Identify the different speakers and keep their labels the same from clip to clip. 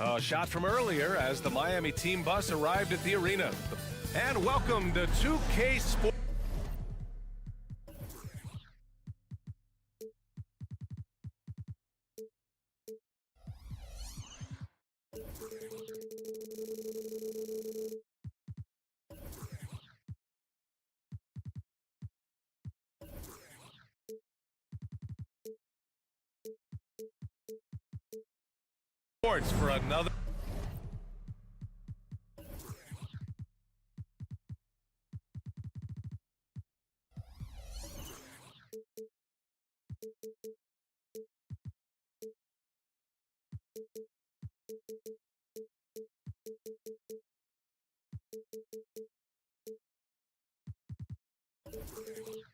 Speaker 1: A shot from earlier as the Miami team bus arrived at the arena. And welcome to 2K Sports. For another.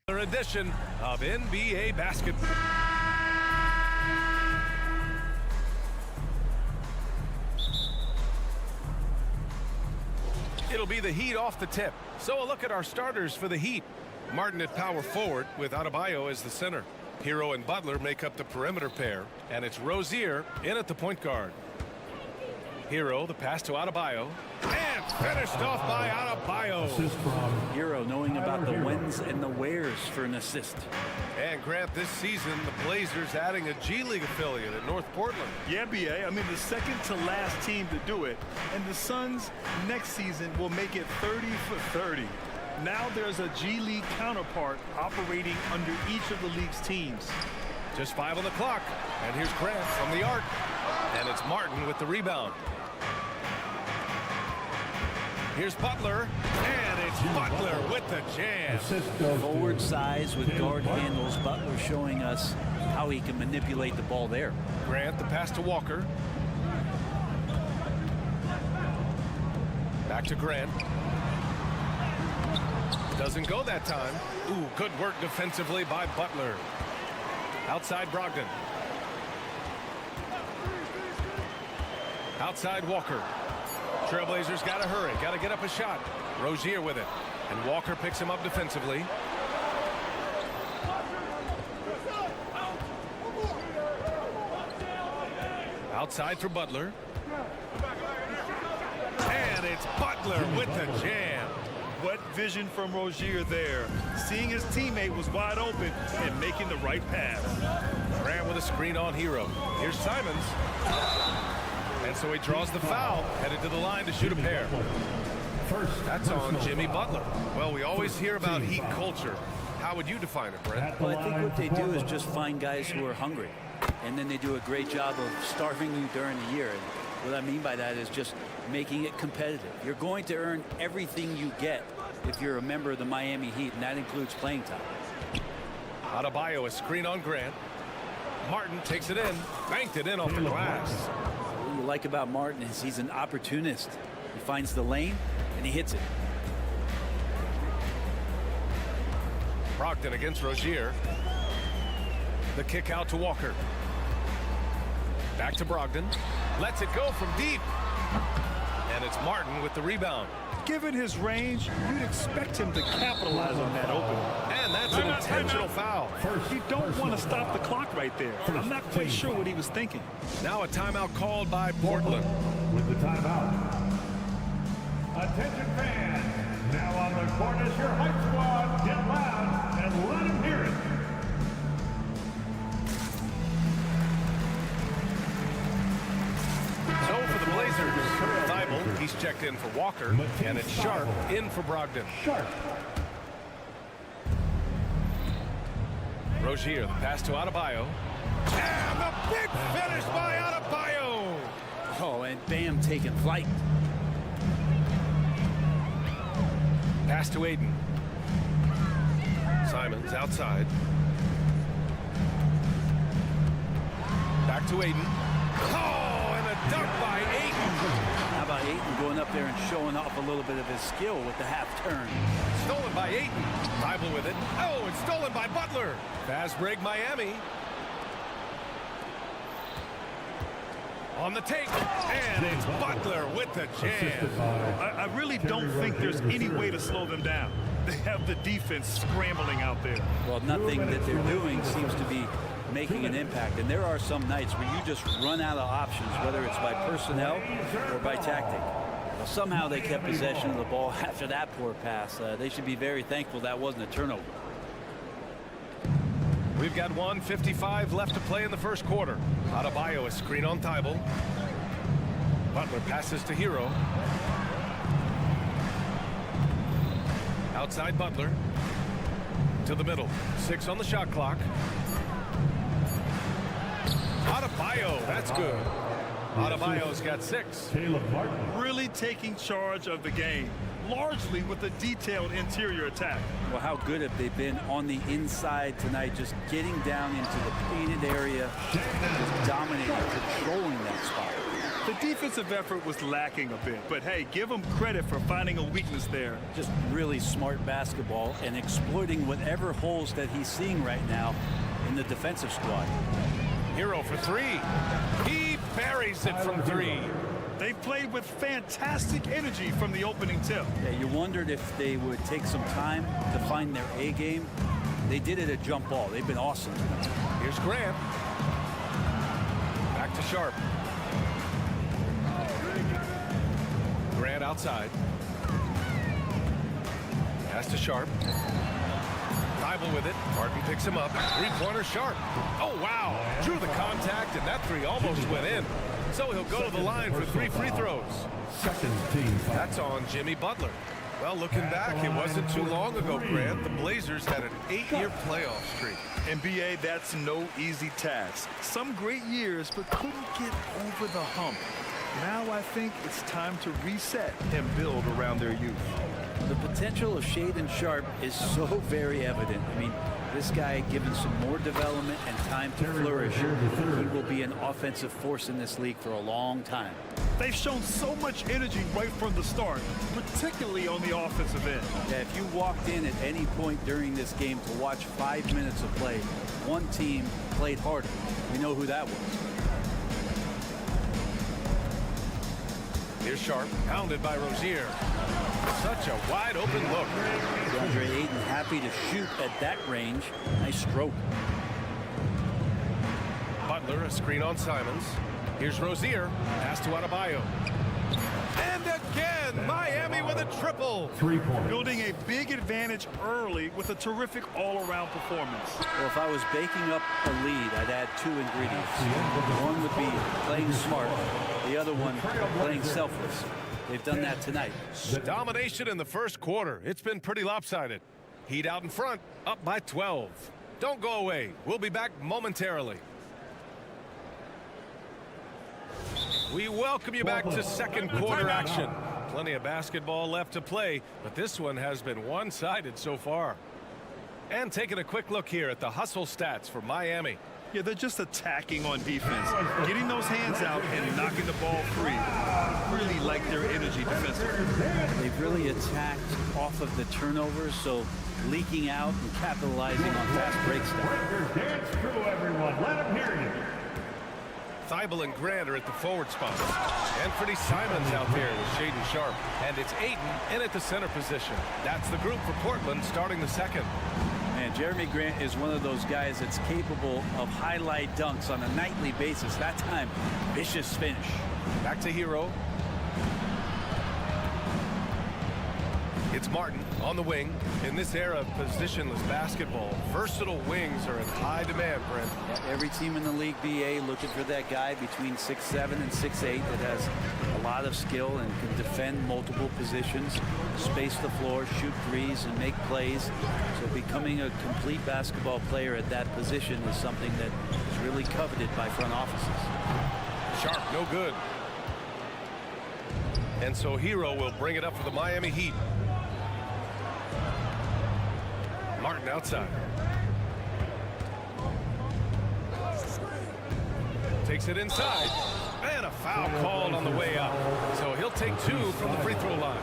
Speaker 1: Another edition of NBA basketball. It'll be the Heat off the tip. So a look at our starters for the Heat. Martin at power forward with Adebayo as the center. Hero and Butler make up the perimeter pair. And it's Rozier in at the point guard. Hero, the pass to Adebayo. And finished off by Adebayo.
Speaker 2: Hero knowing about the whens and the wheres for an assist.
Speaker 1: And Grant, this season, the Blazers adding a G League affiliate at North Portland.
Speaker 3: Yeah, BA. I mean, the second to last team to do it. And the Suns next season will make it 30 for 30. Now there's a G League counterpart operating under each of the league's teams.
Speaker 1: Just 5 on the clock. And here's Grant from the arc. And it's Martin with the rebound. Here's Butler, and it's Butler with the jam.
Speaker 2: Forward size with guard handles. Butler showing us how he can manipulate the ball there.
Speaker 1: Grant, the pass to Walker. Back to Grant. Doesn't go that time. Ooh, good work defensively by Butler. Outside Brogdon. Outside Walker. Trail Blazers got to hurry, got to get up a shot. Rozier with it, and Walker picks him up defensively. Outside for Butler. And it's Butler with the jam.
Speaker 3: What vision from Rozier there. Seeing his teammate was wide open and making the right pass.
Speaker 1: Grant with a screen on Hero. Here's Simons. And so he draws the foul, headed to the line to shoot a pair. That's on Jimmy Butler. Well, we always hear about Heat culture. How would you define it, Brent?
Speaker 2: Well, I think what they do is just find guys who are hungry. And then they do a great job of starving you during the year. And what I mean by that is just making it competitive. You're going to earn everything you get if you're a member of the Miami Heat, and that includes playing time.
Speaker 1: Adebayo, a screen on Grant. Martin takes it in, banked it in off the glass.
Speaker 2: What you like about Martin is he's an opportunist. He finds the lane and he hits it.
Speaker 1: Brogdon against Rozier. The kick out to Walker. Back to Brogdon. Lets it go from deep. And it's Martin with the rebound.
Speaker 3: Given his range, you'd expect him to capitalize on that opening.
Speaker 1: And that's an intentional foul.
Speaker 3: You don't want to stop the clock right there. I'm not quite sure what he was thinking.
Speaker 1: Now a timeout called by Portland.
Speaker 4: With the timeout. Attention fans, now on the court is your hype squad. Get loud and let them hear it.
Speaker 1: So for the Blazers, Thibault, he's checked in for Walker, and it's Sharp in for Brogdon. Rozier, the pass to Adebayo. And the big finish by Adebayo!
Speaker 2: Oh, and Bam taking flight.
Speaker 1: Pass to Aiden. Simons outside. Back to Aiden. Oh, and a dunk by Aiden.
Speaker 2: How about Aiden going up there and showing off a little bit of his skill with the half turn?
Speaker 1: Stolen by Aiden. Thibault with it. Oh, it's stolen by Butler. Fast break Miami. On the take, and it's Butler with the jam.
Speaker 3: I really don't think there's any way to slow them down. They have the defense scrambling out there.
Speaker 2: Well, nothing that they're doing seems to be making an impact. And there are some nights where you just run out of options, whether it's by personnel or by tactic. Well, somehow they kept possession of the ball after that poor pass. They should be very thankful that wasn't a turnover.
Speaker 1: We've got 1:55 left to play in the first quarter. Adebayo, a screen on Thibault. Butler passes to Hero. Outside Butler. To the middle. 6 on the shot clock. Adebayo, that's good. Adebayo's got 6.
Speaker 3: Really taking charge of the game, largely with a detailed interior attack.
Speaker 2: Well, how good have they been on the inside tonight, just getting down into the painted area, just dominating, controlling that spot.
Speaker 3: The defensive effort was lacking a bit, but hey, give them credit for finding a weakness there.
Speaker 2: Just really smart basketball and exploiting whatever holes that he's seeing right now in the defensive squad.
Speaker 1: Hero for 3. He buries it from 3.
Speaker 3: They played with fantastic energy from the opening tip.
Speaker 2: Yeah, you wondered if they would take some time to find their A game. They did it at jump ball. They've been awesome tonight.
Speaker 1: Here's Grant. Back to Sharp. Grant outside. Pass to Sharp. Thibault with it. Martin picks him up. 3-pointer Sharp. Oh, wow. Drew the contact, and that 3 almost went in. So he'll go to the line for 3 free throws. That's on Jimmy Butler. Well, looking back, it wasn't too long ago, Grant. The Blazers had an 8-year playoff streak.
Speaker 3: NBA, that's no easy task. Some great years, but couldn't get over the hump. Now I think it's time to reset and build around their youth.
Speaker 2: The potential of Shaedon Sharp is so very evident. I mean, this guy, given some more development and time to flourish, he will be an offensive force in this league for a long time.
Speaker 3: They've shown so much energy right from the start, particularly on the offensive end.
Speaker 2: Yeah, if you walked in at any point during this game to watch 5 minutes of play, one team played harder. We know who that was.
Speaker 1: Here's Sharp, pounded by Rozier. Such a wide open look.
Speaker 2: DeAndre Ayton happy to shoot at that range. Nice stroke.
Speaker 1: Butler, a screen on Simons. Here's Rozier, pass to Adebayo. And again, Miami with a triple.
Speaker 4: 3-point.
Speaker 3: Building a big advantage early with a terrific all-around performance.
Speaker 2: Well, if I was baking up a lead, I'd add 2 ingredients. One would be playing smart. The other one, playing selfless. They've done that tonight.
Speaker 1: Domination in the first quarter. It's been pretty lopsided. Heat out in front, up by 12. Don't go away. We'll be back momentarily. We welcome you back to second quarter action. Plenty of basketball left to play, but this one has been one-sided so far. And taking a quick look here at the hustle stats for Miami.
Speaker 3: Yeah, they're just attacking on defense, getting those hands out and knocking the ball free. Really like their energy defensively.
Speaker 2: They've really attacked off of the turnovers, so leaking out and capitalizing on fast break stuff.
Speaker 4: Dance through, everyone. Let them hear you.
Speaker 1: Thibault and Grant are at the forward spot. Anthony Simons out there with Shaedon Sharp. And it's Ayton in at the center position. That's the group for Portland starting the second.
Speaker 2: Man, Jeremy Grant is one of those guys that's capable of highlight dunks on a nightly basis. That time, vicious finish.
Speaker 1: Back to Hero. It's Martin on the wing. In this era of positionless basketball, versatile wings are in high demand, Brent.
Speaker 2: Yeah, every team in the league BA looking for that guy between 6'7" and 6'8" that has a lot of skill and can defend multiple positions, space the floor, shoot threes, and make plays. So becoming a complete basketball player at that position is something that is really coveted by front offices.
Speaker 1: Sharp, no good. And so Hero will bring it up for the Miami Heat. Martin outside. Takes it inside. And a foul called on the way up. So he'll take 2 from the free throw line.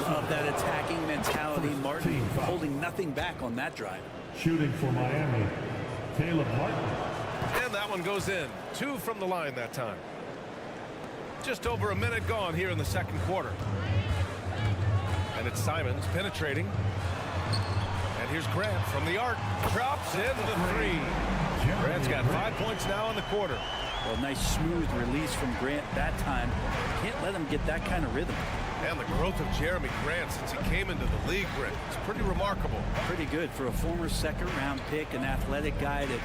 Speaker 2: Love that attacking mentality. Martin holding nothing back on that drive.
Speaker 4: Shooting for Miami, Caleb Martin.
Speaker 1: And that one goes in. 2 from the line that time. Just over a minute gone here in the second quarter. And it's Simons penetrating. And here's Grant from the arc. Drops in the 3. Grant's got 5 points now in the quarter.
Speaker 2: Well, nice smooth release from Grant that time. Can't let him get that kind of rhythm.
Speaker 1: And the growth of Jeremy Grant since he came into the league, Brent, it's pretty remarkable.
Speaker 2: Pretty good for a former second-round pick, an athletic guy that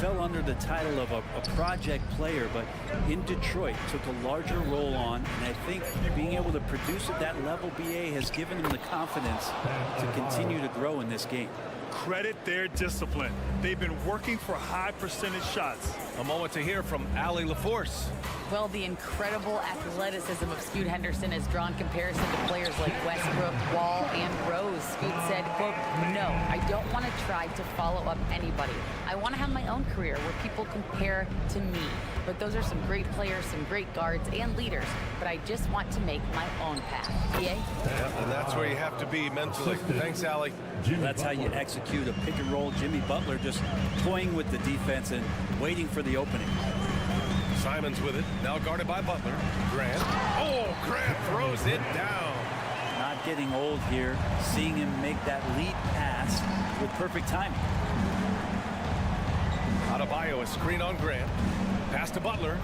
Speaker 2: fell under the title of a project player, but in Detroit took a larger role on, and I think being able to produce at that level, BA, has given him the confidence to continue to grow in this game.
Speaker 3: Credit their discipline. They've been working for high percentage shots.
Speaker 1: A moment to hear from Allie LaForce.
Speaker 5: Well, the incredible athleticism of Scoot Henderson has drawn comparison to players like Westbrook, Wall, and Rose. Scoot said, quote, "No, I don't want to try to follow up anybody. I want to have my own career where people compare to me. But those are some great players, some great guards and leaders. But I just want to make my own path." BA?
Speaker 1: Yeah, and that's where you have to be mentally. Thanks, Allie.
Speaker 2: That's how you execute a pick and roll. Jimmy Butler just toying with the defense and waiting for the opening.
Speaker 1: Simons with it, now guarded by Butler. Grant. Oh, Grant throws it down.
Speaker 2: Not getting old here, seeing him make that lead pass with perfect timing.
Speaker 1: Adebayo, a screen on Grant. Pass to Butler.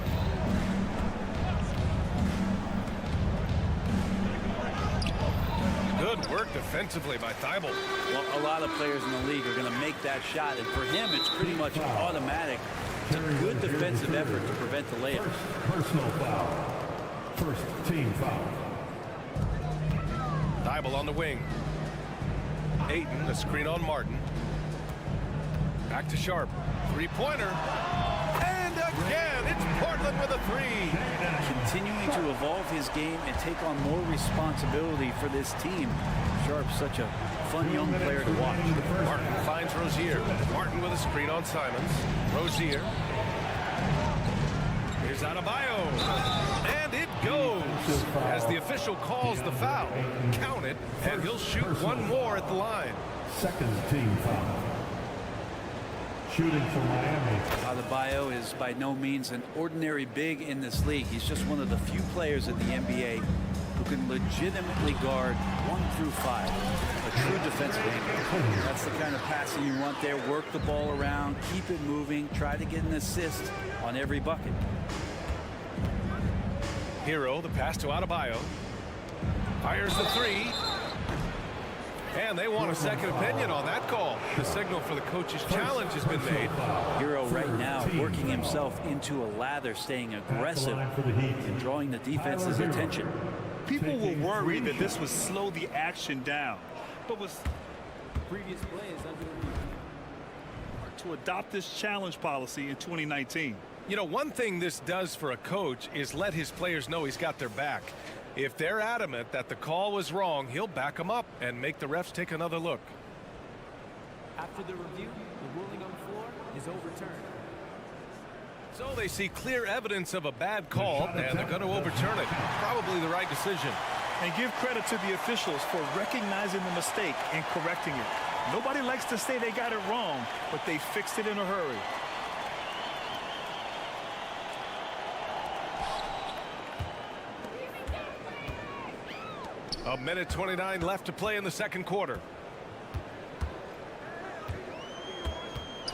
Speaker 1: Good work defensively by Thibault.
Speaker 2: Well, a lot of players in the league are going to make that shot, and for him, it's pretty much automatic. It's a good defensive effort to prevent the layup.
Speaker 4: Personal foul. First team foul.
Speaker 1: Thibault on the wing. Ayton, a screen on Martin. Back to Sharp. Three-pointer. And again, it's Portland with a 3.
Speaker 2: Continuing to evolve his game and take on more responsibility for this team. Sharp's such a fun young player to watch.
Speaker 1: Martin finds Rozier. Martin with a screen on Simons. Rozier. Here's Adebayo. And it goes. As the official calls the foul. Count it, and he'll shoot one more at the line.
Speaker 4: Second team foul. Shooting for Miami.
Speaker 2: Adebayo is by no means an ordinary big in this league. He's just one of the few players in the NBA who can legitimately guard 1 through 5. A true defensive anchor. That's the kind of passing you want there. Work the ball around, keep it moving, try to get an assist on every bucket.
Speaker 1: Hero, the pass to Adebayo. Fires the 3. And they want a second opinion on that call. The signal for the coach's challenge has been made.
Speaker 2: Hero right now working himself into a lather, staying aggressive and drawing the defense's attention.
Speaker 3: People were worried that this would slow the action down, but was
Speaker 2: Previous plays
Speaker 3: to adopt this challenge policy in 2019.
Speaker 1: You know, one thing this does for a coach is let his players know he's got their back. If they're adamant that the call was wrong, he'll back them up and make the refs take another look.
Speaker 6: After the review, the ruling on the floor is overturned.
Speaker 1: So they see clear evidence of a bad call, and they're going to overturn it. Probably the right decision.
Speaker 3: And give credit to the officials for recognizing the mistake and correcting it. Nobody likes to say they got it wrong, but they fixed it in a hurry.
Speaker 1: A minute 29 left to play in the second quarter.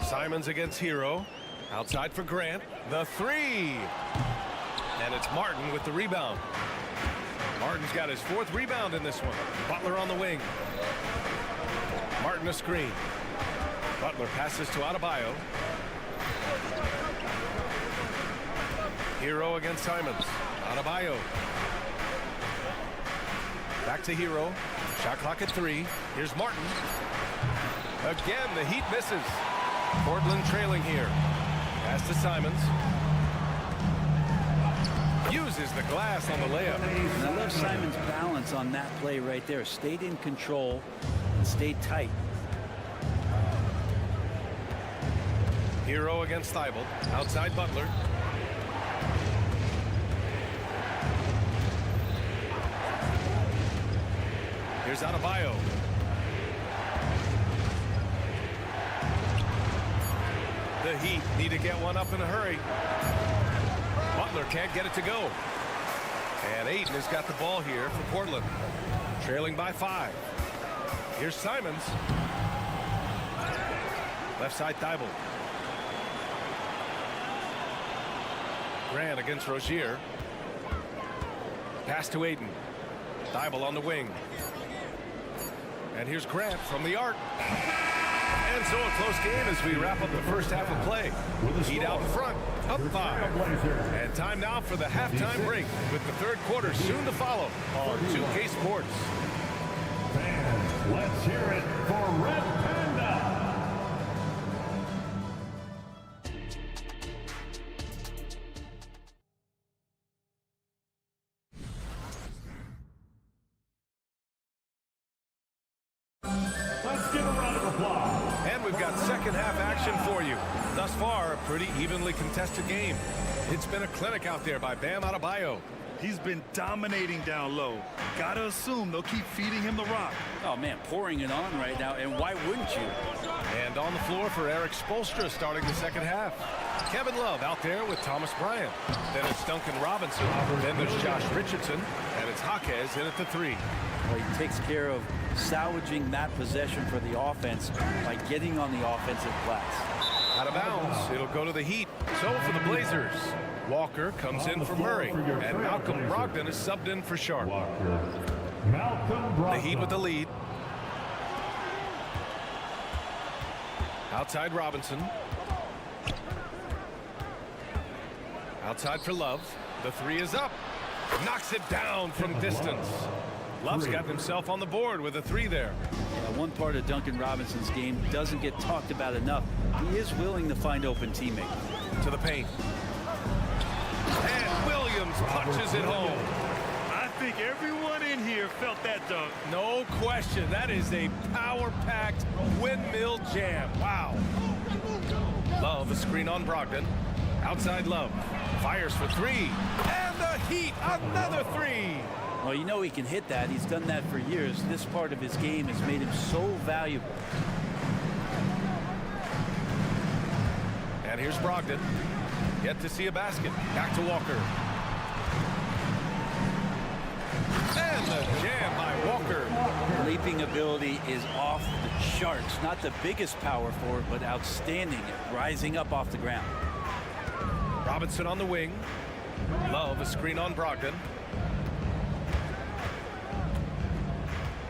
Speaker 1: Simons against Hero. Outside for Grant. The 3. And it's Martin with the rebound. Martin's got his 4th rebound in this one. Butler on the wing. Martin a screen. Butler passes to Adebayo. Hero against Simons. Adebayo. Back to Hero. Shot clock at 3. Here's Martin. Again, the Heat misses. Portland trailing here. Pass to Simons. Uses the glass on the layup.
Speaker 2: And I love Simons' balance on that play right there. Stayed in control and stayed tight.
Speaker 1: Hero against Thibault. Outside Butler. Here's Adebayo. The Heat need to get one up in a hurry. Butler can't get it to go. And Ayton has got the ball here for Portland. Trailing by 5. Here's Simons. Left side, Thibault. Grant against Rozier. Pass to Aiden. Thibault on the wing. And here's Grant from the arc. And so a close game as we wrap up the first half of play. Heat out in front, up 5. And time now for the halftime break with the third quarter soon to follow on 2K Sports.
Speaker 4: Fans, let's hear it for Red Panda. Let's give a round of applause.
Speaker 1: And we've got second half action for you. Thus far, a pretty evenly contested game. It's been a clinic out there by Bam Adebayo.
Speaker 3: He's been dominating down low. Gotta assume they'll keep feeding him the rock.
Speaker 2: Oh, man, pouring it on right now, and why wouldn't you?
Speaker 1: And on the floor for Eric Spoelstra starting the second half. Kevin Love out there with Thomas Bryant. Then it's Duncan Robinson. Then there's Josh Richardson. And it's Jaquez in at the 3.
Speaker 2: Well, he takes care of salvaging that possession for the offense by getting on the offensive glass.
Speaker 1: Out of bounds. It'll go to the Heat. So for the Blazers, Walker comes in for Murray. And Malcolm Brogdon is subbed in for Sharp.
Speaker 4: Malcolm Brogdon.
Speaker 1: The Heat with the lead. Outside Robinson. Outside for Love. The 3 is up. Knocks it down from distance. Love's got himself on the board with a 3 there.
Speaker 2: One part of Duncan Robinson's game doesn't get talked about enough. He is willing to find open teammates.
Speaker 1: To the paint. And Williams punches it home.
Speaker 3: I think everyone in here felt that dunk.
Speaker 1: No question. That is a power-packed windmill jam. Wow. Love, a screen on Brogdon. Outside Love. Fires for 3. And the Heat, another 3.
Speaker 2: Well, you know he can hit that. He's done that for years. This part of his game has made him so valuable.
Speaker 1: And here's Brogdon. Yet to see a basket. Back to Walker. And the jam by Walker.
Speaker 2: Leaping ability is off the charts. Not the biggest power forward, but outstanding at rising up off the ground.
Speaker 1: Robinson on the wing. Love, a screen on Brogdon.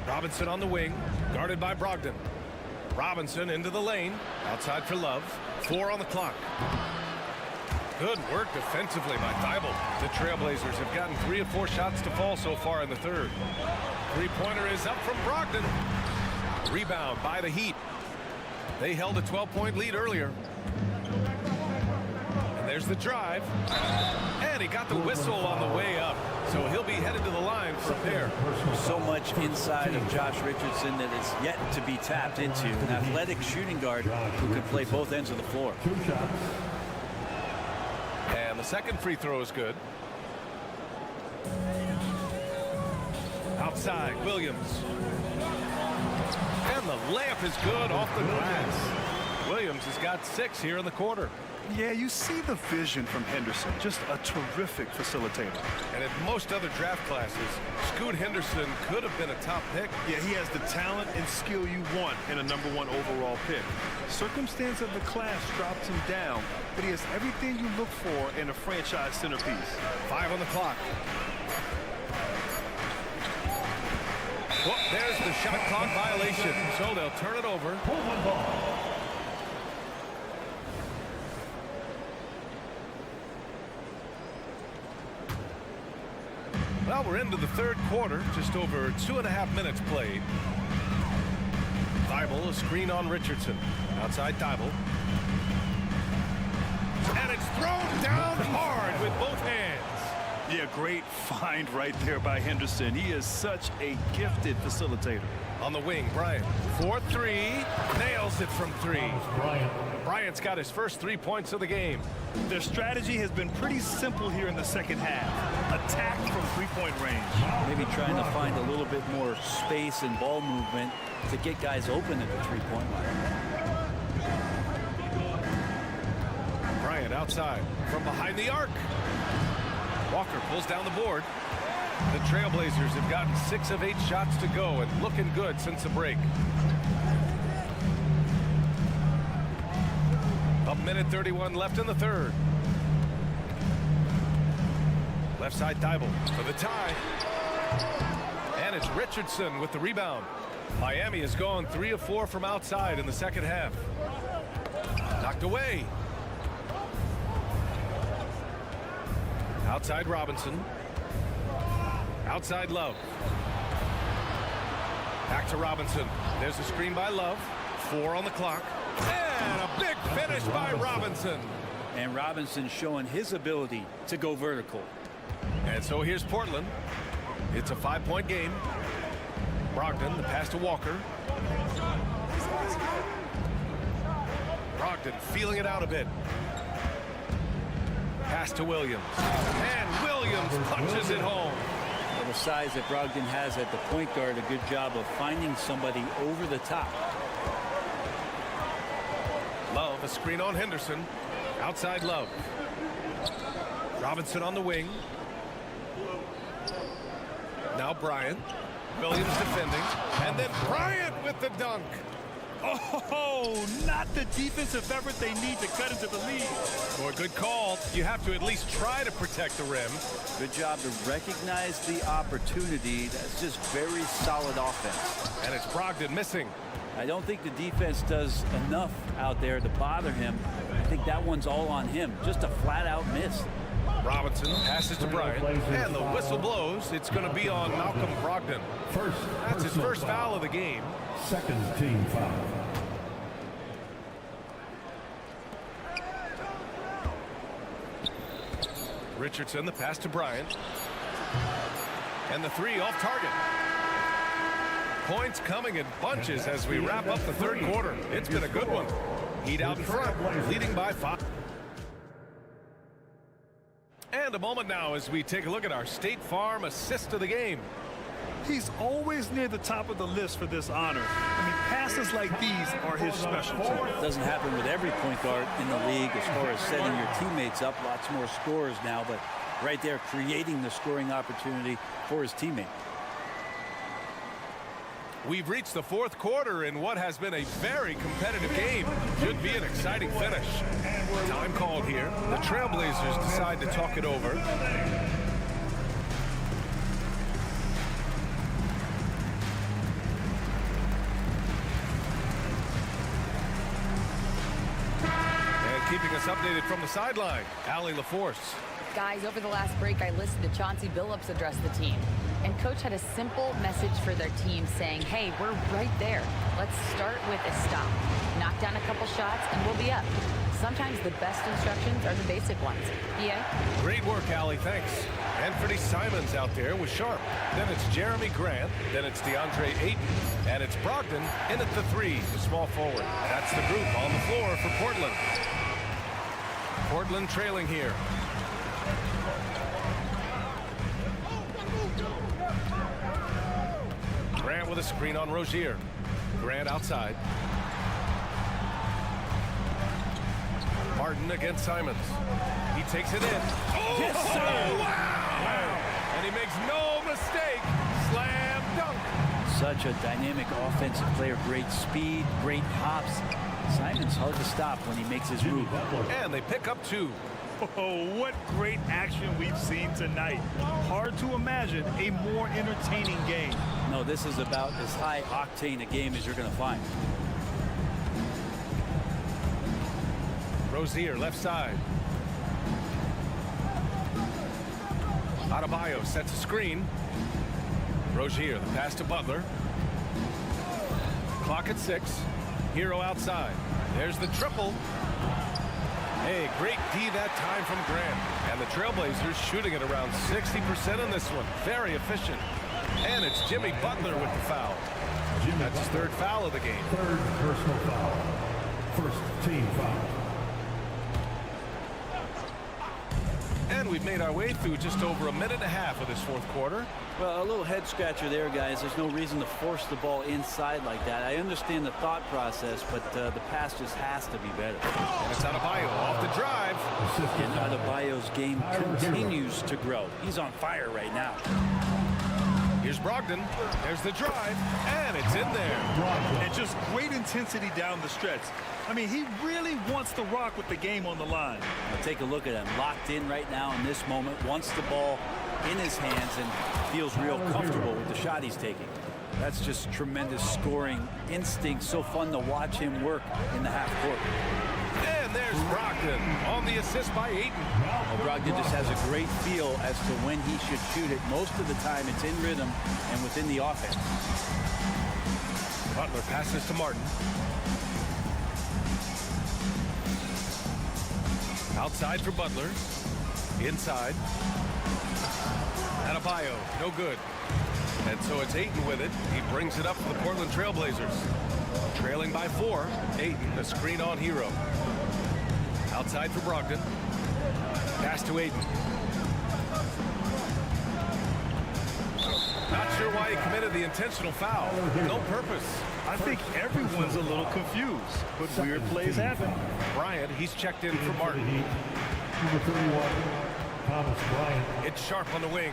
Speaker 1: Robinson on the wing, guarded by Brogdon. Robinson into the lane, outside for Love. 4 on the clock. Good work defensively by Thibault. The Trail Blazers have gotten 3 of 4 shots to fall so far in the third. Three-pointer is up from Brogdon. Rebound by the Heat. They held a 12-point lead earlier. And there's the drive. And he got the whistle on the way up. So he'll be headed to the line from there.
Speaker 2: So much inside of Josh Richardson that is yet to be tapped into. An athletic shooting guard who can play both ends of the floor.
Speaker 4: 2 shots.
Speaker 1: And the second free throw is good. Outside, Williams. And the layup is good off the glass. Williams has got 6 here in the quarter.
Speaker 3: Yeah, you see the vision from Henderson. Just a terrific facilitator.
Speaker 1: And in most other draft classes, Scoot Henderson could have been a top pick.
Speaker 3: Yeah, he has the talent and skill you want in a #1 overall pick. Circumstance of the class drops him down, but he has everything you look for in a franchise centerpiece.
Speaker 1: 5 on the clock. Well, there's the shot clock violation. So they'll turn it over.
Speaker 4: Pullman ball.
Speaker 1: Well, we're into the third quarter, just over 2.5 minutes played. Thibault, a screen on Richardson. Outside Thibault. And it's thrown down hard with both hands.
Speaker 3: Yeah, great find right there by Henderson. He is such a gifted facilitator.
Speaker 1: On the wing, Bryant. 4-3. Nails it from 3.
Speaker 4: Bryant.
Speaker 1: Bryant's got his first 3 points of the game.
Speaker 3: Their strategy has been pretty simple here in the second half. Attack from 3-point range.
Speaker 2: Maybe trying to find a little bit more space and ball movement to get guys open at the 3-point line.
Speaker 1: Bryant outside from behind the arc. Walker pulls down the board. The Trail Blazers have gotten 6 of 8 shots to go and looking good since the break. A minute 31 left in the third. Left side Dybel for the tie. And it's Richardson with the rebound. Miami has gone 3 of 4 from outside in the second half. Knocked away. Outside Robinson. Outside Love. Back to Robinson. There's a screen by Love. 4 on the clock. And a big finish by Robinson.
Speaker 2: And Robinson showing his ability to go vertical.
Speaker 1: And so here's Portland. It's a 5-point game. Brogdon, the pass to Walker. Brogdon feeling it out a bit. Pass to Williams. And Williams punches it home.
Speaker 2: Well, the size that Brogdon has at the point guard, a good job of finding somebody over the top.
Speaker 1: Love, a screen on Henderson. Outside Love. Robinson on the wing. Now Bryant. Williams defending. And then Bryant with the dunk.
Speaker 3: Oh, not the defensive effort they need to cut into the lead.
Speaker 1: Or good call. You have to at least try to protect the rim.
Speaker 2: Good job to recognize the opportunity. That's just very solid offense.
Speaker 1: And it's Brogdon missing.
Speaker 2: I don't think the defense does enough out there to bother him. I think that one's all on him. Just a flat-out miss.
Speaker 1: Robinson passes to Bryant, and the whistle blows. It's going to be on Malcolm Brogdon. That's his first foul of the game.
Speaker 4: Second team foul.
Speaker 1: Richardson, the pass to Bryant. And the 3 off target. Points coming in bunches as we wrap up the third quarter. It's been a good one. Heat out in front, leading by 5. And a moment now as we take a look at our State Farm assist of the game.
Speaker 3: He's always near the top of the list for this honor. I mean, passes like these are his specialty.
Speaker 2: It doesn't happen with every point guard in the league as far as setting your teammates up. Lots more scorers now, but right there creating the scoring opportunity for his teammate.
Speaker 1: We've reached the fourth quarter in what has been a very competitive game. Should be an exciting finish. Time called here. The Trail Blazers decide to talk it over. And keeping us updated from the sideline, Allie LaForce.
Speaker 5: Guys, over the last break, I listened to Chauncey Billups address the team. And Coach had a simple message for their team saying, hey, we're right there. Let's start with a stop. Knock down a couple shots, and we'll be up. Sometimes the best instructions are the basic ones. Yeah?
Speaker 1: Great work, Allie. Thanks. Anthony Simons out there was sharp. Then it's Jeremy Grant. Then it's DeAndre Ayton. And it's Brogdon in at the 3, the small forward. That's the group on the floor for Portland. Portland trailing here. Grant with a screen on Rozier. Grant outside. Martin against Simons. He takes it in. Oh,
Speaker 2: yes, sir.
Speaker 1: Wow! And he makes no mistake. Slam dunk.
Speaker 2: Such a dynamic offensive player. Great speed, great hops. Simons hard to stop when he makes his move.
Speaker 1: And they pick up 2.
Speaker 3: Oh, what great action we've seen tonight. Hard to imagine a more entertaining game.
Speaker 2: No, this is about as high octane a game as you're going to find.
Speaker 1: Rozier left side. Adebayo sets a screen. Rozier, the pass to Butler. Clock at 6. Hero outside. There's the triple. Hey, great D that time from Grant. And the Trailblazers shooting at around 60% in this one. Very efficient. And it's Jimmy Butler with the foul. That's his 3rd foul of the game.
Speaker 4: 3rd personal foul. First team foul.
Speaker 1: And we've made our way through just over a minute and a half of this 4th quarter.
Speaker 2: Well, a little head scratcher there, guys. There's no reason to force the ball inside like that. I understand the thought process, but the pass just has to be better.
Speaker 1: And it's Adebayo off the drive.
Speaker 2: And Adebayo's game continues to grow. He's on fire right now.
Speaker 1: Here's Brogdon. There's the drive, and it's in there.
Speaker 3: And just great intensity down the stretch. I mean, he really wants to rock with the game on the line.
Speaker 2: Now take a look at him. Locked in right now in this moment. Wants the ball in his hands and feels real comfortable with the shot he's taking. That's just tremendous scoring instinct. So fun to watch him work in the half court.
Speaker 1: And there's Brogdon on the assist by Ayton.
Speaker 2: Well, Brogdon just has a great feel as to when he should shoot it. Most of the time it's in rhythm and within the offense.
Speaker 1: Butler passes to Martin. Outside for Butler. Inside. Adebayo, no good. And so it's Ayton with it. He brings it up for the Portland Trail Blazers. Trailing by 4. Ayton, a screen on Hero. Outside for Brogdon. Pass to Ayton. Not sure why he committed the intentional foul. No purpose.
Speaker 3: I think everyone's a little confused, but weird plays happen.
Speaker 1: Bryant, he's checked in for Martin.
Speaker 4: Number 31, Thomas Bryant.
Speaker 1: It's Sharp on the wing.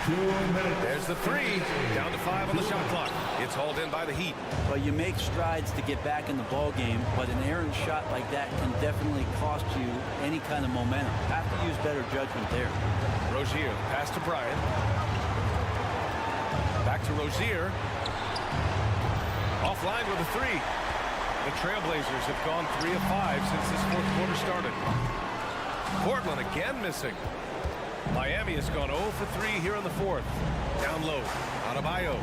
Speaker 4: 2 minutes.
Speaker 1: There's the 3. Down to 5 on the shot clock. It's hauled in by the Heat.
Speaker 2: Well, you make strides to get back in the ball game, but an errant shot like that can definitely cost you any kind of momentum. Have to use better judgment there.
Speaker 1: Rozier, pass to Bryant. Back to Rozier. Offline with a 3. The Trailblazers have gone 3 of 5 since this fourth quarter started. Portland again missing. Miami has gone 0 for 3 here in the fourth. Down low. Adebayo.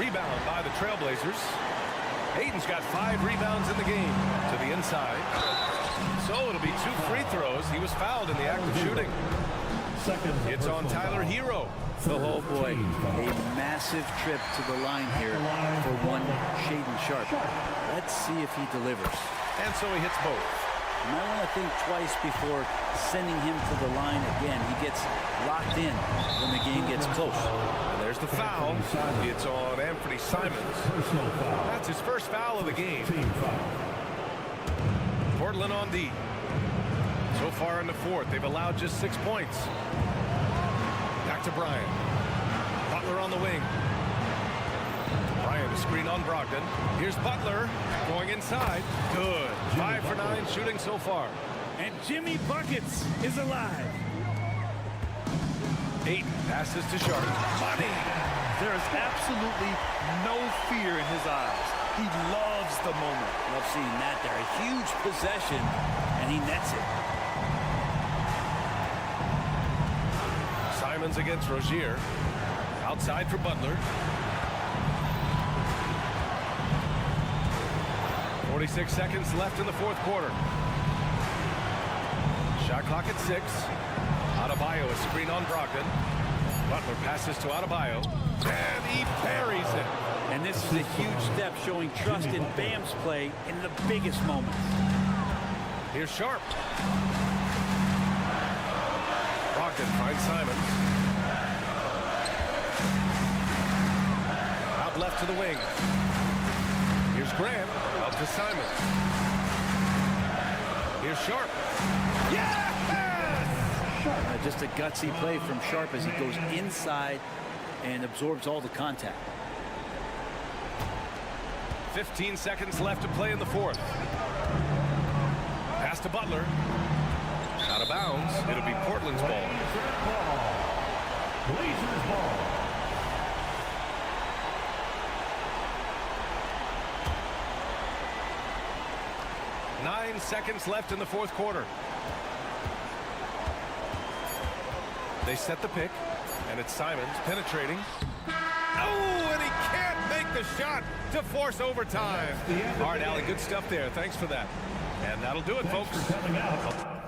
Speaker 1: Rebound by the Trailblazers. Ayton's got 5 rebounds in the game. To the inside. So it'll be 2 free throws. He was fouled in the act of shooting. It's on Tyler Hero.
Speaker 2: Oh boy, a massive trip to the line here for one Shaedon Sharpe. Let's see if he delivers.
Speaker 1: And so he hits both.
Speaker 2: You might want to think twice before sending him to the line again. He gets locked in when the game gets close.
Speaker 1: And there's the foul. It's on Anthony Simons. That's his first foul of the game. Portland on D. So far in the fourth, they've allowed just 6 points. Back to Bryant. Butler on the wing. Bryant, a screen on Brogdon. Here's Butler going inside. Good. 5 for 9 shooting so far.
Speaker 3: And Jimmy Buckets is alive.
Speaker 1: Ayton passes to Sharpe. Money.
Speaker 3: There is absolutely no fear in his eyes. He loves the moment.
Speaker 2: Love seeing that there. A huge possession, and he nets it.
Speaker 1: Simons against Rozier. Outside for Butler. 46 seconds left in the fourth quarter. Shot clock at 6. Adebayo, a screen on Brogdon. Butler passes to Adebayo. And he parries it.
Speaker 2: And this is a huge step showing trust in Bam's play in the biggest moments.
Speaker 1: Here's Sharpe. Brogdon finds Simons. Out left to the wing. Here's Grant. Out to Simons. Here's Sharpe. Yes!
Speaker 2: Just a gutsy play from Sharpe as he goes inside and absorbs all the contact.
Speaker 1: 15 seconds left to play in the fourth. Pass to Butler. Out of bounds. It'll be Portland's ball.
Speaker 4: Blazers ball.
Speaker 1: Nine seconds left in the fourth quarter. They set the pick, and it's Simons penetrating. Oh, and he can't make the shot to force overtime. All right, Allie, good stuff there. Thanks for that. And that'll do it, folks.
Speaker 4: Thanks for coming out.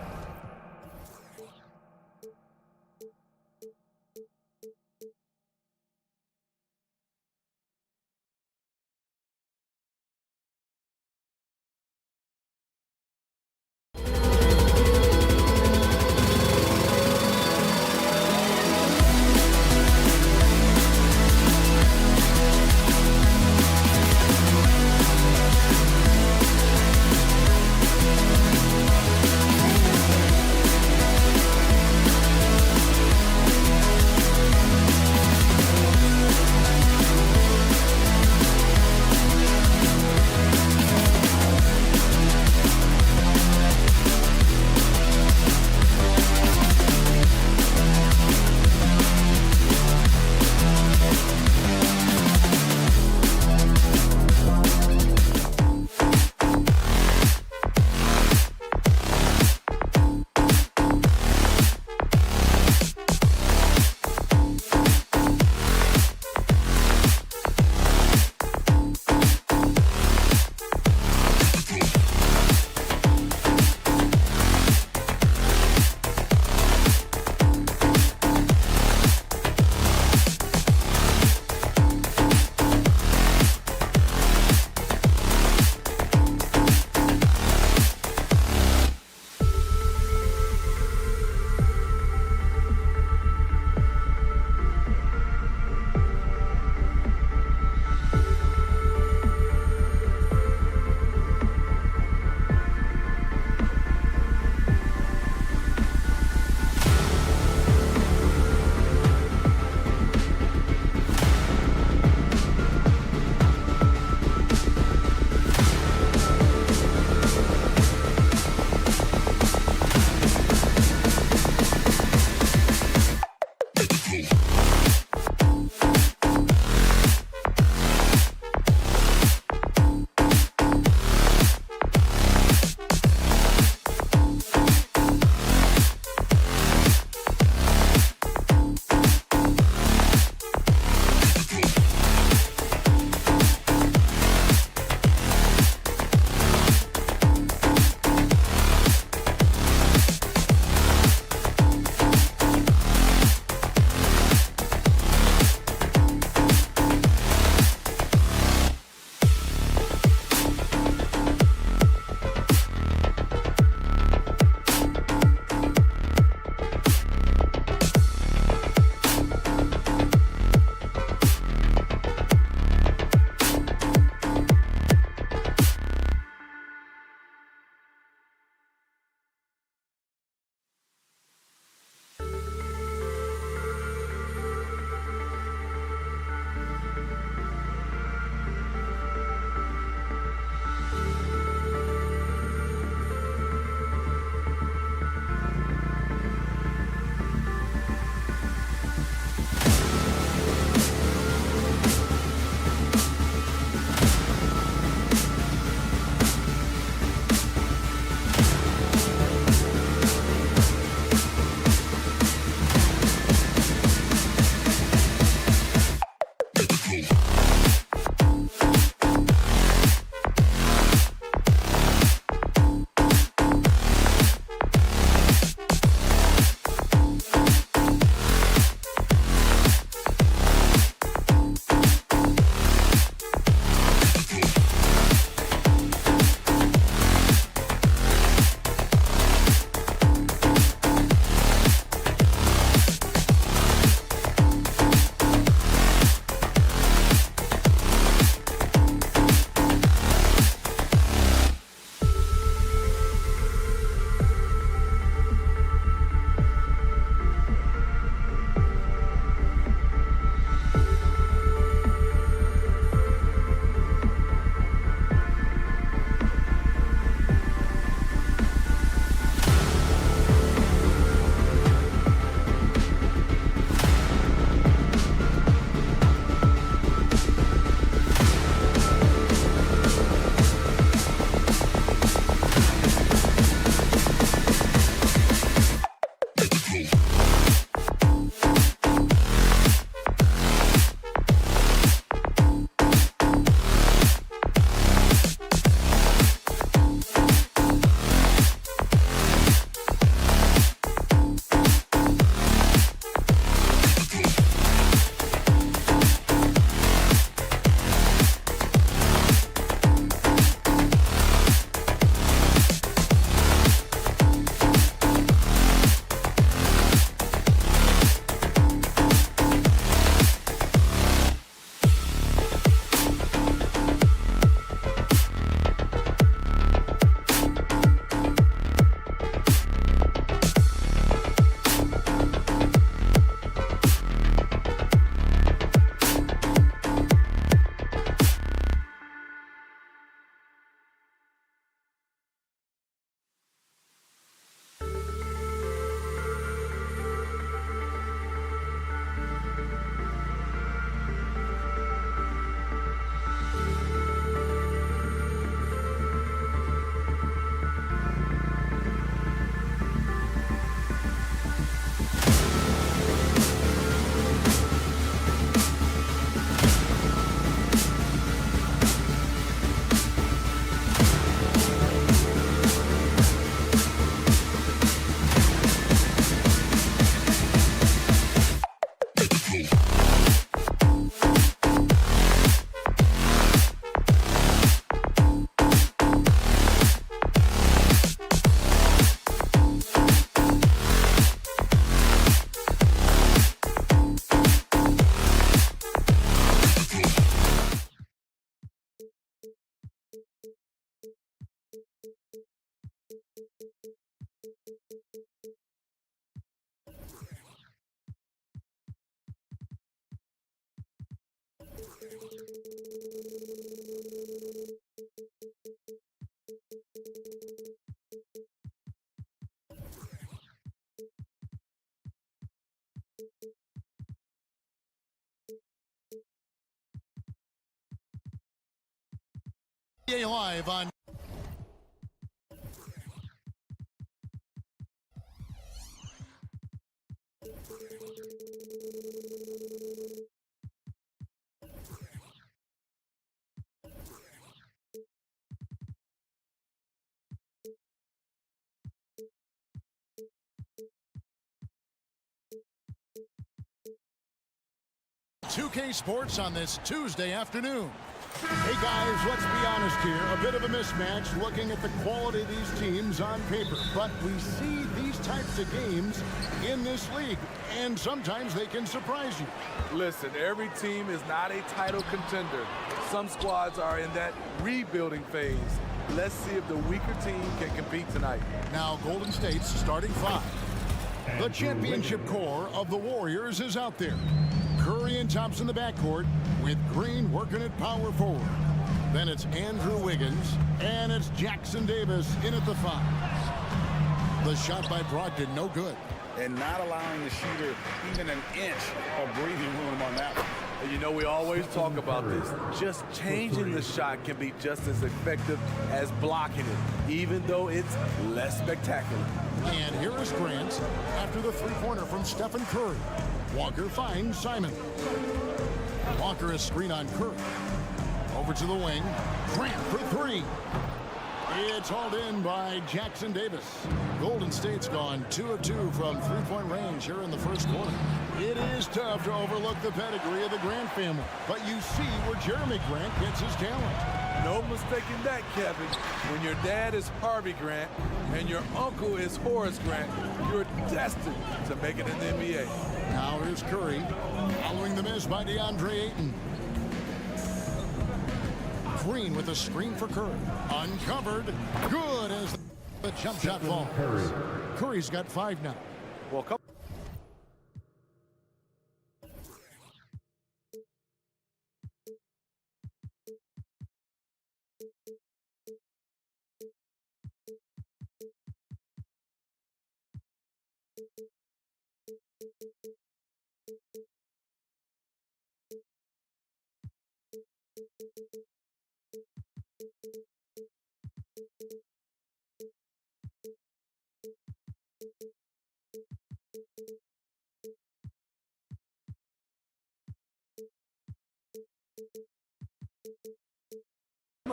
Speaker 7: Stay live on $2K Sports on this Tuesday afternoon.
Speaker 8: Hey guys, let's be honest here. A bit of a mismatch looking at the quality of these teams on paper. But we see these types of games in this league, and sometimes they can surprise you.
Speaker 9: Listen, every team is not a title contender. Some squads are in that rebuilding phase. Let's see if the weaker team can compete tonight.
Speaker 7: Now Golden State's starting five.
Speaker 8: The championship core of the Warriors is out there. Curry and Thompson in the backcourt, with Green working at power forward. Then it's Andrew Wiggins, and it's Jackson Davis in at the five.
Speaker 7: The shot by Brogdon, no good.
Speaker 10: And not allowing the shooter even an inch of breathing room on that one.
Speaker 9: And you know, we always talk about this. Just changing the shot can be just as effective as blocking it, even though it's less spectacular.
Speaker 7: And here is Grant
Speaker 8: After the three-pointer from Stephen Curry, Walker finds Simon.
Speaker 7: Walker is screen on Curry.
Speaker 8: Over to the wing, Grant for three. It's hauled in by Jackson Davis.
Speaker 7: Golden State's gone 2 of 2 from three-point range here in the first quarter.
Speaker 8: It is tough to overlook the pedigree of the Grant family, but you see where Jeremy Grant gets his talent.
Speaker 9: No mistaking that, Kevin. When your dad is Harvey Grant and your uncle is Horace Grant, you're destined to make it in the NBA.
Speaker 7: Now here's Curry,
Speaker 8: Following the miss by DeAndre Ayton.
Speaker 7: Green with a screen for Curry.
Speaker 8: Uncovered. Good as
Speaker 7: The jump shot falls.
Speaker 8: Curry's got 5 now.
Speaker 9: Well, come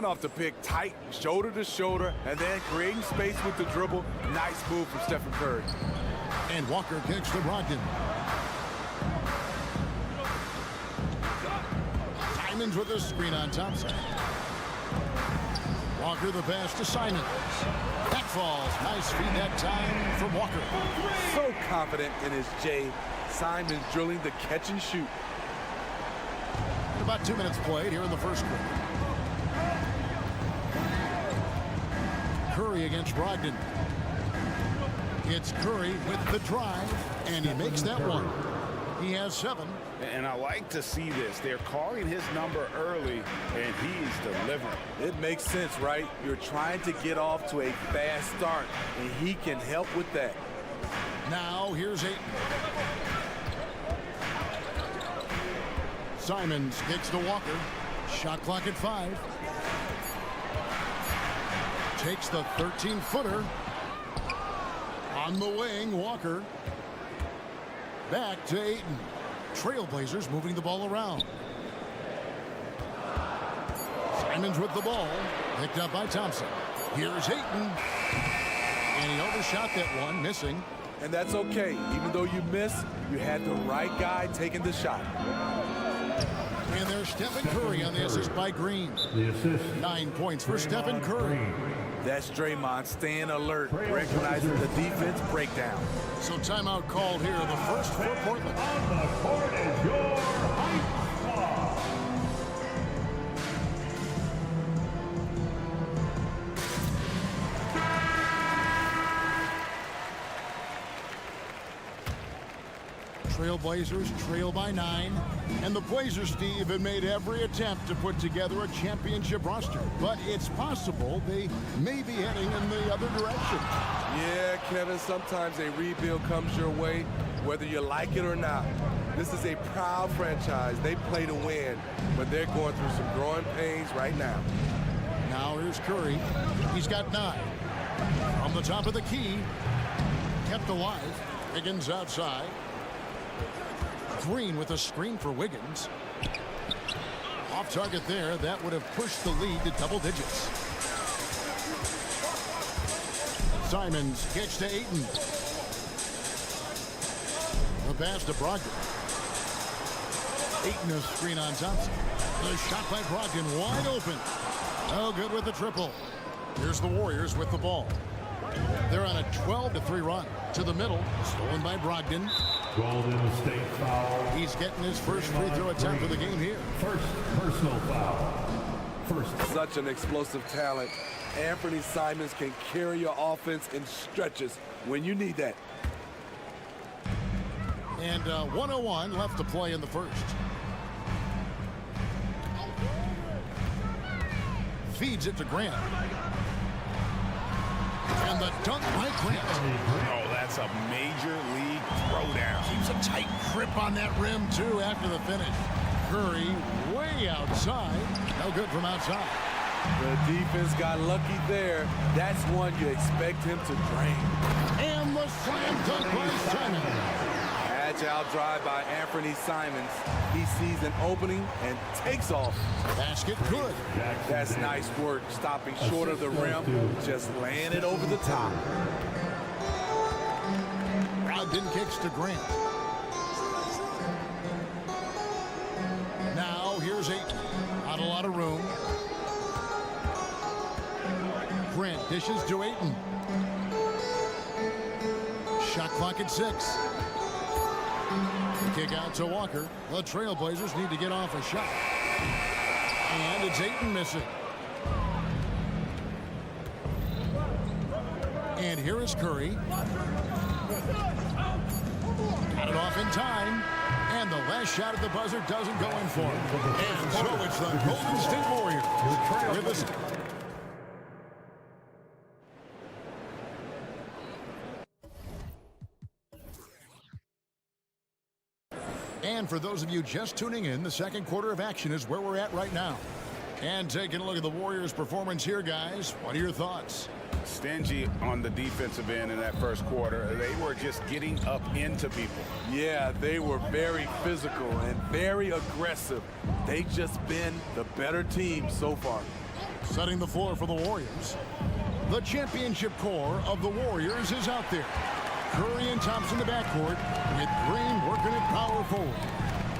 Speaker 9: coming off the pick tight, shoulder to shoulder, and then creating space with the dribble. Nice move from Stephen Curry.
Speaker 7: And Walker kicks to Brogdon.
Speaker 8: Simons with a screen on Thompson. Walker the pass to Simons. That falls. Nice feed that time from Walker.
Speaker 9: So confident in his J. Simons drilling the catch and shoot.
Speaker 8: About 2 minutes played here in the first quarter. Curry against Brogdon. It's Curry with the drive, and he makes that one. He has 7.
Speaker 10: And I like to see this. They're calling his number early, and he's delivering.
Speaker 9: It makes sense, right? You're trying to get off to a fast start, and he can help with that.
Speaker 8: Now here's Ayton. Simons kicks to Walker. Shot clock at 5. Takes the 13-footer. On the wing, Walker. Back to Ayton.
Speaker 7: Trail Blazers moving the ball around.
Speaker 8: Simons with the ball. Picked up by Thompson. Here's Ayton. And he overshot that one, missing.
Speaker 9: And that's okay. Even though you miss, you had the right guy taking the shot.
Speaker 8: And there's Stephen Curry on the assist by Green.
Speaker 4: The assist.
Speaker 8: 9 points for Stephen Curry.
Speaker 9: That's Draymond staying alert, recognizing the defense breakdown.
Speaker 8: So timeout called here, the first for Portland.
Speaker 4: On the court is your Hype Squad.
Speaker 8: Trail Blazers trail by 9. And the Blazers, Steve, have made every attempt to put together a championship roster. But it's possible they may be heading in the other direction.
Speaker 9: Yeah, Kevin, sometimes a rebuild comes your way, whether you like it or not. This is a proud franchise. They play to win, but they're going through some growing pains right now.
Speaker 8: Now here's Curry. He's got 9. From the top of the key. Kept alive. Wiggins outside. Green with a screen for Wiggins. Off target there. That would have pushed the lead to double digits. Simons kicks to Ayton. The pass to Brogdon. Ayton a screen on Thompson. The shot by Brogdon wide open. Oh, good with the triple. Here's the Warriors with the ball. They're on a 12-3 run. To the middle. Stolen by Brogdon.
Speaker 4: Golden State foul.
Speaker 8: He's getting his first free throw attempt of the game here.
Speaker 4: First personal foul.
Speaker 9: Such an explosive talent. Anthony Simons can carry your offense in stretches when you need that.
Speaker 8: And 1:01 left to play in the first. Feeds it to Grant. And the dunk by Grant.
Speaker 10: Oh, that's a major league throwdown.
Speaker 8: Keeps a tight grip on that rim, too, after the finish. Curry way outside. No good from outside.
Speaker 9: The defense got lucky there. That's one you expect him to drain.
Speaker 8: And the slam dunk by Simons.
Speaker 9: Agile drive by Anthony Simons. He sees an opening and takes off.
Speaker 8: Basket good.
Speaker 9: That's nice work, stopping short of the rim, just laying it over the top.
Speaker 8: Brogdon kicks to Grant. Now here's Ayton. Not a lot of room. Grant dishes to Ayton. Shot clock at 6. Kick out to Walker. The Trail Blazers need to get off a shot. And it's Ayton missing. And here is Curry. Got it off in time. And the last shot at the buzzer doesn't go in for him. And so it's the Golden State Warriors with us. And for those of you just tuning in, the second quarter of action is where we're at right now. And taking a look at the Warriors' performance here, guys. What are your thoughts?
Speaker 10: Stingy on the defensive end in that first quarter. They were just getting up into people.
Speaker 9: Yeah, they were very physical and very aggressive. They've just been the better team so far.
Speaker 8: Setting the floor for the Warriors. The championship core of the Warriors is out there. Curry and Thompson in the backcourt with Green working at power forward.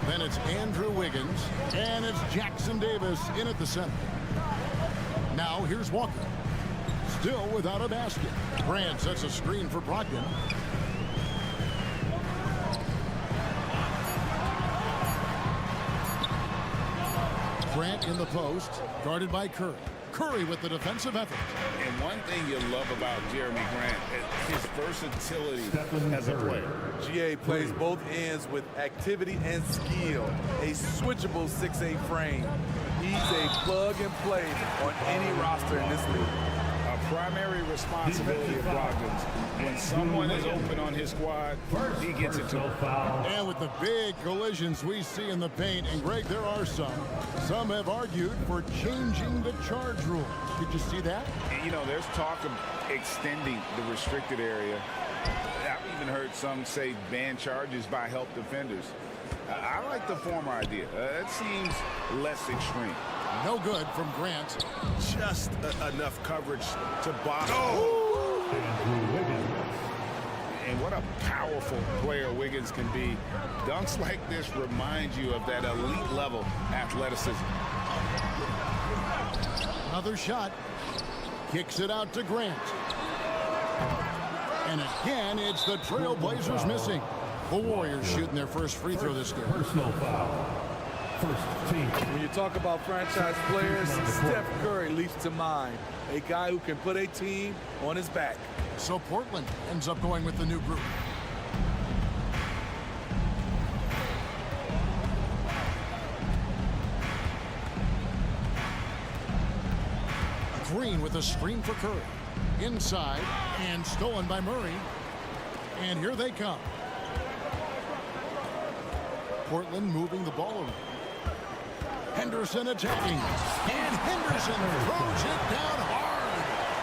Speaker 8: Then it's Andrew Wiggins and it's Jackson Davis in at the center. Now here's Walker. Still without a basket. Grant sets a screen for Brogdon. Grant in the post, guarded by Curry. Curry with the defensive effort.
Speaker 10: And one thing you love about Jeremy Grant is his versatility as a player.
Speaker 9: GA plays both ends with activity and skill. A switchable 6'8" frame. He's a plug and play on any roster in this league.
Speaker 10: A primary responsibility of Brogdon's. When someone is open on his squad, he gets it to him.
Speaker 8: And with the big collisions we see in the paint, and Greg, there are some. Some have argued for changing the charge rule. Did you see that?
Speaker 10: And, you know, there's talk of extending the restricted area. I've even heard some say ban charges by help defenders. I like the former idea. It seems less extreme.
Speaker 8: No good from Grant.
Speaker 10: Just enough coverage to block. And what a powerful player Wiggins can be. Dunks like this remind you of that elite level athleticism.
Speaker 8: Another shot. Kicks it out to Grant. And again, it's the Trail Blazers missing. The Warriors shooting their first free throw this game.
Speaker 4: Personal foul. First team.
Speaker 9: When you talk about franchise players, Steph Curry leaps to mind. A guy who can put a team on his back.
Speaker 8: So Portland ends up going with the new group. Green with a screen for Curry. Inside and stolen by Murray. And here they come. Portland moving the ball around. Henderson attacking. And Henderson throws it down hard.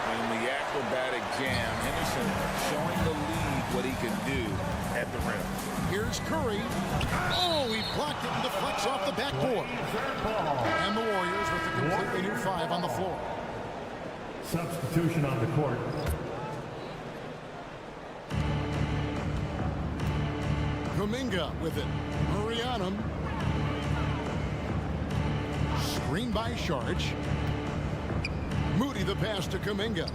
Speaker 10: In the acrobatic jam, Henderson showing the league what he can do at the rim.
Speaker 8: Here's Curry. Oh, he blocked it and deflects off the backboard. And the Warriors with a completely new 5 on the floor.
Speaker 4: Substitution on the court.
Speaker 8: Kuminga with it. Murray on him. Screen by Sharch. Moody the pass to Kuminga.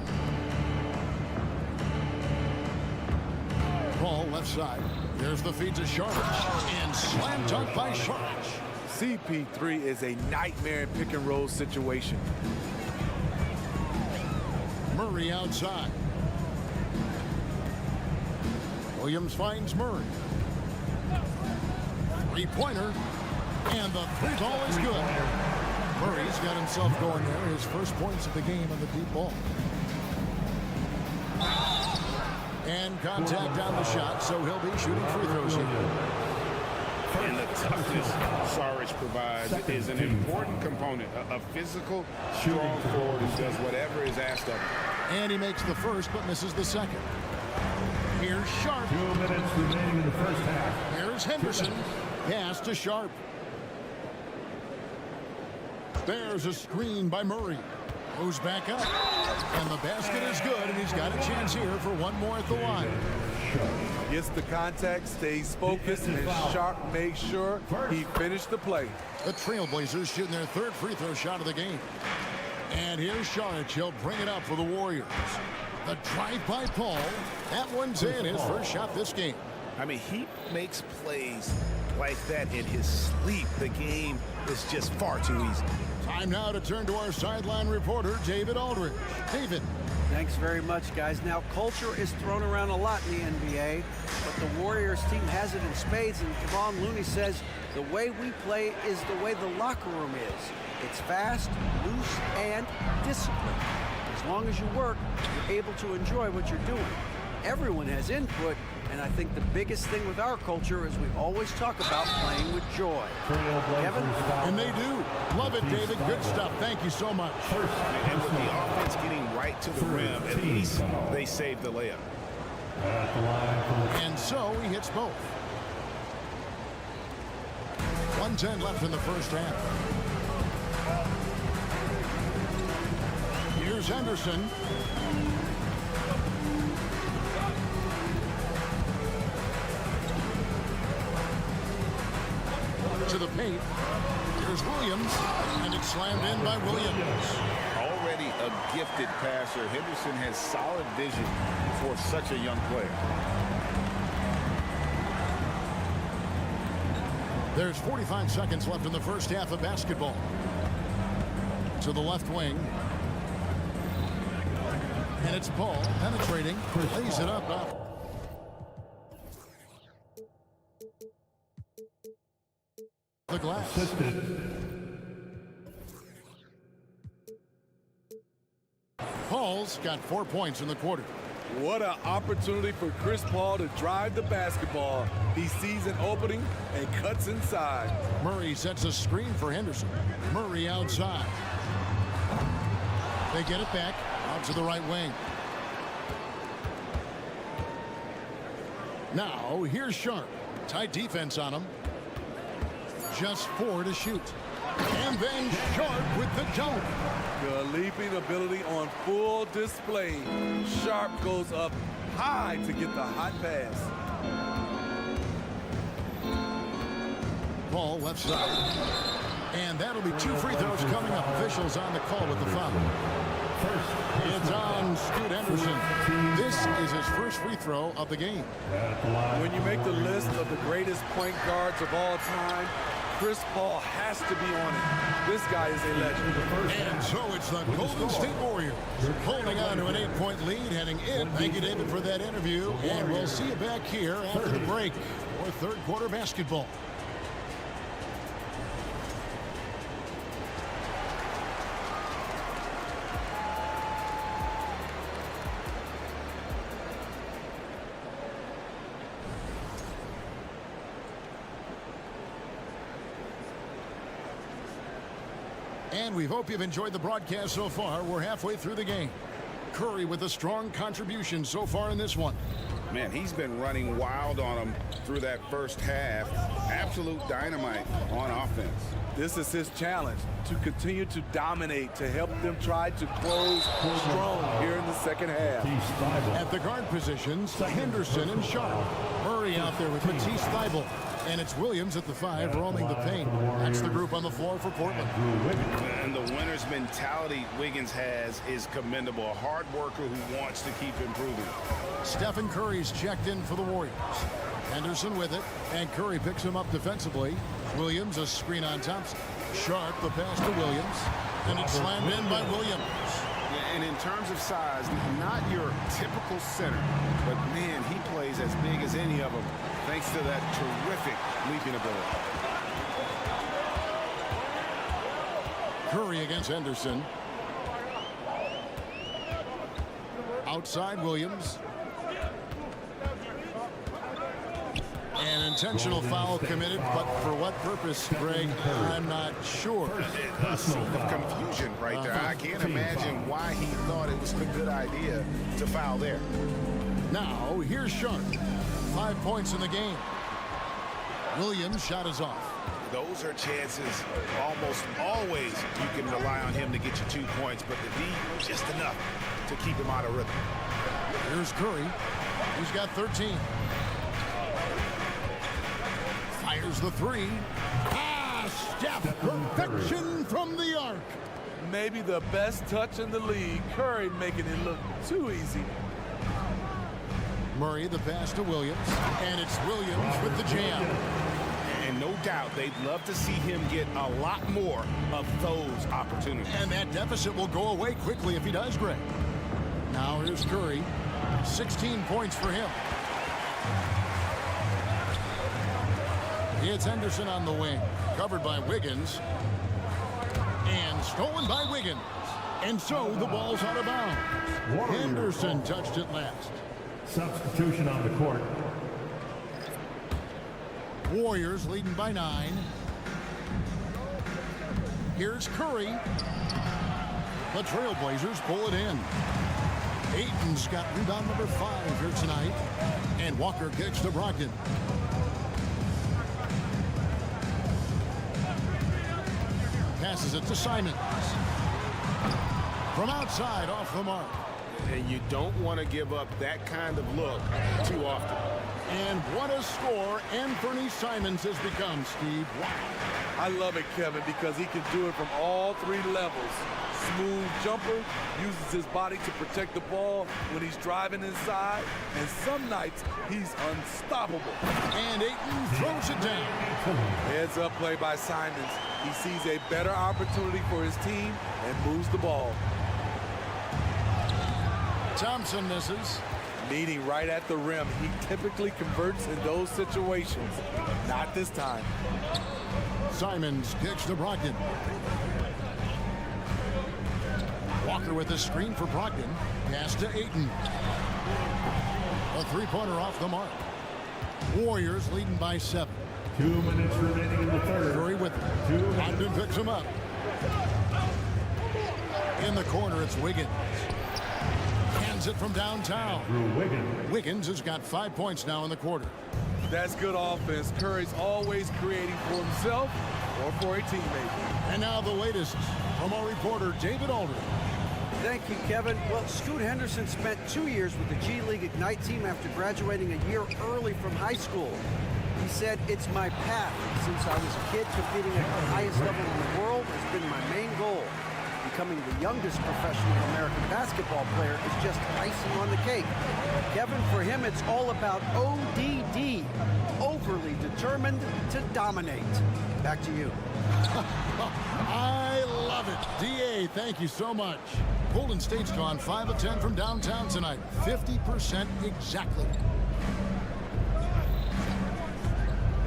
Speaker 8: Ball left side. There's the feed to Sharch. And slam dunk by Sharch.
Speaker 9: CP3 is a nightmare in pick and roll situation.
Speaker 8: Murray outside. Williams finds Murray. Three-pointer. And the three ball is good. Murray's got himself going there. His first points of the game on the deep ball. And contact on the shot, so he'll be shooting free throws here.
Speaker 10: And the toughness Saric provides is an important component. A physical, strong forward who does whatever is asked of him.
Speaker 8: And he makes the first, but misses the second. Here's Sharp.
Speaker 4: 2 minutes remaining in the first half.
Speaker 8: Here's Henderson. Pass to Sharp. There's a screen by Murray. Goes back up. And the basket is good, and he's got a chance here for one more at the line.
Speaker 9: Gets the contact, stays focused, and Sharp makes sure he finished the play.
Speaker 8: The Trail Blazers shooting their third free throw shot of the game. And here's Sharp. He'll bring it up for the Warriors. The drive by Paul. That one's in, his first shot this game.
Speaker 11: I mean, he makes plays like that in his sleep. The game is just far too easy.
Speaker 8: Time now to turn to our sideline reporter, David Aldridge. David.
Speaker 12: Thanks very much, guys. Now, culture is thrown around a lot in the NBA, but the Warriors team has it in spades, and Kevon Looney says the way we play is the way the locker room is. It's fast, loose, and disciplined. As long as you work, you're able to enjoy what you're doing. Everyone has input, and I think the biggest thing with our culture is we always talk about playing with joy. Kevin?
Speaker 8: And they do. Love it, David. Good stuff. Thank you so much.
Speaker 11: And with the offense getting right to the rim, at least they saved the layup.
Speaker 8: And so he hits both. 1:10 left in the first half. Here's Henderson. To the paint. Here's Williams, and it's slammed in by Williams.
Speaker 10: Already a gifted passer, Henderson has solid vision for such a young player.
Speaker 8: There's 45 seconds left in the first half of basketball. To the left wing. And it's Paul penetrating, lays it up. The glass. Paul's got 4 points in the quarter.
Speaker 9: What an opportunity for Chris Paul to drive the basketball. He sees an opening and cuts inside.
Speaker 8: Murray sets a screen for Henderson. Murray outside. They get it back out to the right wing. Now here's Sharp. Tight defense on him. Just 4 to shoot. And then Sharp with the dunk.
Speaker 9: The leaping ability on full display. Sharp goes up high to get the hot pass.
Speaker 8: Ball left side. And that'll be 2 free throws coming up. Officials on the call with the foul. It's on Scoot Henderson. This is his first free throw of the game.
Speaker 9: When you make the list of the greatest point guards of all time, Chris Paul has to be on it. This guy is a legend.
Speaker 8: And so it's the Golden State Warriors holding on to an 8-point lead heading in. Thank you, David, for that interview. And we'll see you back here after the break for third quarter basketball. And we hope you've enjoyed the broadcast so far. We're halfway through the game. Curry with a strong contribution so far in this one.
Speaker 10: Man, he's been running wild on them through that first half. Absolute dynamite on offense.
Speaker 9: This is his challenge, to continue to dominate, to help them try to close strong here in the second half.
Speaker 8: At the guard positions, Henderson and Sharp. Murray out there with Matisse Thybulle. And it's Williams at the 5 roaming the paint. That's the group on the floor for Portland.
Speaker 10: And the winner's mentality Wiggins has is commendable. A hard worker who wants to keep improving.
Speaker 8: Stephen Curry's checked in for the Warriors. Henderson with it, and Curry picks him up defensively. Williams a screen on Thompson. Sharp the pass to Williams, and it's slammed in by Williams.
Speaker 10: Yeah, and in terms of size, not your typical center, but man, he plays as big as any of them thanks to that terrific leaping ability.
Speaker 8: Curry against Henderson. Outside Williams. An intentional foul committed, but for what purpose, Greg, I'm not sure.
Speaker 10: A scene of confusion right there. I can't imagine why he thought it was a good idea to foul there.
Speaker 8: Now, here's Sharp. 5 points in the game. Williams' shot is off.
Speaker 10: Those are chances almost always you can rely on him to get you 2 points, but the D just enough to keep him out of rhythm.
Speaker 8: Here's Curry. He's got 13. Fires the 3. Steph, perfection from the arc.
Speaker 9: Maybe the best touch in the league. Curry making it look too easy.
Speaker 8: Murray the pass to Williams, and it's Williams with the jam.
Speaker 10: And no doubt they'd love to see him get a lot more of those opportunities.
Speaker 8: And that deficit will go away quickly if he does, Greg. Now here's Curry. 16 points for him. It's Henderson on the wing, covered by Wiggins, and stolen by Wiggins. And so the ball's out of bounds. Henderson touched it last.
Speaker 4: Substitution on the court.
Speaker 8: Warriors leading by 9. Here's Curry. The Trail Blazers pull it in. Ayton's got rebound number 5 here tonight. And Walker kicks to Brogdon. Passes it to Simons. From outside, off the mark.
Speaker 10: And you don't want to give up that kind of look too often.
Speaker 8: And what a score Anthony Simons has become, Steve. Wow.
Speaker 9: I love it, Kevin, because he can do it from all 3 levels. Smooth jumper, uses his body to protect the ball when he's driving inside, and some nights he's unstoppable.
Speaker 8: And Ayton throws it down.
Speaker 9: Heads up play by Simons. He sees a better opportunity for his team and moves the ball.
Speaker 8: Thompson misses.
Speaker 9: Meeting right at the rim. He typically converts in those situations. Not this time.
Speaker 8: Simons kicks to Brogdon. Walker with a screen for Brogdon. Pass to Ayton. A 3-pointer off the mark. Warriors leading by 7.
Speaker 4: 2 minutes remaining in the third.
Speaker 8: Curry with it. Brogdon picks him up. In the corner, it's Wiggins. Hands it from downtown. Wiggins has got 5 points now in the quarter.
Speaker 9: That's good offense. Curry's always creating for himself or for a teammate.
Speaker 8: And now the latest from our reporter, David Aldridge.
Speaker 12: Thank you, Kevin. Well, Scoot Henderson spent 2 years with the G League Ignite team after graduating a year early from high school. He said, "It's my path. Since I was a kid, competing at the highest level in the world has been my main goal. Becoming the youngest professional American basketball player is just icing on the cake." Kevin, for him, it's all about ODD, overly determined to dominate. Back to you.
Speaker 8: I love it. DA, thank you so much. Golden State's gone 5 of 10 from downtown tonight. 50% exactly.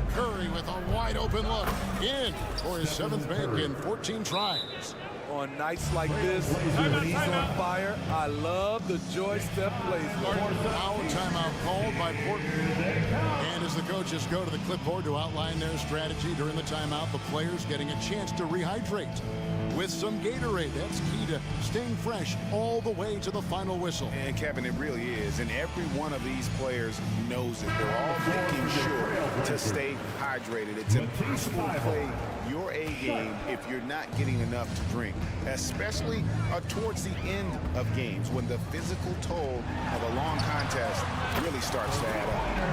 Speaker 8: Curry with a wide open look. In for his 7th make in 14 tries.
Speaker 9: On nights like this, when he's on fire, I love the joy Steph plays with.
Speaker 8: Now a timeout called by Portland. And as the coaches go to the clipboard to outline their strategy during the timeout, the players getting a chance to rehydrate with some Gatorade. That's key to staying fresh all the way to the final whistle.
Speaker 10: And Kevin, it really is. And every one of these players knows it. They're all making sure to stay hydrated. It's impossible to play your A game if you're not getting enough to drink, especially towards the end of games when the physical toll of a long contest really starts to add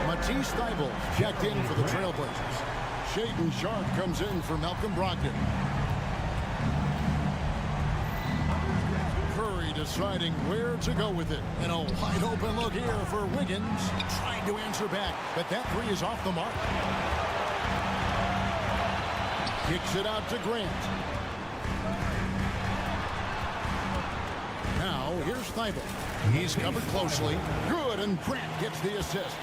Speaker 10: up.
Speaker 8: Matisse Thybulle checked in for the Trail Blazers. Shaden Sharp comes in for Malcolm Brogdon. Curry deciding where to go with it. And a wide open look here for Wiggins, trying to answer back, but that three is off the mark. Kicks it out to Grant. Now, here's Thybulle. He's covered closely. Good, and Grant gets the assist.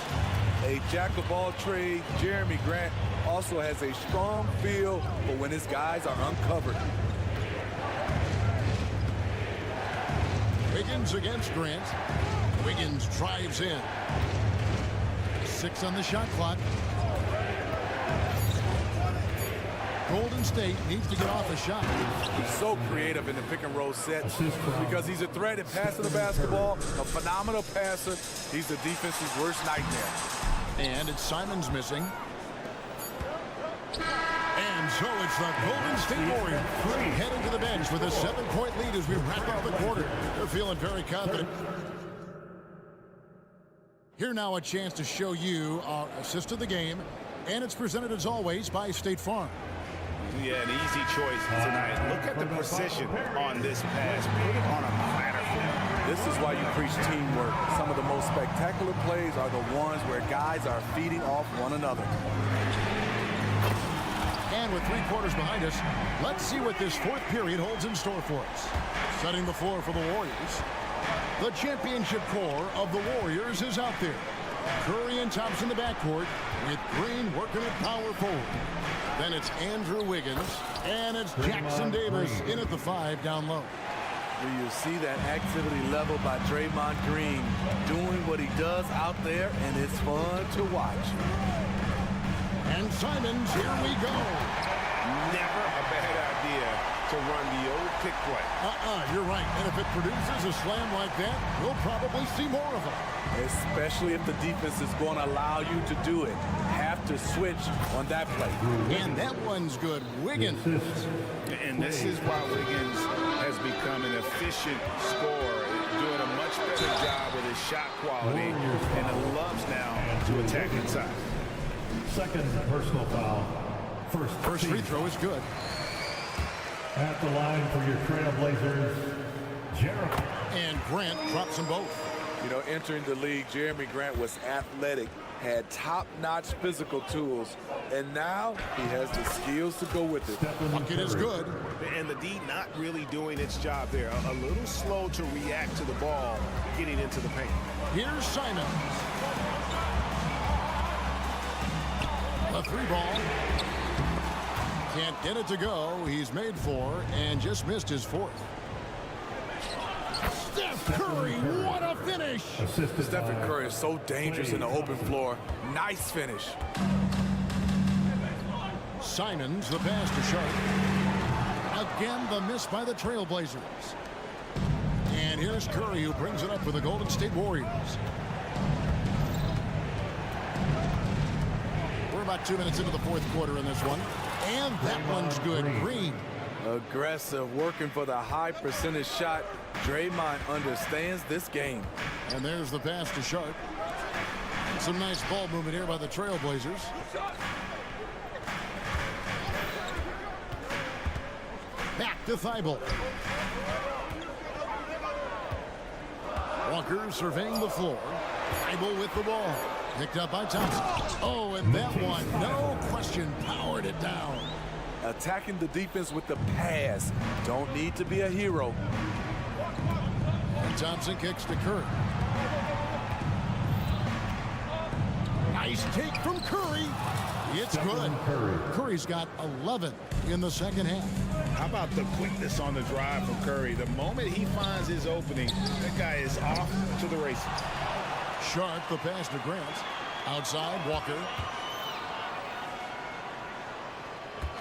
Speaker 9: A jack-of-all trades, Jeremy Grant also has a strong feel for when his guys are uncovered.
Speaker 8: Wiggins against Grant. Wiggins drives in. 6 on the shot clock. Golden State needs to get off a shot.
Speaker 9: He's so creative in the pick-and-roll sets because he's a threat at passing the basketball, a phenomenal passer. He's the defense's worst nightmare.
Speaker 8: And it's Simons missing. And so it's the Golden State Warriors heading to the bench with a 7-point lead as we wrap up the quarter. They're feeling very confident. Here now a chance to show you our assist of the game, and it's presented as always by State Farm.
Speaker 10: Yeah, an easy choice tonight. Look at the precision on this pass. Put it on a platter for him.
Speaker 9: This is why you preach teamwork. Some of the most spectacular plays are the ones where guys are feeding off one another.
Speaker 8: And with 3 quarters behind us, let's see what this fourth period holds in store for us. Setting the floor for the Warriors. The championship core of the Warriors is out there. Curry and Thompson in the backcourt with Green working at power forward. Then it's Andrew Wiggins, and it's Jackson Davis in at the 5 down low.
Speaker 9: You see that activity level by Draymond Green doing what he does out there, and it's fun to watch.
Speaker 8: And Simons, here we go.
Speaker 10: Never a bad idea to run the old pick play.
Speaker 8: You're right. And if it produces a slam like that, we'll probably see more of them.
Speaker 9: Especially if the defense is going to allow you to do it. Have to switch on that play.
Speaker 8: And that one's good. Wiggins.
Speaker 10: And this is why Wiggins has become an efficient scorer, doing a much better job with his shot quality, and loves now to attack inside.
Speaker 4: Second personal foul.
Speaker 8: First free throw is good.
Speaker 4: At the line for your Trail Blazers, Jeremy.
Speaker 8: And Grant drops them both.
Speaker 9: You know, entering the league, Jeremy Grant was athletic, had top-notch physical tools, and now he has the skills to go with it.
Speaker 8: Bucket is good.
Speaker 11: And the D not really doing its job there. A little slow to react to the ball getting into the paint.
Speaker 8: Here's Simons. A 3 ball. Can't get it to go. He's made 4 and just missed his 4th. Steph Curry, what a finish!
Speaker 9: Stephen Curry is so dangerous in the open floor. Nice finish.
Speaker 8: Simons, the pass to Sharp. Again, the miss by the Trail Blazers. And here's Curry, who brings it up for the Golden State Warriors. We're about 2 minutes into the 4th quarter in this one. And that one's good. Green.
Speaker 9: Aggressive, working for the high percentage shot. Draymond understands this game.
Speaker 8: And there's the pass to Sharp. Some nice ball movement here by the Trail Blazers. Back to Thybulle. Walker surveying the floor. Thybulle with the ball. Picked up by Thompson. Oh, and that one, no question, powered it down.
Speaker 9: Attacking the defense with the pass. Don't need to be a hero.
Speaker 8: And Thompson kicks to Curry. Nice take from Curry. It's good. Curry's got 11 in the second half.
Speaker 10: How about the quickness on the drive from Curry? The moment he finds his opening, that guy is off to the races.
Speaker 8: Sharp, the pass to Grant. Outside, Walker.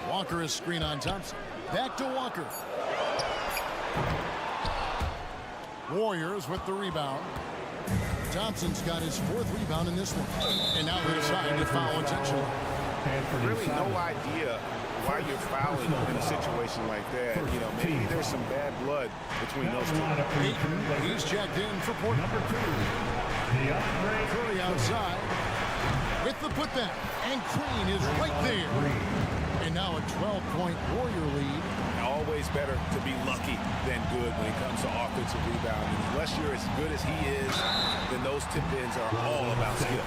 Speaker 8: Walker is screen on Thompson. Back to Walker. Warriors with the rebound. Thompson's got his 4th rebound in this one. And now they decide to foul intentionally.
Speaker 10: Really no idea why you're fouling in a situation like that. You know, maybe there's some bad blood between those two.
Speaker 8: He's checked in for Portland. Curry outside with the putback. And Green is right there. And now a 12-point Warrior lead.
Speaker 10: Always better to be lucky than good when it comes to offensive rebounding. Unless you're as good as he is, then those tip-ins are all about skill.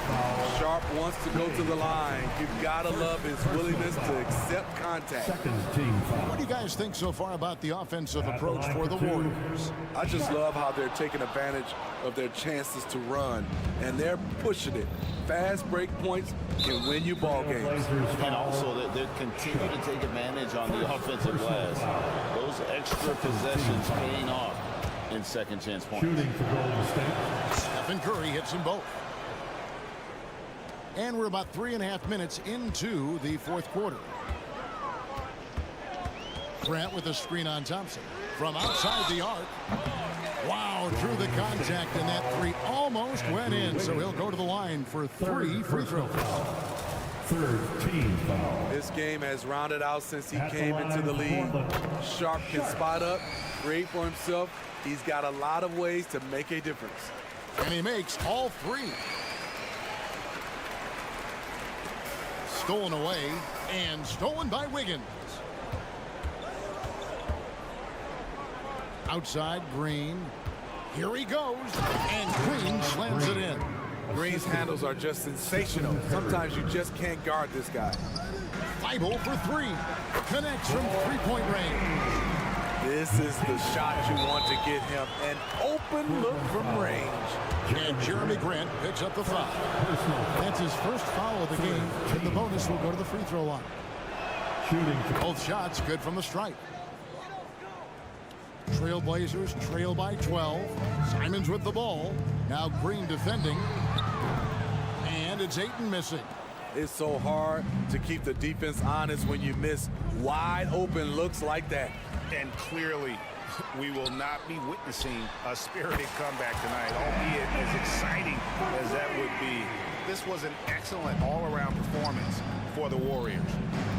Speaker 9: Sharp wants to go to the line. You've got to love his willingness to accept contact.
Speaker 8: What do you guys think so far about the offensive approach for the Warriors?
Speaker 9: I just love how they're taking advantage of their chances to run, and they're pushing it. Fast break points can win you ball games.
Speaker 10: And also that they continue to take advantage on the offensive glass. Those extra possessions paying off in second chance points.
Speaker 4: Shooting for Golden State.
Speaker 8: Stephen Curry hits them both. And we're about 3.5 minutes into the 4th quarter. Grant with a screen on Thompson. From outside the arc. Wow, drew the contact, and that 3 almost went in. So he'll go to the line for 3 free throws.
Speaker 4: 3rd team foul.
Speaker 9: This game has rounded out since he came into the league. Sharp can spot up, create for himself. He's got a lot of ways to make a difference.
Speaker 8: And he makes all 3. Stolen away and stolen by Wiggins. Outside, Green. Here he goes, and Green slams it in.
Speaker 9: Green's handles are just sensational. Sometimes you just can't guard this guy.
Speaker 8: Thibault for 3. Connects from 3-point range.
Speaker 9: This is the shot you want to get him. An open look from range.
Speaker 8: And Jeremy Grant picks up the foul. That's his first foul of the game. And the bonus will go to the free throw line.
Speaker 4: Shooting.
Speaker 8: Both shots good from the stripe. Trail Blazers trail by 12. Simons with the ball. Now Green defending. And it's Ayton missing.
Speaker 9: It's so hard to keep the defense honest when you miss wide open looks like that.
Speaker 10: And clearly, we will not be witnessing a spirited comeback tonight, albeit as exciting as that would be. This was an excellent all-around performance for the Warriors.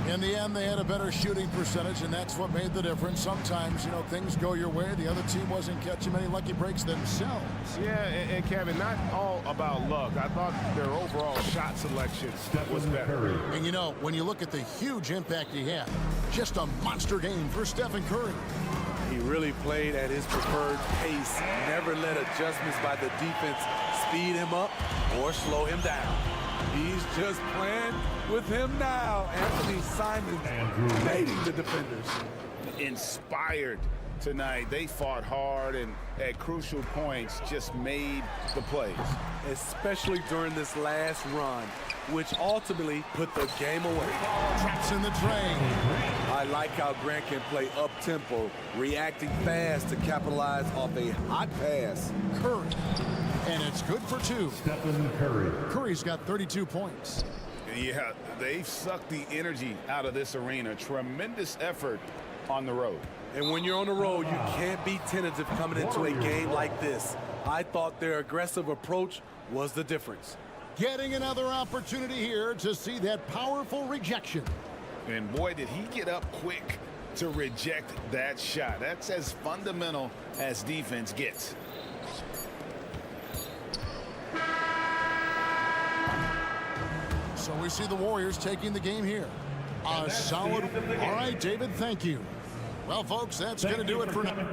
Speaker 8: In the end, they had a better shooting percentage, and that's what made the difference. Sometimes, you know, things go your way. The other team wasn't catching many lucky breaks themselves.
Speaker 1: Yeah, and Kevin, not all about luck. I thought their overall shot selection was better.
Speaker 8: And, you know, when you look at the huge impact he had, just a monster game for Stephen Curry.
Speaker 9: He really played at his preferred pace. Never let adjustments by the defense speed him up or slow him down. He's just playing with him now. Anthony Simons baiting the defenders.
Speaker 10: Inspired tonight. They fought hard and at crucial points just made the plays.
Speaker 9: Especially during this last run, which ultimately put the game away.
Speaker 8: Traps in the train.
Speaker 9: I like how Grant can play up-tempo, reacting fast to capitalize off a hot pass.
Speaker 8: Curry. And it's good for 2.
Speaker 4: Stephen Curry.
Speaker 8: Curry's got 32 points.
Speaker 10: Yeah, they've sucked the energy out of this arena. Tremendous effort on the road.
Speaker 9: And when you're on the road, you can't be tentative coming into a game like this. I thought their aggressive approach was the difference.
Speaker 8: Getting another opportunity here to see that powerful rejection.
Speaker 10: And boy, did he get up quick to reject that shot. That's as fundamental as defense gets.
Speaker 8: So we see the Warriors taking the game here. A solid. All right, David, thank you. Well, folks, that's going to do it for now.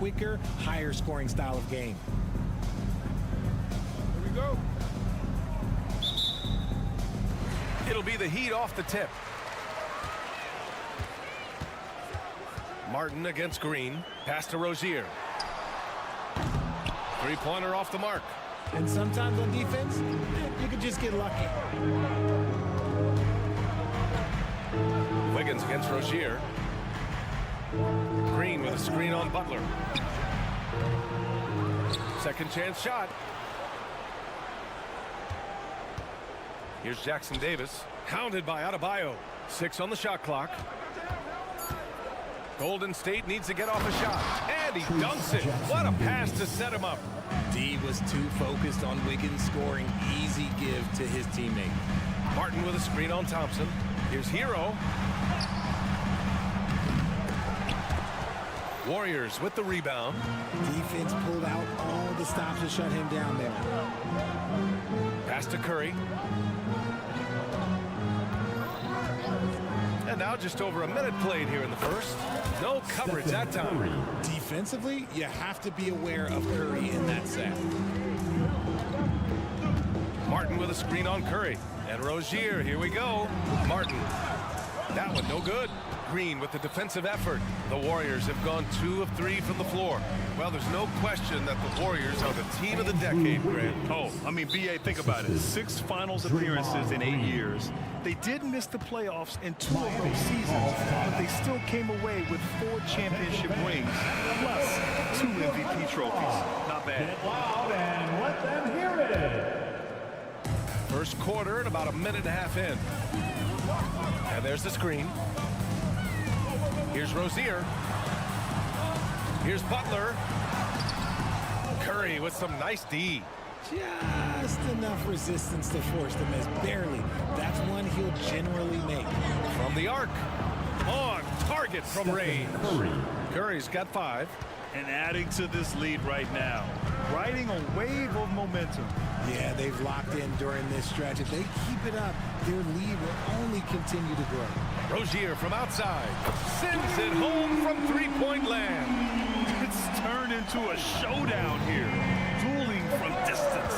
Speaker 13: quicker, higher scoring style of game.
Speaker 3: Here we go.
Speaker 1: It'll be the Heat off the tip. Martin against Green. Pass to Rozier. Three-pointer off the mark.
Speaker 13: And sometimes on defense, you could just get lucky.
Speaker 1: Wiggins against Rozier. Green with a screen on Butler. Second chance shot. Here's Jackson Davis. Hounded by Adebayo. 6 on the shot clock. Golden State needs to get off a shot. And he dunks it. What a pass to set him up.
Speaker 13: D was too focused on Wiggins scoring. Easy give to his teammate.
Speaker 1: Martin with a screen on Thompson. Here's Hero. Warriors with the rebound.
Speaker 13: Defense pulled out all the stops to shut him down there.
Speaker 1: Pass to Curry. And now just over a minute played here in the first. No coverage that time.
Speaker 13: Defensively, you have to be aware of Curry in that set.
Speaker 1: Martin with a screen on Curry. And Rozier, here we go. Martin. That one no good. Green with the defensive effort. The Warriors have gone 2 of 3 from the floor. Well, there's no question that the Warriors are the team of the decade, Grant.
Speaker 3: Oh, I mean, BA, think about it. 6 finals appearances in 8 years. They did miss the playoffs in 2 of those seasons, but they still came away with 4 championship rings, plus 2 MVP trophies. Not bad.
Speaker 4: Get loud and let them hear it.
Speaker 1: First quarter and about a minute and a half in. And there's the screen. Here's Rozier. Here's Butler. Curry with some nice D.
Speaker 13: Just enough resistance to force the miss. Barely. That's one he'll generally make.
Speaker 1: From the arc. On target from range. Curry's got 5.
Speaker 3: And adding to this lead right now. Riding a wave of momentum.
Speaker 13: Yeah, they've locked in during this stretch. If they keep it up, their lead will only continue to grow.
Speaker 1: Rozier from outside. Sends it home from three-point land.
Speaker 3: It's turned into a showdown here. Dueling from distance.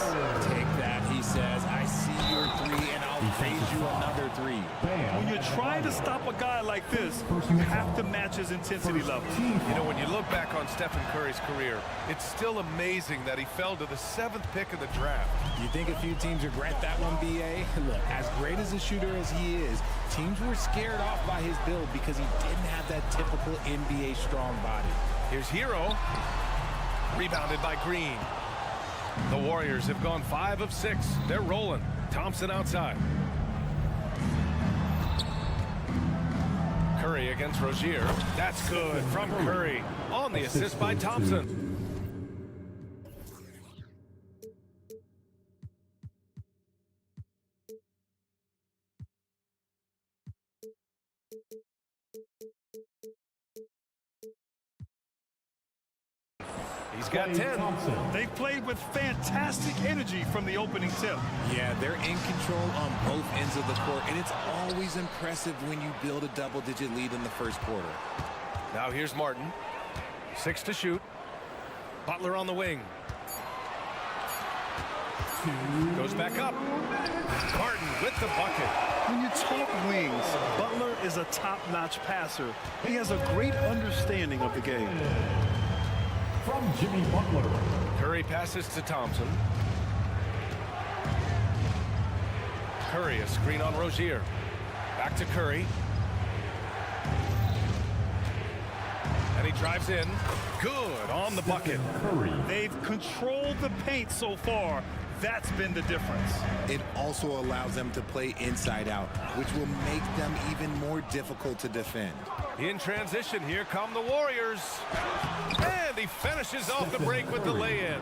Speaker 13: Take that, he says. I see your 3 and I'll raise you another 3.
Speaker 3: When you're trying to stop a guy like this, you have to match his intensity level.
Speaker 1: You know, when you look back on Stephen Curry's career, it's still amazing that he fell to the 7th pick of the draft.
Speaker 13: You think a few teams regret that one, BA? Look, as great as a shooter as he is, teams were scared off by his build because he didn't have that typical NBA strong body.
Speaker 1: Here's Hero. Rebounded by Green. The Warriors have gone 5 of 6. They're rolling. Thompson outside. Curry against Rozier. That's good from Curry. On the assist by Thompson. He's got 10.
Speaker 3: They've played with fantastic energy from the opening tip.
Speaker 13: Yeah, they're in control on both ends of the court, and it's always impressive when you build a double-digit lead in the first quarter.
Speaker 1: Now here's Martin. 6 to shoot. Butler on the wing. Goes back up. Martin with the bucket.
Speaker 3: When you talk wings, Butler is a top-notch passer. He has a great understanding of the game.
Speaker 4: From Jimmy Butler.
Speaker 1: Curry passes to Thompson. Curry, a screen on Rozier. Back to Curry. And he drives in. Good on the bucket.
Speaker 3: They've controlled the paint so far. That's been the difference.
Speaker 13: It also allows them to play inside out, which will make them even more difficult to defend.
Speaker 1: In transition, here come the Warriors. And he finishes off the break with the lay-in.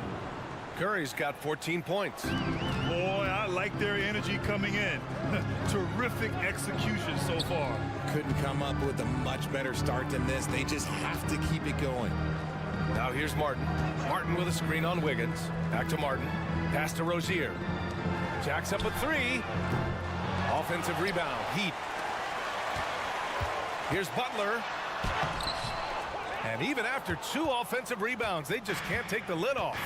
Speaker 1: Curry's got 14 points.
Speaker 3: Boy, I like their energy coming in. Terrific execution so far.
Speaker 13: Couldn't come up with a much better start than this. They just have to keep it going.
Speaker 1: Now here's Martin. Martin with a screen on Wiggins. Back to Martin. Pass to Rozier. Jacks up a 3. Offensive rebound. Heat. Here's Butler. And even after 2 offensive rebounds, they just can't take the lid off.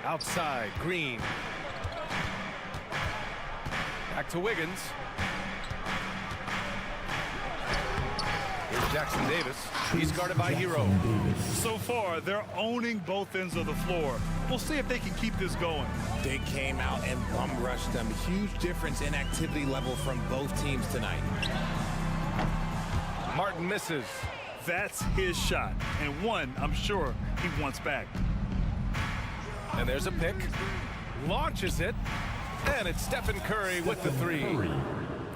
Speaker 1: Outside, Green. Back to Wiggins. Here's Jackson Davis. He's guarded by Hero.
Speaker 3: So far, they're owning both ends of the floor. We'll see if they can keep this going.
Speaker 13: They came out and bum rushed them. Huge difference in activity level from both teams tonight.
Speaker 1: Martin misses.
Speaker 3: That's his shot, and one I'm sure he wants back.
Speaker 1: And there's a pick. Launches it. And it's Stephen Curry with the 3.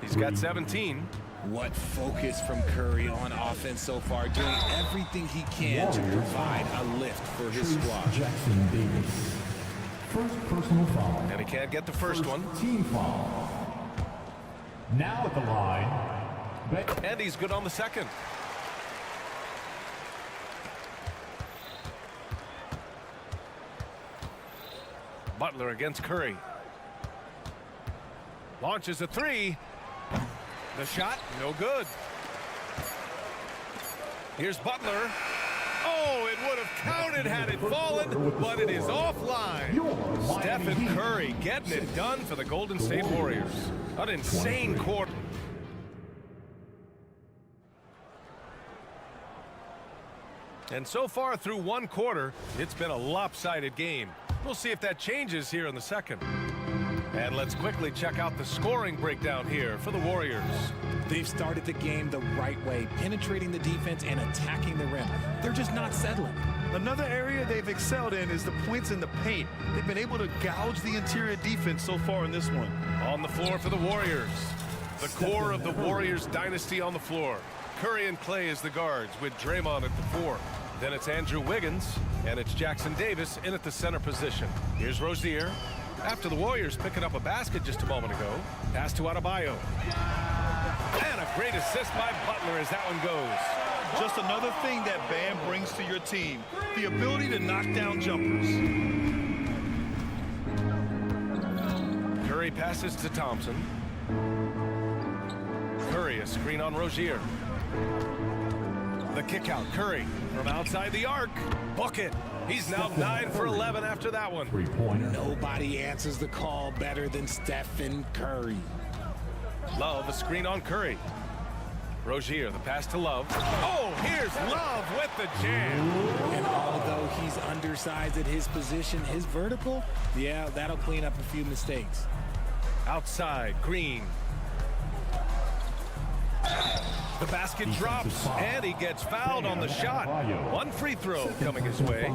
Speaker 1: He's got 17.
Speaker 13: What focus from Curry on offense so far, doing everything he can to provide a lift for his squad.
Speaker 4: Jackson Davis. First personal foul.
Speaker 1: And he can't get the first one.
Speaker 4: Team foul. Now at the line.
Speaker 1: And he's good on the second. Butler against Curry. Launches a 3. The shot, no good. Here's Butler. Oh, it would have counted had it fallen, but it is offline. Stephen Curry getting it done for the Golden State Warriors. An insane quarter. And so far through 1 quarter, it's been a lopsided game. We'll see if that changes here in the second. And let's quickly check out the scoring breakdown here for the Warriors.
Speaker 13: They've started the game the right way, penetrating the defense and attacking the rim. They're just not settling.
Speaker 3: Another area they've excelled in is the points in the paint. They've been able to gouge the interior defense so far in this one.
Speaker 1: On the floor for the Warriors. The core of the Warriors dynasty on the floor. Curry and Clay as the guards with Draymond at the 4. Then it's Andrew Wiggins, and it's Jackson Davis in at the center position. Here's Rozier. After the Warriors picking up a basket just a moment ago. Pass to Adebayo. And a great assist by Butler as that one goes.
Speaker 3: Just another thing that Bam brings to your team, the ability to knock down jumpers.
Speaker 1: Curry passes to Thompson. Curry, a screen on Rozier. The kick out, Curry from outside the arc. Bucket. He's now 9 for 11 after that one.
Speaker 13: Nobody answers the call better than Stephen Curry.
Speaker 1: Love, a screen on Curry. Rozier, the pass to Love. Oh, here's Love with the jam.
Speaker 13: And although he's undersized at his position, his vertical, yeah, that'll clean up a few mistakes.
Speaker 1: Outside, Green. The basket drops, and he gets fouled on the shot. 1 free throw coming his way.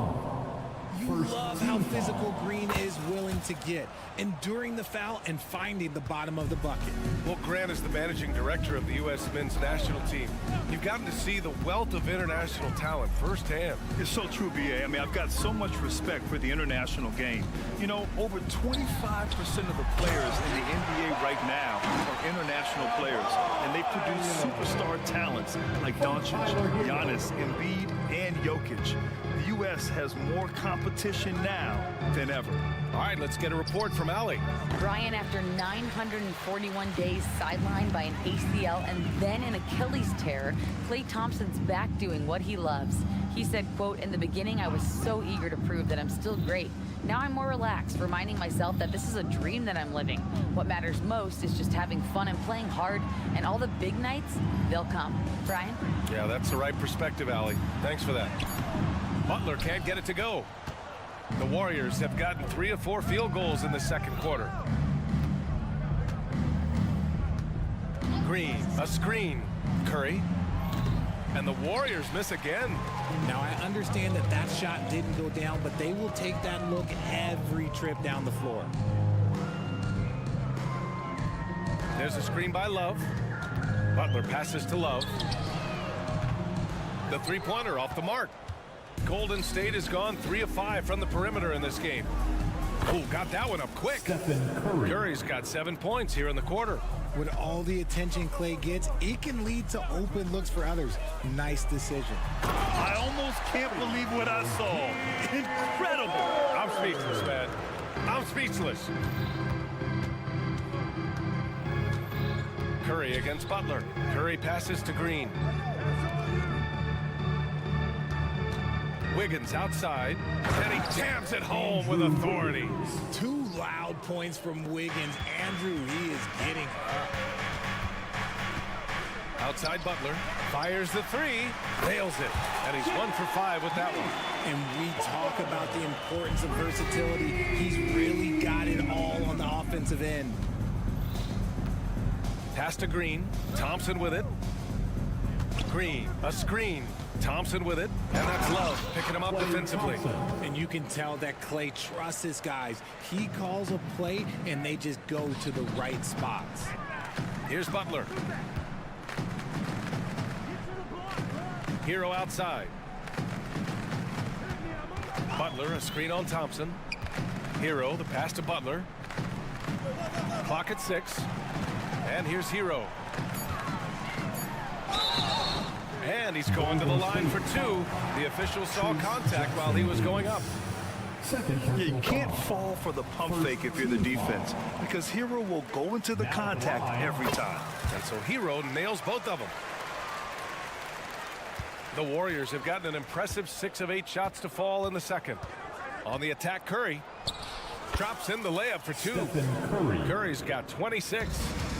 Speaker 13: You love how physical Green is willing to get, enduring the foul and finding the bottom of the bucket.
Speaker 1: Well, Grant is the managing director of the U.S. men's national team. You've gotten to see the wealth of international talent firsthand.
Speaker 3: It's so true, B.A. I mean, I've got so much respect for the international game. You know, over 25% of the players in the NBA right now are international players, and they produce superstar talents like Doncic, Giannis, Embiid, and Jokic. The U.S. has more competition now than ever.
Speaker 1: All right, let's get a report from Allie.
Speaker 5: Brian, after 941 days sidelined by an ACL and then an Achilles tear, Klay Thompson's back doing what he loves. He said, quote, "In the beginning, I was so eager to prove that I'm still great. Now I'm more relaxed, reminding myself that this is a dream that I'm living. What matters most is just having fun and playing hard, and all the big nights, they'll come." Brian?
Speaker 1: Yeah, that's the right perspective, Allie. Thanks for that. Butler can't get it to go. The Warriors have gotten 3 of 4 field goals in the second quarter. Green, a screen. Curry. And the Warriors miss again.
Speaker 13: Now, I understand that that shot didn't go down, but they will take that look every trip down the floor.
Speaker 1: There's a screen by Love. Butler passes to Love. The three-pointer off the mark. Golden State has gone 3 of 5 from the perimeter in this game. Oh, got that one up quick. Curry's got 7 points here in the quarter.
Speaker 13: With all the attention Clay gets, it can lead to open looks for others. Nice decision.
Speaker 3: I almost can't believe what I saw. Incredible.
Speaker 1: I'm speechless, man. I'm speechless. Curry against Butler. Curry passes to Green. Wiggins outside, and he jams it home with authority.
Speaker 13: 2 loud points from Wiggins. Andrew, he is getting up.
Speaker 1: Outside Butler, fires the 3, nails it, and he's 1 for 5 with that one.
Speaker 13: And we talk about the importance of versatility. He's really got it all on the offensive end.
Speaker 1: Pass to Green, Thompson with it. Green, a screen, Thompson with it, and that's Love picking him up defensively.
Speaker 13: And you can tell that Klay trusts his guys. He calls a play, and they just go to the right spots.
Speaker 1: Here's Butler. Hero outside. Butler, a screen on Thompson. Hero, the pass to Butler. Clock at 6. And here's Hero. And he's going to the line for 2. The official saw contact while he was going up.
Speaker 3: Yeah, you can't fall for the pump fake if you're the defense, because Hero will go into the contact every time.
Speaker 1: And so Hero nails both of them. The Warriors have gotten an impressive 6 of 8 shots to fall in the second. On the attack, Curry drops in the layup for 2. Curry's got 26.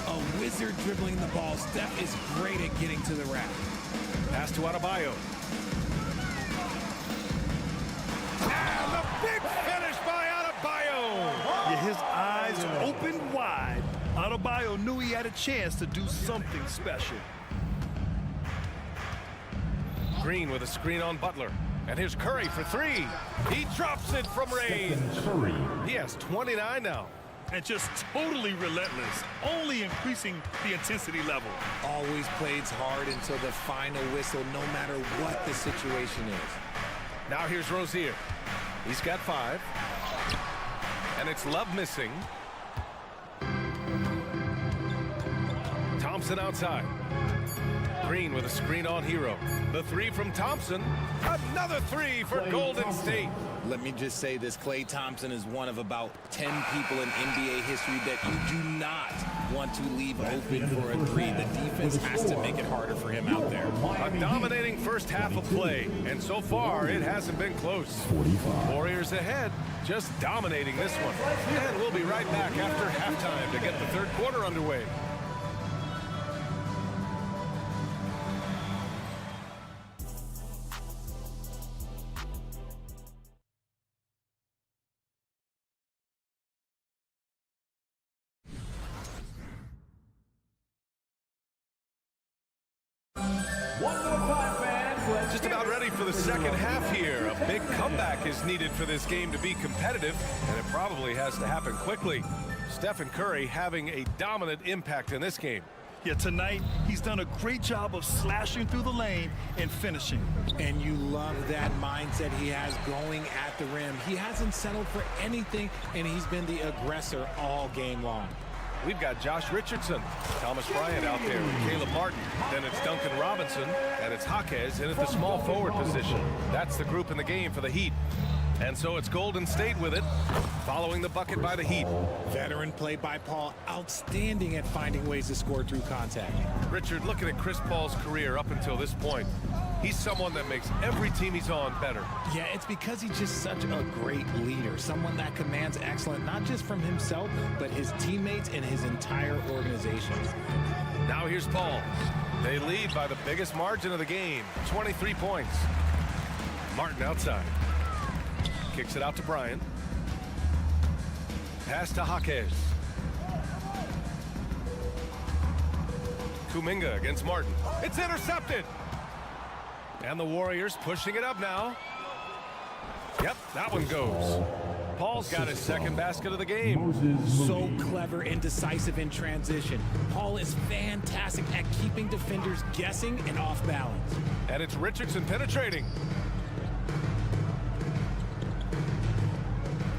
Speaker 13: A wizard dribbling the ball. Steph is great at getting to the rack.
Speaker 1: Pass to Adebayo. And the big finish by Adebayo.
Speaker 3: Yeah, his eyes opened wide. Adebayo knew he had a chance to do something special.
Speaker 1: Green with a screen on Butler. And here's Curry for 3. He drops it from range. He has 29 now.
Speaker 3: And just totally relentless, only increasing the intensity level.
Speaker 13: Always plays hard until the final whistle, no matter what the situation is.
Speaker 1: Now here's Rozier. He's got 5. And it's Love missing. Thompson outside. Green with a screen on Hero. The 3 from Thompson. Another 3 for Golden State.
Speaker 13: Let me just say this, Klay Thompson is one of about 10 people in NBA history that you do not want to leave open for a 3. The defense has to make it harder for him out there.
Speaker 1: A dominating first half of play, and so far it hasn't been close. Warriors ahead, just dominating this one. And we'll be right back after halftime to get the third quarter underway. Just about ready for the second half here. A big comeback is needed for this game to be competitive, and it probably has to happen quickly. Stephen Curry having a dominant impact in this game.
Speaker 3: Yeah, tonight he's done a great job of slashing through the lane and finishing.
Speaker 13: And you love that mindset he has going at the rim. He hasn't settled for anything, and he's been the aggressor all game long.
Speaker 1: We've got Josh Richardson, Thomas Bryant out there with Caleb Martin. Then it's Duncan Robinson, and it's Jaquez in at the small forward position. That's the group in the game for the Heat. And so it's Golden State with it, following the bucket by the Heat.
Speaker 13: Veteran play by Paul, outstanding at finding ways to score through contact.
Speaker 1: Richard, looking at Chris Paul's career up until this point, he's someone that makes every team he's on better.
Speaker 13: Yeah, it's because he's just such a great leader, someone that commands excellence, not just from himself, but his teammates and his entire organization.
Speaker 1: Now here's Paul. They lead by the biggest margin of the game, 23 points. Martin outside. Kicks it out to Bryant. Pass to Jaquez. Kuminga against Martin. It's intercepted. And the Warriors pushing it up now. Yep, that one goes. Paul's got his second basket of the game.
Speaker 13: So clever and decisive in transition. Paul is fantastic at keeping defenders guessing and off balance.
Speaker 1: And it's Richardson penetrating.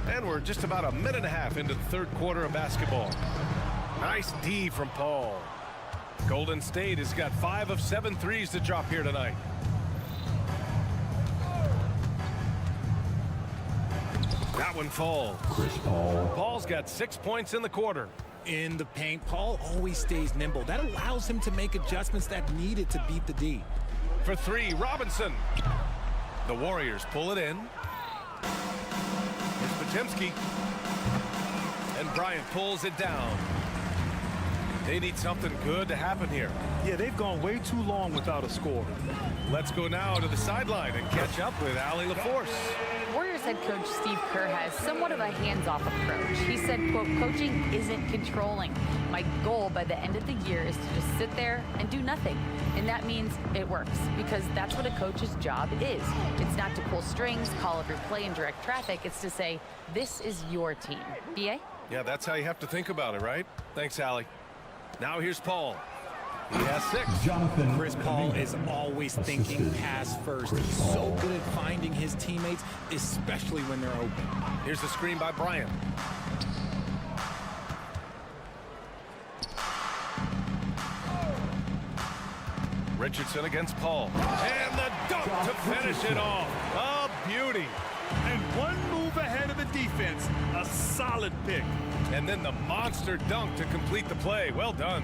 Speaker 1: And we're just about a minute and a half into the third quarter of basketball. Nice D from Paul. Golden State has got 5 of 7 threes to drop here tonight. That one falls. Paul's got 6 points in the quarter.
Speaker 13: In the paint, Paul always stays nimble. That allows him to make adjustments that needed to beat the D.
Speaker 1: For 3, Robinson. The Warriors pull it in. Here's Podziemski. And Bryant pulls it down. They need something good to happen here.
Speaker 3: Yeah, they've gone way too long without a score.
Speaker 1: Let's go now to the sideline and catch up with Allie LaForce.
Speaker 5: Warriors head coach Steve Kerr has somewhat of a hands-off approach. He said, quote, coaching isn't controlling. My goal by the end of the year is to just sit there and do nothing. And that means it works, because that's what a coach's job is. It's not to pull strings, call every play, and direct traffic. It's to say, this is your team. BA?
Speaker 1: Yeah, that's how you have to think about it, right? Thanks, Allie. Now here's Paul. He has 6.
Speaker 13: Chris Paul is always thinking pass first. He's so good at finding his teammates, especially when they're open.
Speaker 1: Here's the screen by Bryant. Richardson against Paul. And the dunk to finish it off. A beauty.
Speaker 3: And one move ahead of the defense. A solid pick.
Speaker 1: And then the monster dunk to complete the play. Well done.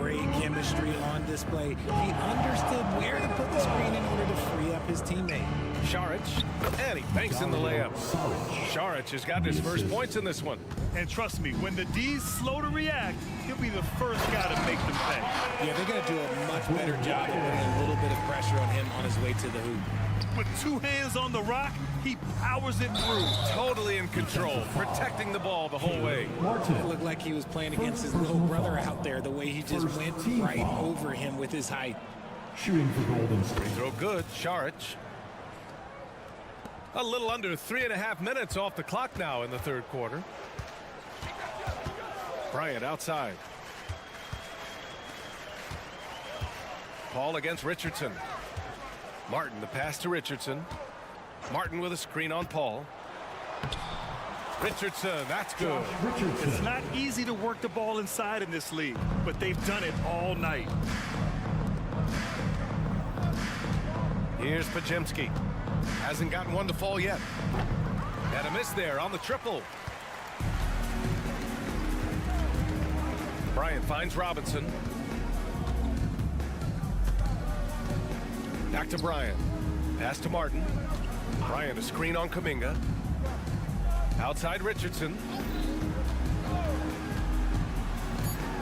Speaker 13: Great chemistry on display. He understood where to put the screen in order to free up his teammate.
Speaker 1: Sharich, and he banks in the layup. Sharich has got his first points in this one.
Speaker 3: And trust me, when the D's slow to react, he'll be the first guy to make them pay.
Speaker 13: Yeah, they're going to do a much better job of putting a little bit of pressure on him on his way to the hoop.
Speaker 3: With 2 hands on the rock, he powers it through.
Speaker 1: Totally in control, protecting the ball the whole way.
Speaker 13: It looked like he was playing against his little brother out there, the way he just went right over him with his height.
Speaker 4: Shooting for Golden State.
Speaker 1: Free throw good, Sharich. A little under 3.5 minutes off the clock now in the third quarter. Bryant outside. Paul against Richardson. Martin, the pass to Richardson. Martin with a screen on Paul. Richardson, that's good.
Speaker 3: It's not easy to work the ball inside in this league, but they've done it all night.
Speaker 1: Here's Podziemski. Hasn't gotten one to fall yet. Had a miss there on the triple. Bryant finds Robinson. Back to Bryant. Pass to Martin. Bryant a screen on Kuminga. Outside Richardson.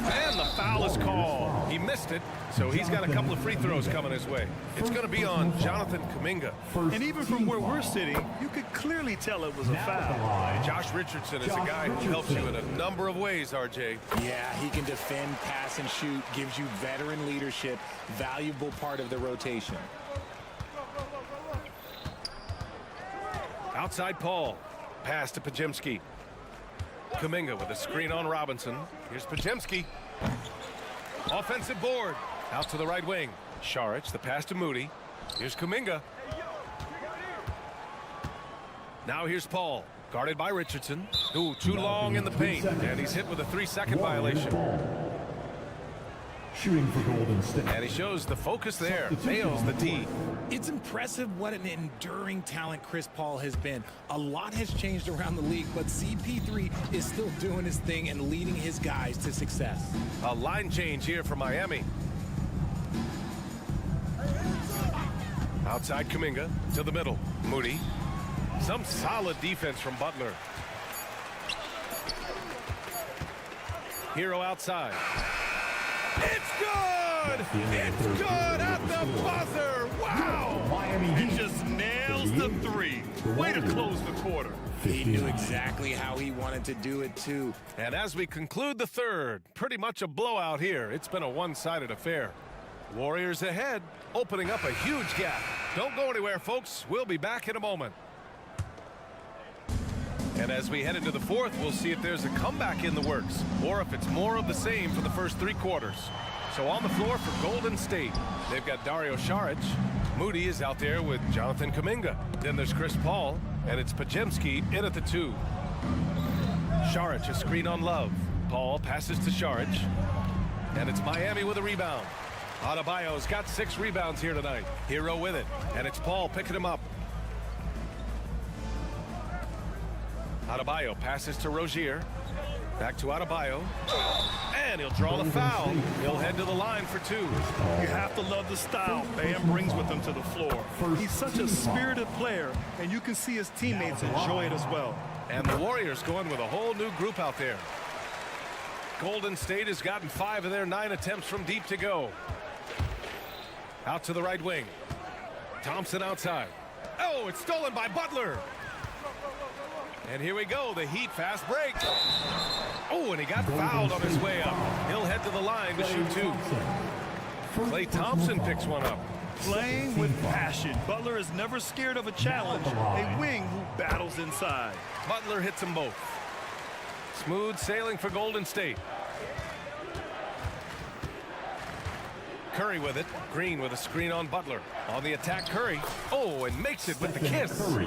Speaker 1: And the foul is called. He missed it, so he's got a couple of free throws coming his way. It's going to be on Jonathan Kuminga.
Speaker 3: And even from where we're sitting, you could clearly tell it was a foul.
Speaker 1: Josh Richardson is a guy who helps you in a number of ways, RJ.
Speaker 13: Yeah, he can defend, pass, and shoot, gives you veteran leadership, valuable part of the rotation.
Speaker 1: Outside Paul. Pass to Podziemski. Kuminga with a screen on Robinson. Here's Podziemski. Offensive board. Out to the right wing. Sharich, the pass to Moody. Here's Kuminga. Now here's Paul. Guarded by Richardson. Ooh, too long in the paint. And he's hit with a 3-second violation.
Speaker 4: Shooting for Golden State.
Speaker 1: And he shows the focus there. Nails the D.
Speaker 13: It's impressive what an enduring talent Chris Paul has been. A lot has changed around the league, but CP3 is still doing his thing and leading his guys to success.
Speaker 1: A line change here for Miami. Outside Kuminga to the middle. Moody. Some solid defense from Butler. Hero outside. It's good! It's good at the buzzer! Wow!
Speaker 3: He just nails the 3. Way to close the quarter.
Speaker 13: He knew exactly how he wanted to do it, too.
Speaker 1: And as we conclude the third, pretty much a blowout here. It's been a one-sided affair. Warriors ahead, opening up a huge gap. Don't go anywhere, folks. We'll be back in a moment. And as we head into the fourth, we'll see if there's a comeback in the works or if it's more of the same for the first 3 quarters. So on the floor for Golden State, they've got Dario Saric. Moody is out there with Jonathan Kuminga. Then there's Chris Paul, and it's Podziemski in at the 2. Saric a screen on Love. Paul passes to Saric. And it's Miami with a rebound. Adebayo's got 6 rebounds here tonight. Hero with it. And it's Paul picking him up. Adebayo passes to Rozier. Back to Adebayo. And he'll draw the foul. He'll head to the line for 2.
Speaker 3: You have to love the style Bam brings with him to the floor. He's such a spirited player, and you can see his teammates enjoy it as well.
Speaker 1: And the Warriors going with a whole new group out there. Golden State has gotten 5 of their 9 attempts from deep to go. Out to the right wing. Thompson outside. Oh, it's stolen by Butler. And here we go, the Heat fast break. Oh, and he got fouled on his way up. He'll head to the line to shoot 2. Klay Thompson picks one up.
Speaker 3: Playing with passion. Butler is never scared of a challenge. A wing who battles inside.
Speaker 1: Butler hits them both. Smooth sailing for Golden State. Curry with it. Green with a screen on Butler. On the attack, Curry. Oh, and makes it with the kiss.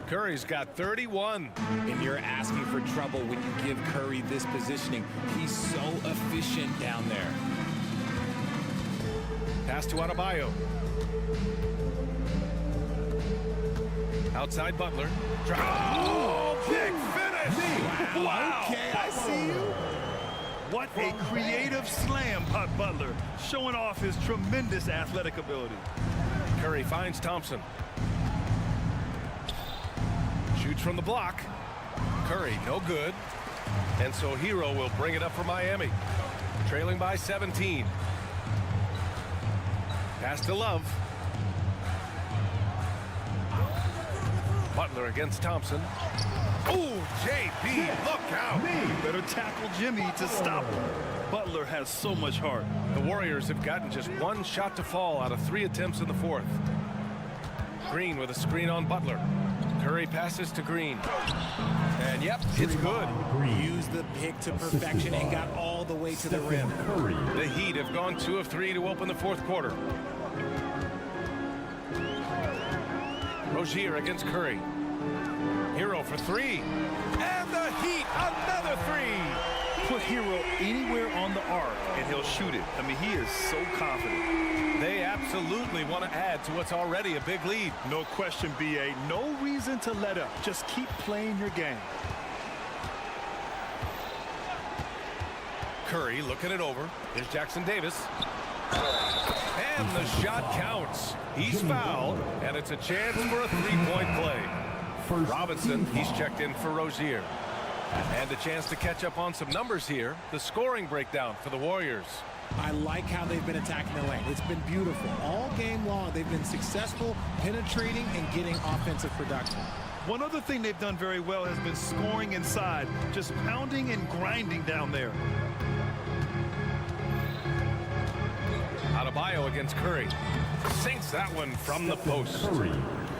Speaker 1: Curry's got 31.
Speaker 13: And you're asking for trouble when you give Curry this positioning. He's so efficient down there.
Speaker 1: Pass to Adebayo. Outside Butler. Oh, big finish!
Speaker 3: Wow. Okay, I see you. What a creative slam by Butler, showing off his tremendous athletic ability.
Speaker 1: Curry finds Thompson. Shoots from the block. Curry, no good. And so Hero will bring it up for Miami. Trailing by 17. Pass to Love. Butler against Thompson. Oh, JB, look out.
Speaker 3: Better tackle Jimmy to stop him. Butler has so much heart.
Speaker 1: The Warriors have gotten just 1 shot to fall out of 3 attempts in the 4th. Green with a screen on Butler. Curry passes to Green. And yep, it's good.
Speaker 13: Used the pick to perfection and got all the way to the rim.
Speaker 1: The Heat have gone 2 of 3 to open the 4th quarter. Rozier against Curry. Hero for 3. And the Heat, another 3.
Speaker 3: Put Hero anywhere on the arc and he'll shoot it. I mean, he is so confident.
Speaker 1: They absolutely want to add to what's already a big lead.
Speaker 3: No question, BA. No reason to let up. Just keep playing your game.
Speaker 1: Curry looking it over. Here's Jackson Davis. And the shot counts. He's fouled, and it's a chance for a 3-point play. Robinson, he's checked in for Rozier. And a chance to catch up on some numbers here. The scoring breakdown for the Warriors.
Speaker 13: I like how they've been attacking the lane. It's been beautiful. All game long, they've been successful penetrating and getting offensive production.
Speaker 3: One other thing they've done very well has been scoring inside, just pounding and grinding down there.
Speaker 1: Adebayo against Curry. Sinks that one from the post.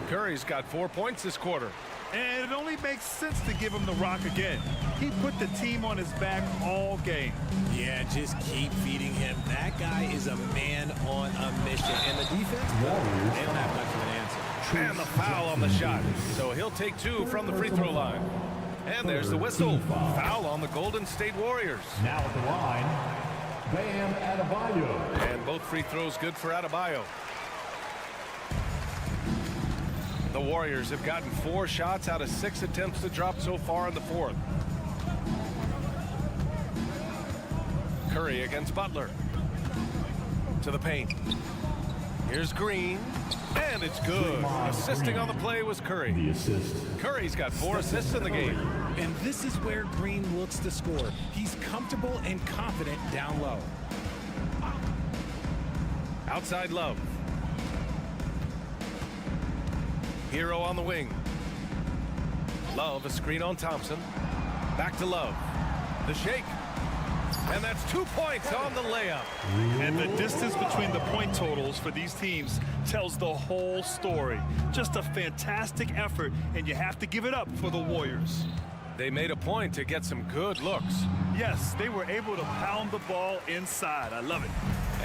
Speaker 1: Curry's got 4 points this quarter.
Speaker 3: And it only makes sense to give him the rock again. He put the team on his back all game.
Speaker 13: Yeah, just keep feeding him. That guy is a man on a mission. And the defense, they don't have much of an answer.
Speaker 1: And the foul on the shot. So he'll take 2 from the free throw line. And there's the whistle. Foul on the Golden State Warriors.
Speaker 4: Now at the line, Bam Adebayo.
Speaker 1: And both free throws good for Adebayo. The Warriors have gotten 4 shots out of 6 attempts to drop so far in the 4th. Curry against Butler. To the paint. Here's Green. And it's good. Assisting on the play was Curry.
Speaker 4: The assist.
Speaker 1: Curry's got 4 assists in the game.
Speaker 13: And this is where Green looks to score. He's comfortable and confident down low.
Speaker 1: Outside Love. Hero on the wing. Love, a screen on Thompson. Back to Love. The shake. And that's 2 points on the layup.
Speaker 3: And the distance between the point totals for these teams tells the whole story. Just a fantastic effort, and you have to give it up for the Warriors.
Speaker 1: They made a point to get some good looks.
Speaker 3: Yes, they were able to pound the ball inside. I love it.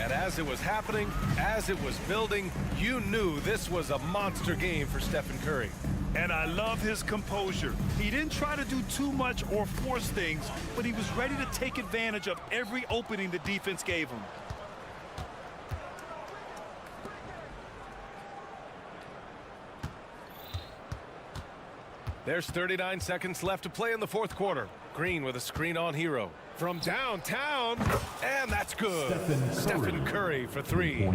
Speaker 1: And as it was happening, as it was building, you knew this was a monster game for Stephen Curry.
Speaker 3: And I love his composure. He didn't try to do too much or force things, but he was ready to take advantage of every opening the defense gave him.
Speaker 1: There's 39 seconds left to play in the 4th quarter. Green with a screen on Hero. From downtown, and that's good. Stephen Curry for 3.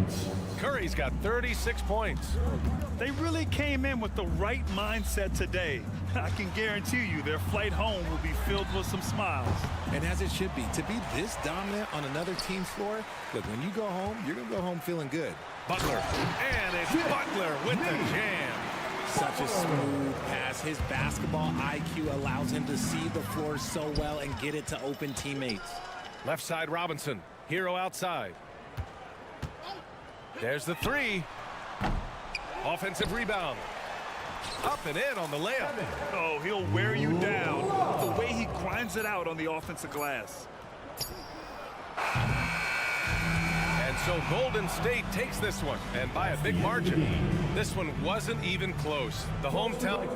Speaker 1: Curry's got 36 points.
Speaker 3: They really came in with the right mindset today. I can guarantee you their flight home will be filled with some smiles.
Speaker 13: And as it should be, to be this dominant on another team's floor, look, when you go home, you're going to go home feeling good.
Speaker 1: Butler, and it's Butler with the jam.
Speaker 13: Such a smooth pass. His basketball IQ allows him to see the floor so well and get it to open teammates.
Speaker 1: Left side Robinson. Hero outside. There's the 3. Offensive rebound. Up and in on the layup.
Speaker 3: Oh, he'll wear you down. The way he grinds it out on the offensive glass.
Speaker 1: And so Golden State takes this one, and by a big margin. This one wasn't even close. The hometown...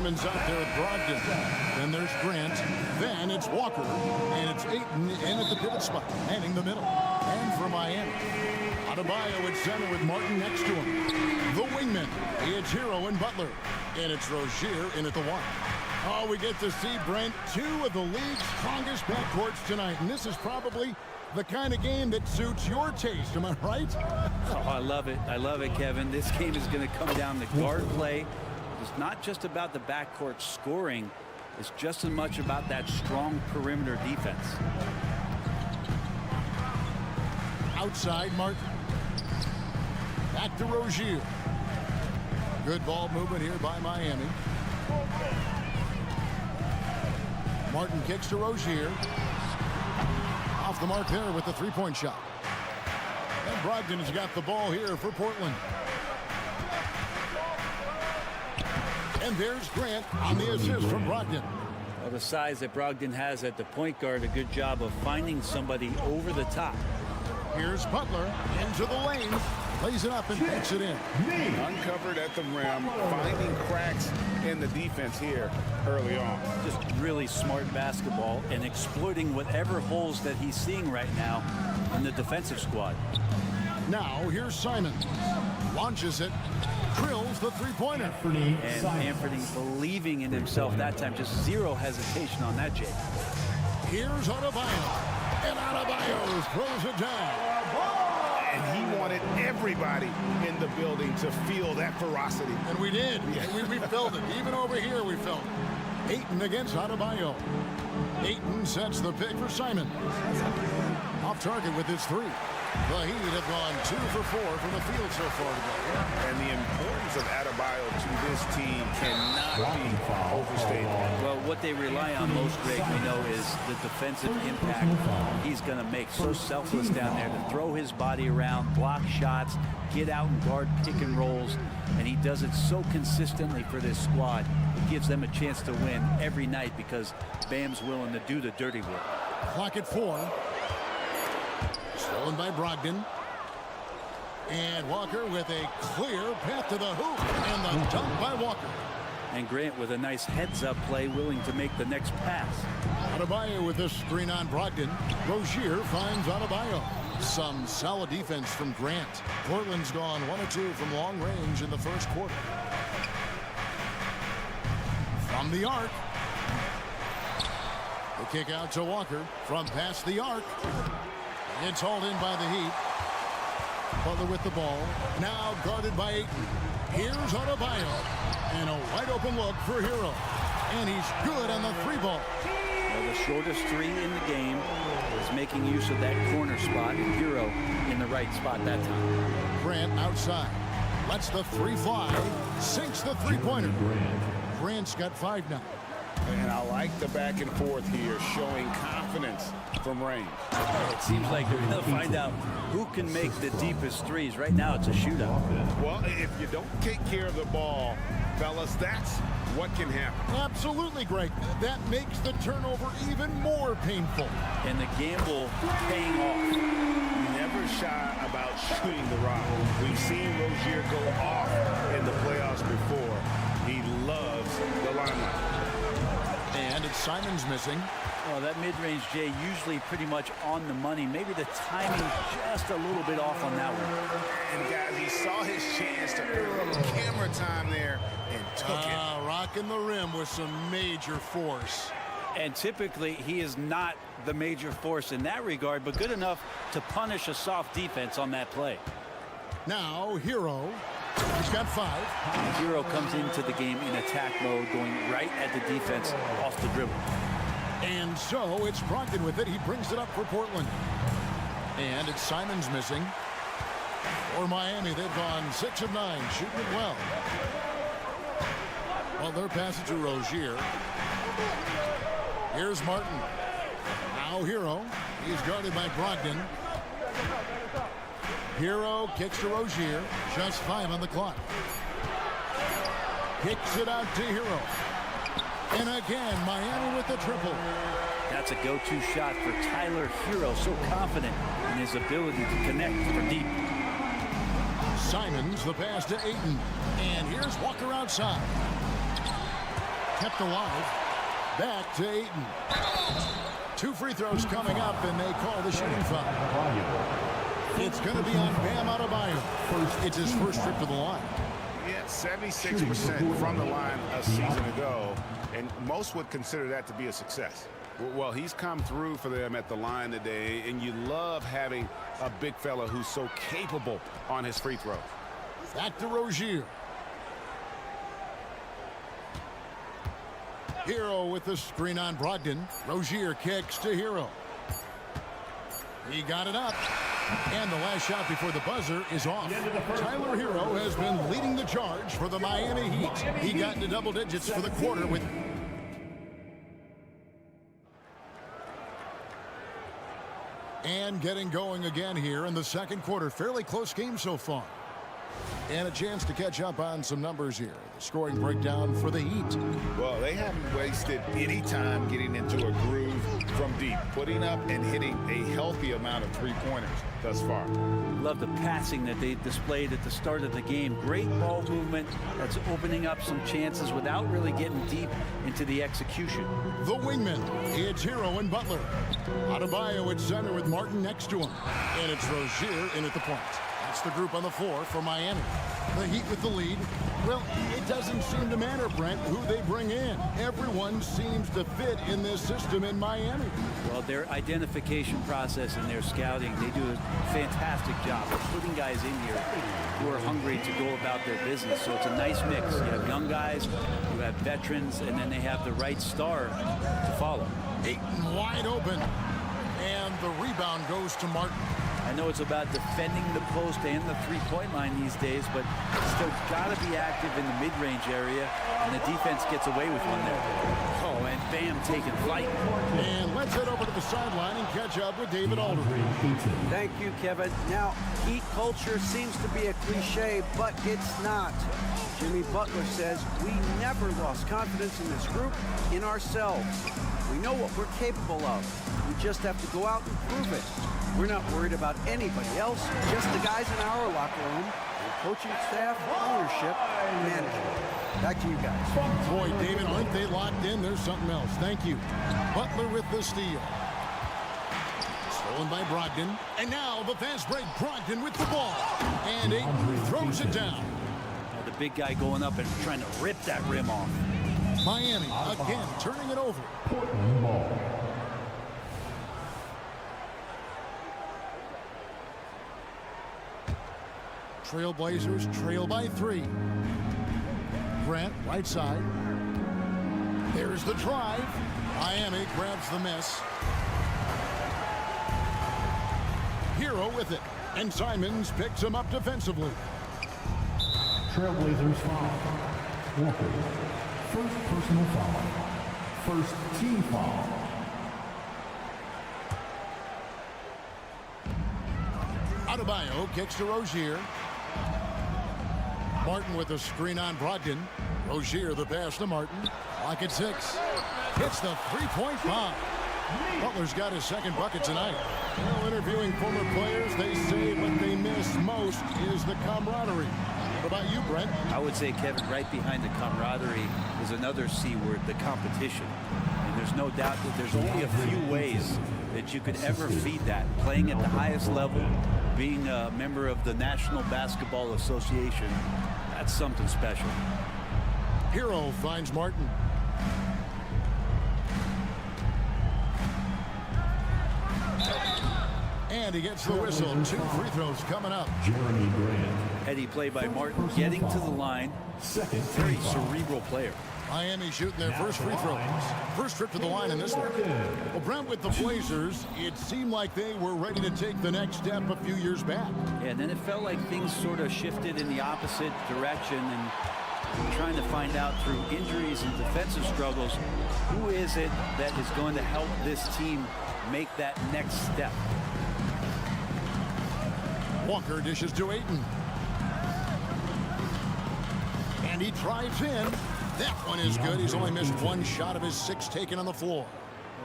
Speaker 8: Simons out there at Brogdon. Then there's Grant. Then it's Walker. And it's Ayton in at the pivot spot, manning the middle. And for Miami, Adebayo at center with Martin next to him. The wingmen, it's Hero and Butler. And it's Rozier in at the 1. Oh, we get to see, Brent, 2 of the league's strongest backcourts tonight. And this is probably the kind of game that suits your taste. Am I right?
Speaker 2: Oh, I love it. I love it, Kevin. This game is going to come down to guard play. It's not just about the backcourt scoring. It's just as much about that strong perimeter defense.
Speaker 8: Outside, Martin. Back to Rozier. Good ball movement here by Miami. Martin kicks to Rozier. Off the mark there with the three-point shot. And Brogdon's got the ball here for Portland. And there's Grant on the assist from Brogdon.
Speaker 2: Well, the size that Brogdon has at the point guard, a good job of finding somebody over the top.
Speaker 8: Here's Butler into the lane. Plays it up and takes it in.
Speaker 10: Uncovered at the rim, finding cracks in the defense here early on.
Speaker 2: Just really smart basketball and exploiting whatever holes that he's seeing right now in the defensive squad.
Speaker 8: Now here's Simons. Launches it. Drills the three-pointer.
Speaker 2: And Anthony believing in himself that time. Just zero hesitation on that, Jake.
Speaker 8: Here's Adebayo. And Adebayo throws it down.
Speaker 11: And he wanted everybody in the building to feel that ferocity.
Speaker 8: And we did. We felt it. Even over here, we felt it. Ayton against Adebayo. Ayton sets the pick for Simon. Off target with his 3. The Heat have gone 2 for 4 from the field so far today.
Speaker 10: And the importance of Adebayo to this team cannot be overstated.
Speaker 2: Well, what they rely on most, Greg, we know, is the defensive impact he's going to make. So selfless down there to throw his body around, block shots, get out and guard pick and rolls. And he does it so consistently for this squad. It gives them a chance to win every night because Bam's willing to do the dirty work.
Speaker 8: Clock at 4. Stolen by Brogdon. And Walker with a clear path to the hoop. And the dunk by Walker.
Speaker 2: And Grant with a nice heads-up play, willing to make the next pass.
Speaker 8: Adebayo with this screen on Brogdon. Rozier finds Adebayo. Some solid defense from Grant. Portland's gone 1 of 2 from long range in the first quarter. From the arc. The kick out to Walker from past the arc. It's hauled in by the Heat. Butler with the ball. Now guarded by Ayton. Here's Adebayo. And a wide open look for Hero. And he's good on the 3-ball.
Speaker 2: Well, the shortest 3 in the game is making use of that corner spot. And Hero in the right spot that time.
Speaker 8: Grant outside. Lets the 3 fly. Sinks the 3-pointer. Grant's got 5 now.
Speaker 10: And I like the back and forth here, showing confidence from range.
Speaker 2: It seems like they're going to find out who can make the deepest threes. Right now, it's a shootout.
Speaker 10: Well, if you don't take care of the ball, fellas, that's what can happen.
Speaker 8: Absolutely, Greg. That makes the turnover even more painful.
Speaker 2: And the gamble paying off.
Speaker 10: Never shy about shooting the rock. We've seen Rozier go off in the playoffs before. He loves the limelight.
Speaker 8: And it's Simons missing.
Speaker 2: Well, that mid-range, Jay, usually pretty much on the money. Maybe the timing just a little bit off on that one.
Speaker 10: And, guys, he saw his chance to earn a little camera time there and took it.
Speaker 8: Rocking the rim with some major force.
Speaker 2: And typically, he is not the major force in that regard, but good enough to punish a soft defense on that play.
Speaker 8: Now, Hero. He's got 5.
Speaker 2: Hero comes into the game in attack mode, going right at the defense off the dribble.
Speaker 8: And so it's Brogdon with it. He brings it up for Portland. And it's Simons missing. For Miami, they've gone 6 of 9, shooting it well. Well, they're passing to Rozier. Here's Martin. Now Hero. He's guarded by Brogdon. Hero kicks to Rozier. Just 5 on the clock. Kicks it out to Hero. And again, Miami with the triple.
Speaker 2: That's a go-to shot for Tyler Hero. So confident in his ability to connect from deep.
Speaker 8: Simons, the pass to Ayton. And here's Walker outside. kept alive. Back to Ayton. 2 free throws coming up, and they call the shooting foul. It's going to be on Bam Adebayo. It's his first trip to the line.
Speaker 10: Yeah, 76% from the line a season ago, and most would consider that to be a success. Well, he's come through for them at the line today, and you love having a big fella who's so capable on his free throws.
Speaker 8: Back to Rozier. Hero with the screen on Brogdon. Rozier kicks to Hero. He got it up. And the last shot before the buzzer is off. Tyler Hero has been leading the charge for the Miami Heat. He got into double digits for the quarter with... And getting going again here in the second quarter. Fairly close game so far. And a chance to catch up on some numbers here. The scoring breakdown for the Heat.
Speaker 10: Well, they haven't wasted any time getting into a groove from deep, putting up and hitting a healthy amount of three-pointers thus far.
Speaker 2: Love the passing that they displayed at the start of the game. Great ball movement that's opening up some chances without really getting deep into the execution.
Speaker 8: The wingman, it's Hero and Butler. Adebayo at center with Martin next to him. And it's Rozier in at the point. That's the group on the floor for Miami. The Heat with the lead. Well, it doesn't seem to matter, Brent, who they bring in. Everyone seems to fit in this system in Miami.
Speaker 2: Well, their identification process and their scouting, they do a fantastic job of putting guys in here who are hungry to go about their business. So it's a nice mix. You have young guys, you have veterans, and then they have the right star to follow.
Speaker 8: Ayton wide open. And the rebound goes to Martin.
Speaker 2: I know it's about defending the post and the three-point line these days, but still got to be active in the mid-range area, and the defense gets away with one there. Oh, and Bam taking flight.
Speaker 8: And let's head over to the sideline and catch up with David Aldridge.
Speaker 12: Thank you, Kevin. Now, Heat culture seems to be a cliche, but it's not. Jimmy Butler says we never lost confidence in this group, in ourselves. We know what we're capable of. We just have to go out and prove it. We're not worried about anybody else, just the guys in our locker room, and coaching staff, ownership, and management. Back to you guys.
Speaker 8: Boy, David, aren't they locked in? There's something else. Thank you. Butler with the steal. Stolen by Brogdon. And now the fast break. Brogdon with the ball. And Ayton throws it down.
Speaker 2: Now the big guy going up and trying to rip that rim off.
Speaker 8: Miami again turning it over.
Speaker 4: Portland ball.
Speaker 8: Trail Blazers trail by 3. Grant, right side. There's the drive. Miami grabs the miss. Hero with it. And Simons picks him up defensively.
Speaker 4: Trail Blazers foul. Walker. First personal foul. First team foul.
Speaker 8: Adebayo kicks to Rozier. Martin with a screen on Brogdon. Rozier the pass to Martin. Clock at 6. Hits the three-point bomb. Butler's got his second bucket tonight. Well, interviewing former players, they say what they miss most is the camaraderie. What about you, Brent?
Speaker 2: I would say, Kevin, right behind the camaraderie is another C word, the competition. And there's no doubt that there's only a few ways that you could ever feed that. Playing at the highest level, being a member of the National Basketball Association, that's something special.
Speaker 8: Hero finds Martin. And he gets the whistle. 2 free throws coming up.
Speaker 4: Jeremy Grant.
Speaker 2: Heady play by Martin, getting to the line. Very cerebral player.
Speaker 8: Miami shooting their first free throws. First trip to the line in this one. Well, Brent, with the Blazers, it seemed like they were ready to take the next step a few years back.
Speaker 2: Yeah, and then it felt like things sort of shifted in the opposite direction, and trying to find out through injuries and defensive struggles, who is it that is going to help this team make that next step?
Speaker 8: Walker dishes to Ayton. And he drives in. That one is good. He's only missed 1 shot of his 6 taken on the floor.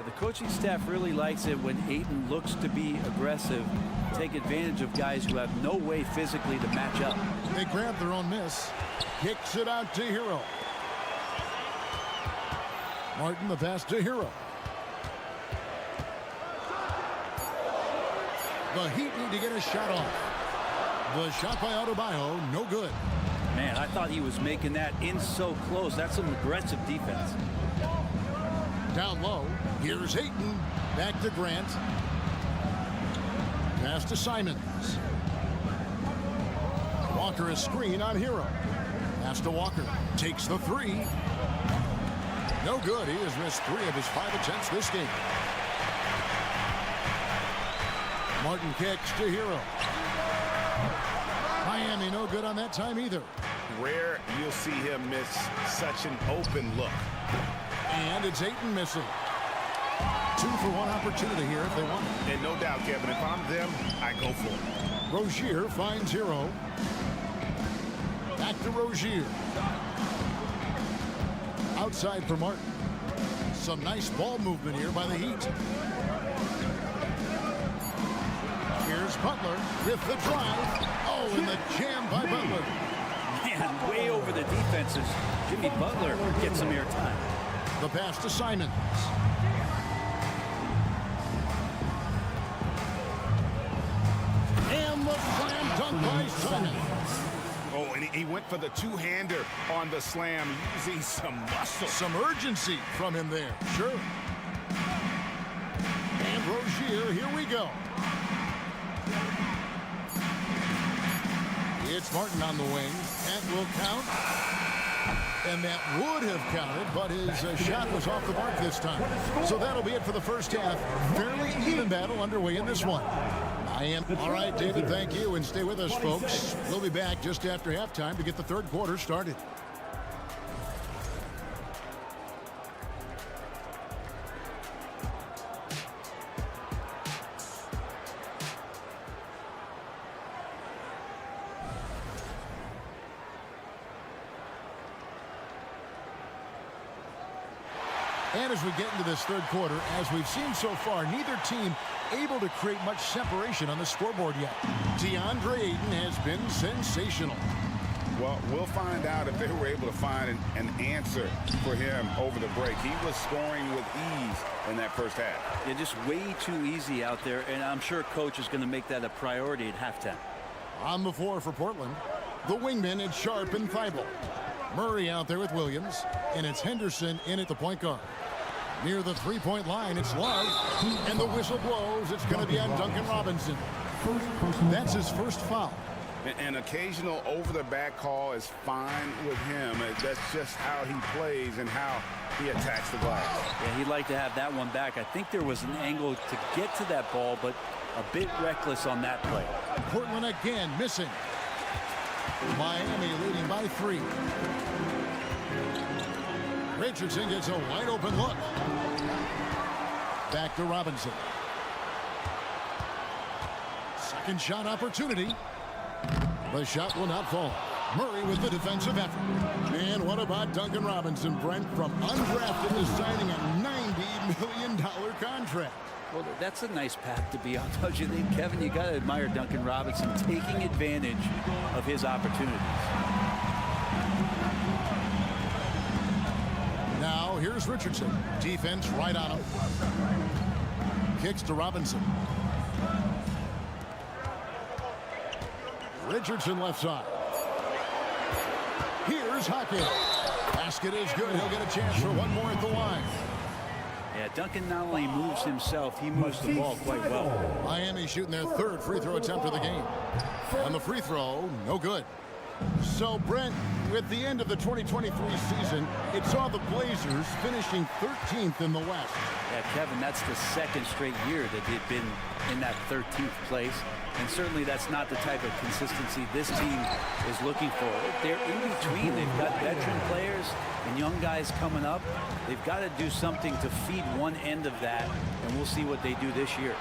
Speaker 2: The coaching staff really likes it when Ayton looks to be aggressive, take advantage of guys who have no way physically to match up.
Speaker 8: They grab their own miss. Kicks it out to Hero. Martin, the pass to Hero. The Heat need to get a shot off. The shot by Adebayo, no good.
Speaker 2: Man, I thought he was making that in so close. That's some aggressive defense.
Speaker 8: Down low, here's Ayton. Back to Grant. Pass to Simons. Walker a screen on Hero. Pass to Walker. Takes the three. No good. He has missed 3 of his 5 attempts this game. Martin kicks to Hero. Miami no good on that time either.
Speaker 10: Rare you'll see him miss such an open look.
Speaker 8: And it's Ayton missing. 2 for 1 opportunity here if they want it.
Speaker 10: And no doubt, Kevin, if I'm them, I go for it.
Speaker 8: Rozier finds Hero. Back to Rozier. Outside for Martin. Some nice ball movement here by the Heat. Here's Butler with the drive. Oh, and the jam by Butler.
Speaker 2: Man, way over the defenses. Jimmy Butler gets some airtime.
Speaker 8: The pass to Simons. And the slam dunk by Simons.
Speaker 10: Oh, and he went for the two-hander on the slam, using some muscle.
Speaker 8: Some urgency from him there. Sure. And Rozier, here we go. It's Martin on the wing. That will count. And that would have counted, but his shot was off the mark this time. So that'll be it for the first half. Fairly even battle underway in this one. All right, David, thank you, and stay with us, folks. We'll be back just after halftime to get the third quarter started. And as we get into this third quarter, as we've seen so far, neither team able to create much separation on the scoreboard yet. DeAndre Ayton has been sensational.
Speaker 10: Well, we'll find out if they were able to find an answer for him over the break. He was scoring with ease in that first half.
Speaker 2: Yeah, just way too easy out there, and I'm sure coach is going to make that a priority at halftime.
Speaker 8: On the floor for Portland, the wingmen, it's Sharp and Thibault. Murray out there with Williams, and it's Henderson in at the point guard. Near the three-point line, it's Love, and the whistle blows. It's going to be on Duncan Robinson. That's his first foul.
Speaker 10: An occasional over-the-back call is fine with him. That's just how he plays and how he attacks the glass.
Speaker 2: Yeah, he'd like to have that one back. I think there was an angle to get to that ball, but a bit reckless on that play.
Speaker 8: Portland again missing. Miami leading by 3. Richardson gets a wide open look. Back to Robinson. Second shot opportunity. The shot will not fall. Murray with the defensive effort. And what about Duncan Robinson, Brent, from undrafted to signing a $90 million contract?
Speaker 2: Well, that's a nice path to be on, don't you think, Kevin? You got to admire Duncan Robinson taking advantage of his opportunities.
Speaker 8: Now here's Richardson. Defense right on him. Kicks to Robinson. Richardson left side. Here's Hockey. Basket is good. He'll get a chance for one more at the line.
Speaker 2: Yeah, Duncan not only moves himself, he moves the ball quite well.
Speaker 8: Miami shooting their third free throw attempt of the game. On the free throw, no good. So, Brent, with the end of the 2023 season, it saw the Blazers finishing 13th in the West.
Speaker 2: Yeah, Kevin, that's the second straight year that they've been in that 13th place. And certainly that's not the type of consistency this team is looking for. They're in between. They've got veteran players and young guys coming up. They've got to do something to feed one end of that, and we'll see what they do this year.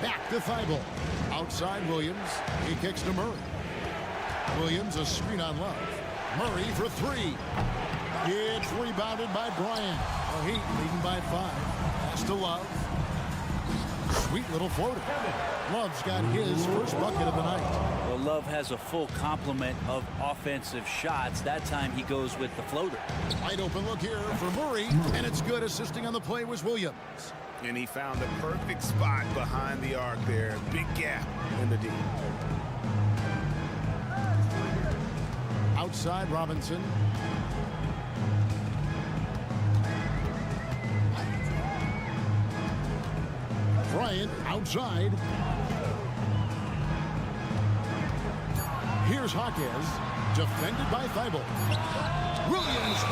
Speaker 8: Back to Thibault. Outside Williams. He kicks to Murray. Williams, a screen on Love. Murray for 3. It's rebounded by Bryant. The Heat leading by 5. Pass to Love. Sweet little floater. Love's got his first bucket of the night.
Speaker 2: Well, Love has a full complement of offensive shots. That time he goes with the floater.
Speaker 8: Wide open look here for Murray, and it's good. Assisting on the play was Williams.
Speaker 11: And he found the perfect spot behind the arc there. Big gap in the D.
Speaker 8: Outside Robinson. Bryant outside. Here's Jaquez, defended by Thibault. Williams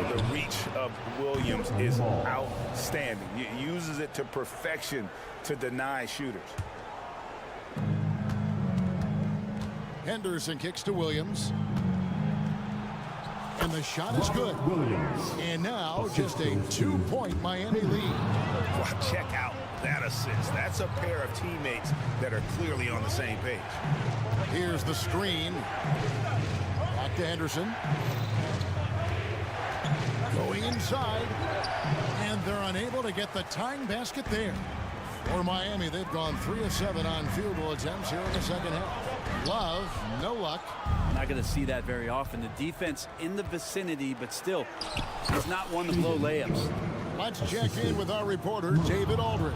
Speaker 8: with
Speaker 11: the reach of Williams is outstanding. He uses it to perfection to deny shooters.
Speaker 8: Henderson kicks to Williams. And the shot is good. And now just a 2-point Miami lead.
Speaker 11: Well, check out that assist. That's a pair of teammates that are clearly on the same page.
Speaker 8: Here's the screen. Back to Henderson. Going inside. And they're unable to get the tying basket there. For Miami, they've gone 3 of 7 on field goal attempts here in the second half. Love, no luck.
Speaker 2: Not going to see that very often. The defense in the vicinity, but still, he's not one to blow layups.
Speaker 8: Let's check in with our reporter, David Aldridge.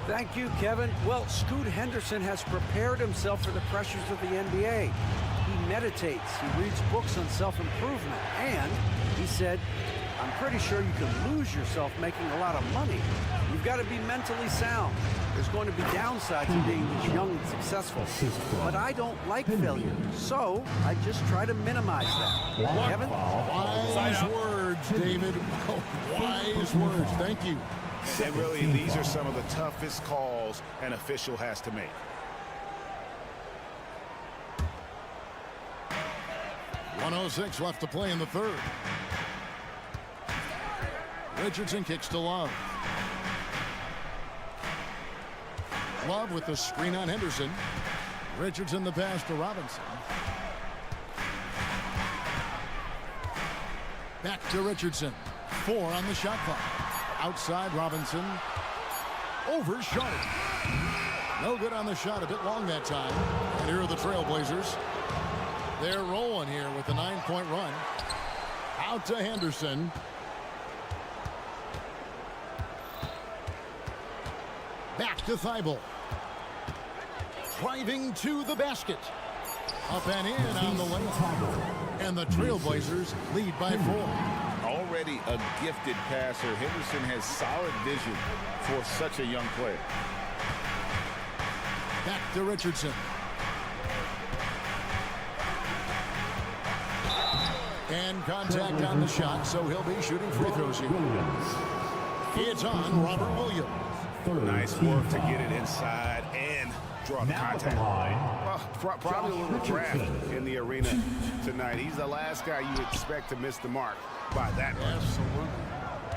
Speaker 12: Thank you, Kevin. Well, Scoot Henderson has prepared himself for the pressures of the NBA. He meditates, he reads books on self-improvement, and he said, I'm pretty sure you can lose yourself making a lot of money. You've got to be mentally sound. There's going to be downsides to being this young and successful. But I don't like failure, so I just try to minimize that. Kevin?
Speaker 8: Wise words, David. Wise words. Thank you.
Speaker 11: And really, these are some of the toughest calls an official has to make.
Speaker 8: .106 left to play in the third. Richardson kicks to Love. Love with the screen on Henderson. Richardson the pass to Robinson. Back to Richardson. 4 on the shot clock. Outside Robinson. Overshot it. No good on the shot. A bit long that time. And here are the Trail Blazers. They're rolling here with a 9-point run. Out to Henderson. Back to Thibault. Driving to the basket. Up and in on the layup. And the Trail Blazers lead by 4.
Speaker 10: Already a gifted passer, Henderson has solid vision for such a young player.
Speaker 8: Back to Richardson. And contact on the shot, so he'll be shooting free throws here. It's on Robert Williams.
Speaker 11: Nice work to get it inside and draw the contact. Well, probably a little draft in the arena tonight. He's the last guy you expect to miss the mark by that much.
Speaker 8: Absolutely.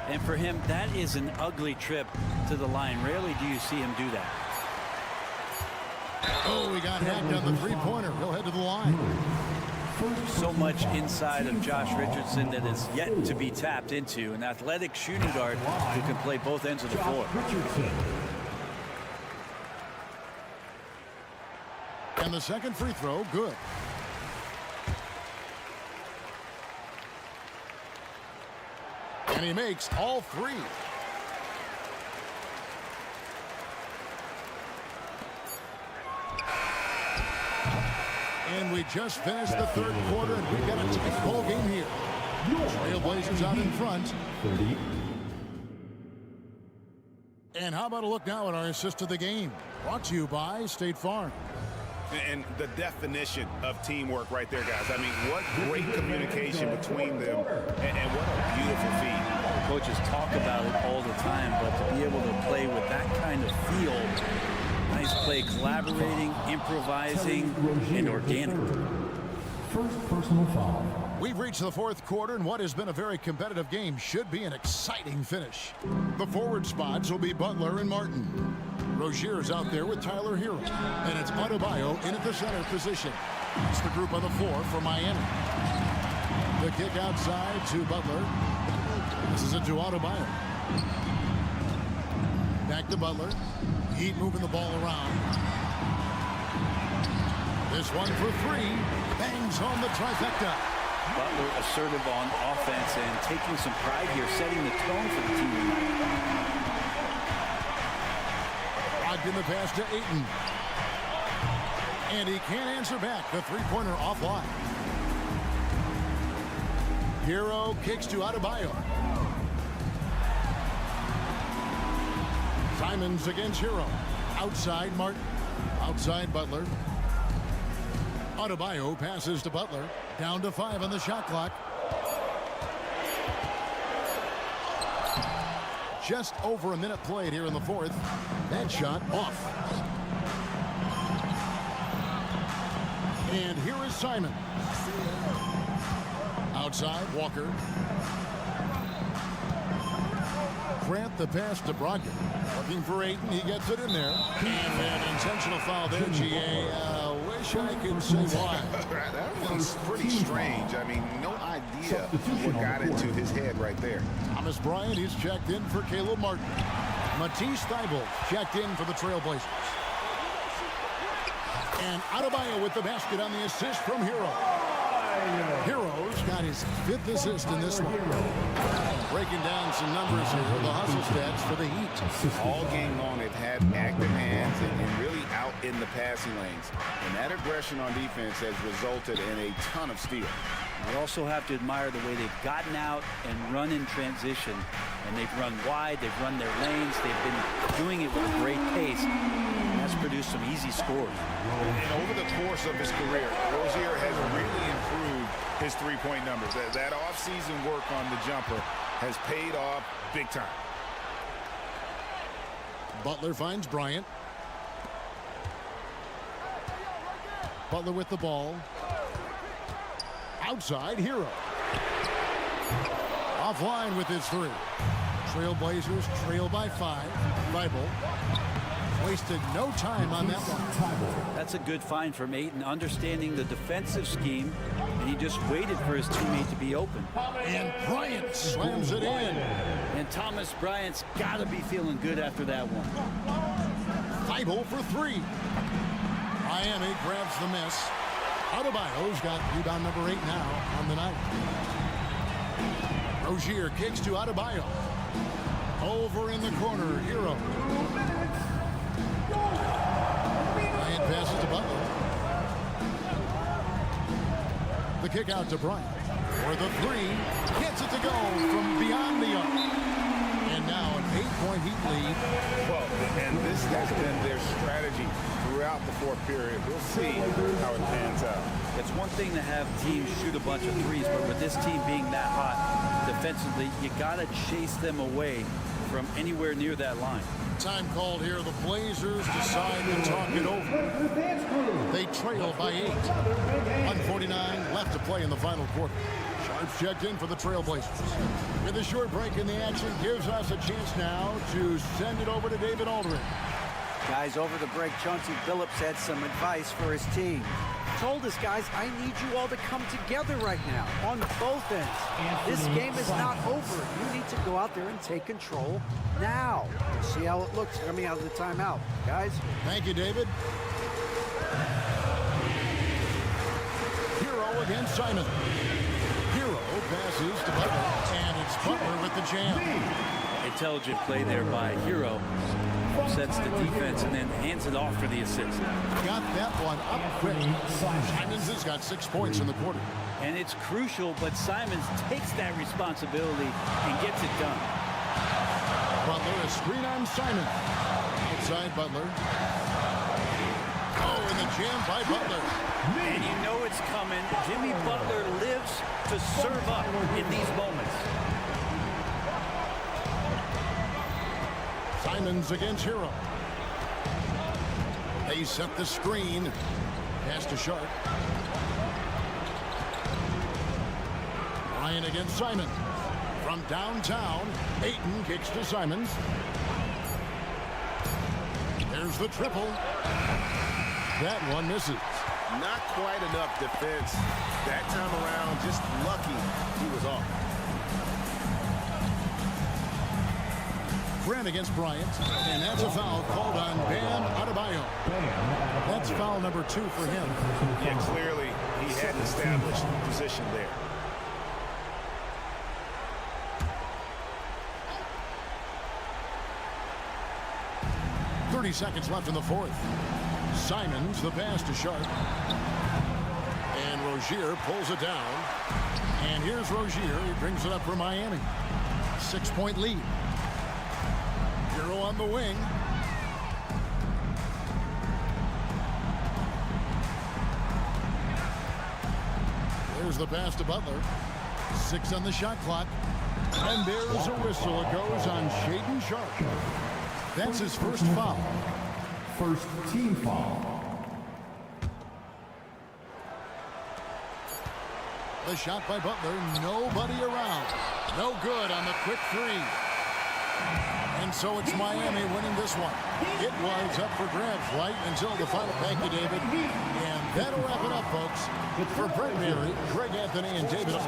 Speaker 2: And for him, that is an ugly trip to the line. Rarely do you see him do that.
Speaker 8: Oh, we got hacked on the three-pointer. He'll head to the line.
Speaker 2: So much inside of Josh Richardson that is yet to be tapped into. An athletic shooting guard who can play both ends of the floor.
Speaker 8: And the second free throw, good. And he makes all 3. And we just finished the third quarter, and we've got a tight ball game here. Trail Blazers out in front. And how about a look now at our assist of the game? Brought to you by State Farm.
Speaker 11: And the definition of teamwork right there, guys. I mean, what great communication between them, and what a beautiful feat.
Speaker 2: Coaches talk about it all the time, but to be able to play with that kind of feel, nice play, collaborating, improvising, and organic.
Speaker 4: First personal foul.
Speaker 8: We've reached the fourth quarter, and what has been a very competitive game should be an exciting finish. The forward spots will be Butler and Martin. Rozier's out there with Tyler Hero. And it's Adebayo in at the center position. It's the group on the floor for Miami. The kick outside to Butler. This is it to Adebayo. Back to Butler. Heat moving the ball around. This one for three. Bangs home the trifecta.
Speaker 2: Butler assertive on offense and taking some pride here, setting the tone for the team.
Speaker 8: Locked in the pass to Ayton. And he can't answer back. The three-pointer offline. Hero kicks to Adebayo. Simons against Hero. Outside Martin. Outside Butler. Adebayo passes to Butler. Down to 5 on the shot clock. Just over a minute played here in the fourth. That shot off. And here is Simon. Outside, Walker. Grant the pass to Brogdon. Looking for Ayton. He gets it in there. And an intentional foul there, GA. Wish I could say why.
Speaker 10: That one's pretty strange. I mean, no idea what got into his head right there.
Speaker 8: Thomas Bryant, he's checked in for Caleb Martin. Matisse Thybulle checked in for the Trail Blazers. And Adebayo with the basket on the assist from Hero. Hero's got his 5th assist in this one. Breaking down some numbers here, the hustle stats for the Heat.
Speaker 10: All game long, they've had active hands and really out in the passing lanes. And that aggression on defense has resulted in a ton of steals.
Speaker 2: We also have to admire the way they've gotten out and run in transition. And they've run wide, they've run their lanes, they've been doing it with a great pace. That's produced some easy scores.
Speaker 10: And over the course of his career, Rozier has really improved his three-point numbers. That off-season work on the jumper has paid off big time.
Speaker 8: Butler finds Bryant. Butler with the ball. Outside, Hero. Offline with his 3. Trail Blazers trail by 5. Thybulle wasted no time on that one.
Speaker 2: That's a good find from Ayton, understanding the defensive scheme, and he just waited for his teammate to be open.
Speaker 8: And Bryant slams it in.
Speaker 2: And Thomas Bryant's got to be feeling good after that one.
Speaker 8: Thybulle for 3. Miami grabs the miss. Adebayo's got rebound number 8 now on the night. Rozier kicks to Adebayo. Over in the corner, Hero. Bryant passes to Butler. The kick out to Bryant. For the 3. Gets it to go from beyond the arc. And now an 8-point Heat lead.
Speaker 10: Well, and this has been their strategy throughout the fourth period. We'll see how it pans out.
Speaker 2: It's one thing to have teams shoot a bunch of threes, but with this team being that hot defensively, you got to chase them away from anywhere near that line.
Speaker 8: Time called here. The Blazers decide to talk it over. They trail by 8. 1:49 left to play in the final quarter. Sharps checked in for the Trail Blazers. With a short break in the action, gives us a chance now to send it over to David Aldridge.
Speaker 12: Guys, over the break, Chauncey Billups had some advice for his team. Told us, guys, I need you all to come together right now on both ends. This game is not over. You need to go out there and take control now. See how it looks coming out of the timeout. Guys?
Speaker 8: Thank you, David. Hero against Simon. Hero passes to Butler, and it's Butler with the jam.
Speaker 2: Intelligent play there by Hero. Sets the defense and then hands it off for the assist.
Speaker 8: Got that one up quick. Simons has got 6 points in the quarter.
Speaker 2: And it's crucial, but Simons takes that responsibility and gets it done.
Speaker 8: Butler, a screen on Simon. Outside Butler. Oh, and the jam by Butler.
Speaker 2: And you know it's coming. Jimmy Butler lives to serve up in these moments.
Speaker 8: Simons against Hero. They set the screen. Pass to Sharp. Ryan against Simon. From downtown, Ayton kicks to Simons. There's the triple. That one misses.
Speaker 11: Not quite enough defense. That time around, just lucky he was off.
Speaker 8: Grant against Bryant, and that's a foul called on Bam Adebayo. That's foul number 2 for him.
Speaker 11: Yeah, clearly he had an established position there.
Speaker 8: Seconds left in the fourth. Simons the pass to Sharp. And Rozier pulls it down. And here's Rozier. He brings it up for Miami. 6-point lead. Hero on the wing. There's the pass to Butler. 6 on the shot clock. And there's a whistle. It goes on Shaedon Sharp. That's his first foul.
Speaker 4: First team foul.
Speaker 8: The shot by Butler, nobody around. No good on the quick 3. And so it's Miami winning this one. It was up for grabs right until the final. Thank you, David. And that'll wrap it up, folks. For Brett Mary, Greg Anthony, and David.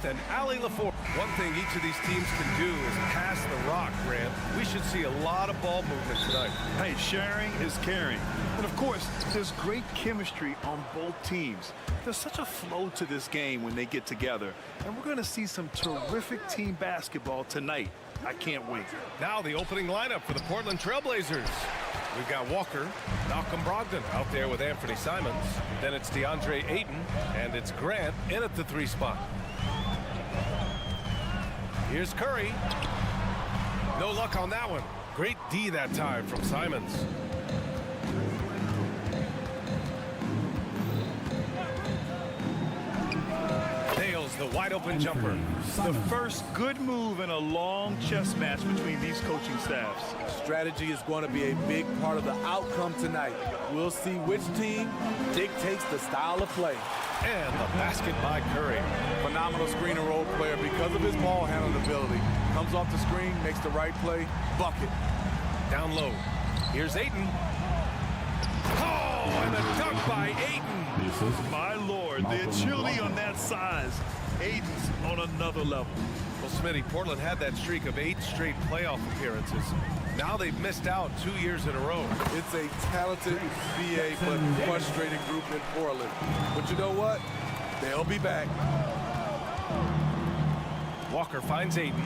Speaker 1: Smith and Allie LaForge. One thing each of these teams can do is pass the rock, Grant. We should see a lot of ball movement tonight.
Speaker 3: Hey, sharing is caring. And of course, there's great chemistry on both teams. There's such a flow to this game when they get together. And we're going to see some terrific team basketball tonight. I can't wait.
Speaker 1: Now the opening lineup for the Portland Trail Blazers. We've got Walker, Malcolm Brogdon out there with Anthony Simons. Then it's DeAndre Ayton, and it's Grant in at the 3 spot. Here's Curry. No luck on that one. Great D that time from Simons. Nails the wide open jumper.
Speaker 3: The first good move in a long chess match between these coaching staffs.
Speaker 9: Strategy is going to be a big part of the outcome tonight. We'll see which team dictates the style of play.
Speaker 1: And the basket by Curry.
Speaker 9: Phenomenal screen and roll player because of his ball handling ability. Comes off the screen, makes the right play, bucket.
Speaker 1: Down low. Here's Ayton. Oh, and a dunk by Ayton.
Speaker 3: My Lord, the agility on that size. Ayton's on another level.
Speaker 1: Well, Smitty, Portland had that streak of 8 straight playoff appearances. Now they've missed out 2 years in a row.
Speaker 9: It's a talented BA but frustrated group in Portland. But you know what? They'll be back.
Speaker 1: Walker finds Ayton.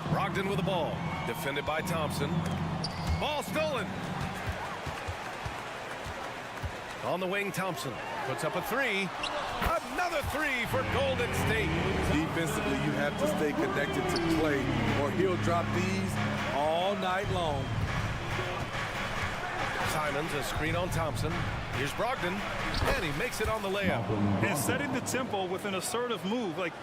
Speaker 1: Brogdon with the ball. Defended by Thompson. Ball stolen. On the wing, Thompson puts up a 3. Another 3 for Golden State.
Speaker 9: Defensively, you have to stay connected to play, or he'll drop these all night long.
Speaker 1: Simons, a screen on Thompson. Here's Brogdon, and he makes it on the layup.
Speaker 3: And setting the tempo with an assertive move. Like,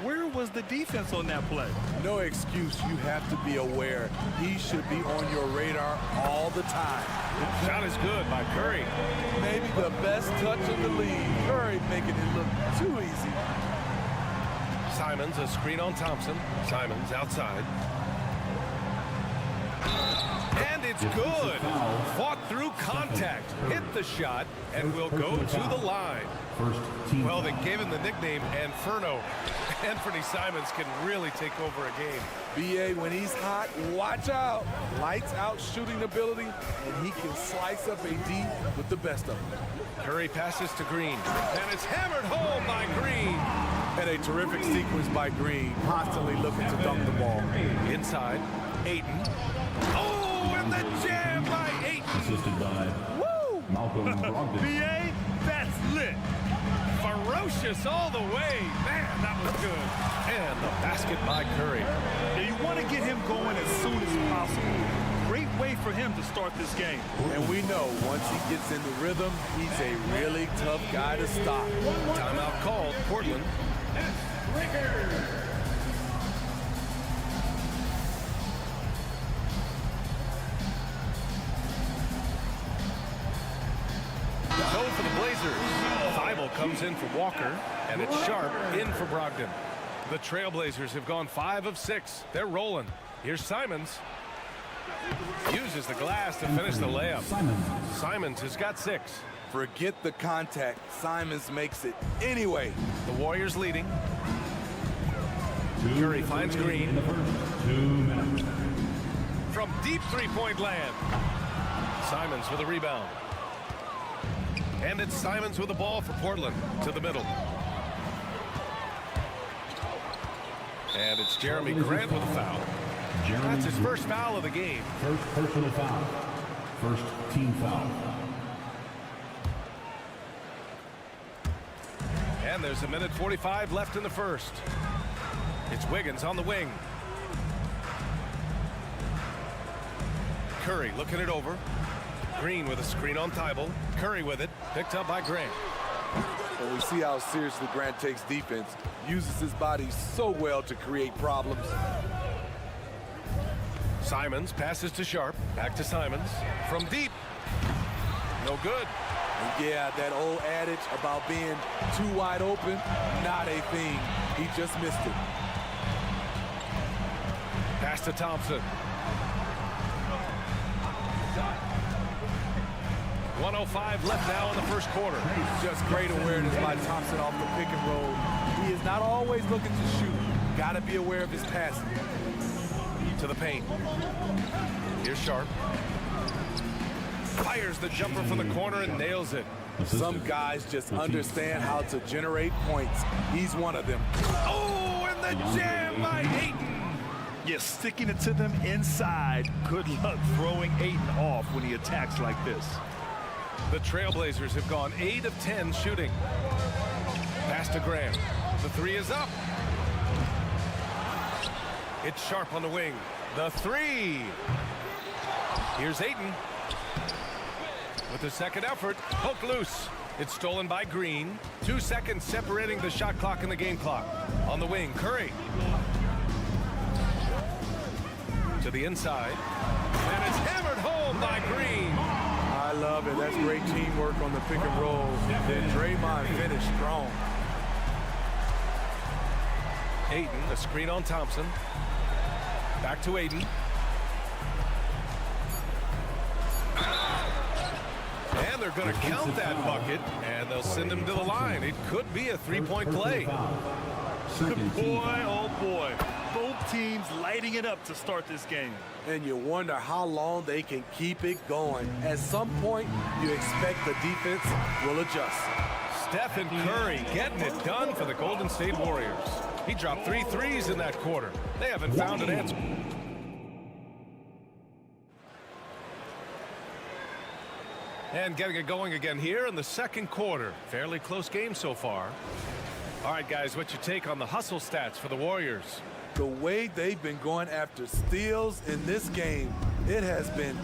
Speaker 3: where was the defense on that play?
Speaker 9: No excuse. You have to be aware. He should be on your radar all the time.
Speaker 1: Shot is good by Curry.
Speaker 9: Maybe the best touch in the league. Curry making it look too easy.
Speaker 1: Simons, a screen on Thompson. Simons outside. And it's good. Fought through contact. Hit the shot and will go to the line. Well, they gave him the nickname Inferno. Anthony Simons can really take over a game.
Speaker 9: BA, when he's hot, watch out. Lights out shooting ability, and he can slice up a D with the best of them.
Speaker 1: Curry passes to Green, and it's hammered home by Green.
Speaker 9: And a terrific sequence by Green, constantly looking to dunk the ball.
Speaker 1: Inside, Ayton. Oh, and the jam by Ayton.
Speaker 4: Assisted by Malcolm Brogdon.
Speaker 3: BA, that's lit.
Speaker 1: Ferocious all the way. Man, that was good. And the basket by Curry.
Speaker 3: Now you want to get him going as soon as possible. Great way for him to start this game.
Speaker 9: And we know once he gets in the rhythm, he's a really tough guy to stop.
Speaker 1: Timeout called, Portland. So for the Blazers, Thibault comes in for Walker, and it's Sharp in for Brogdon. The Trailblazers have gone 5 of 6. They're rolling. Here's Simons. Uses the glass to finish the layup. Simons has got 6.
Speaker 9: Forget the contact. Simons makes it anyway.
Speaker 1: The Warriors leading. Curry finds Green. From deep three-point land. Simons with a rebound. And it's Simons with the ball for Portland to the middle. And it's Jeremy Grant with a foul. That's his first foul of the game.
Speaker 4: First personal foul. First team foul.
Speaker 1: And there's a minute 45 left in the first. It's Wiggins on the wing. Curry looking it over. Green with a screen on Thibault. Curry with it. Picked up by Grant.
Speaker 9: And we see how seriously Grant takes defense. Uses his body so well to create problems.
Speaker 1: Simons passes to Sharp. Back to Simons. From deep. No good.
Speaker 9: And yeah, that old adage about being too wide open, not a thing. He just missed it.
Speaker 1: Pass to Thompson. 1:05 left now in the first quarter.
Speaker 9: Just great awareness by Thompson off the pick and roll. He is not always looking to shoot. Got to be aware of his passing.
Speaker 1: To the paint. Here's Sharp. Fires the jumper from the corner and nails it.
Speaker 9: Some guys just understand how to generate points. He's one of them.
Speaker 1: Oh, and the jam by Ayton.
Speaker 3: Yeah, sticking it to them inside. Good luck throwing Ayton off when he attacks like this.
Speaker 1: The Trail Blazers have gone 8 of 10 shooting. Pass to Graham. The three is up. It's Sharp on the wing. The three. Here's Ayton. With the second effort, poke loose. It's stolen by Green. 2 seconds separating the shot clock and the game clock. On the wing, Curry. To the inside. And it's hammered home by Green.
Speaker 9: I love it. That's great teamwork on the pick and roll. Then Draymond finished strong.
Speaker 1: Ayton, a screen on Thompson. Back to Ayton. And they're going to count that bucket, and they'll send him to the line. It could be a three-point play.
Speaker 3: Boy, oh boy. Both teams lighting it up to start this game.
Speaker 9: And you wonder how long they can keep it going. At some point, you expect the defense will adjust.
Speaker 1: Stephen Curry getting it done for the Golden State Warriors. He dropped 3 threes in that quarter. They haven't found an answer. And getting it going again here in the second quarter. Fairly close game so far. All right, guys, what's your take on the hustle stats for the Warriors?
Speaker 9: The way they've been going after steals in this game, it has been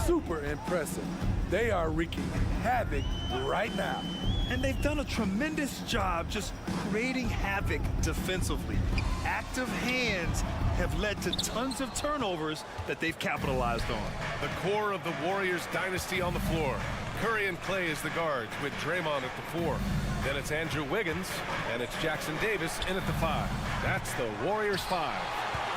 Speaker 9: super impressive. They are wreaking havoc right now.
Speaker 3: And they've done a tremendous job just creating havoc defensively. Active hands have led to tons of turnovers that they've capitalized on.
Speaker 1: The core of the Warriors dynasty on the floor. Curry and Clay as the guards with Draymond at the 4. Then it's Andrew Wiggins, and it's Jackson Davis in at the 5. That's the Warriors 5.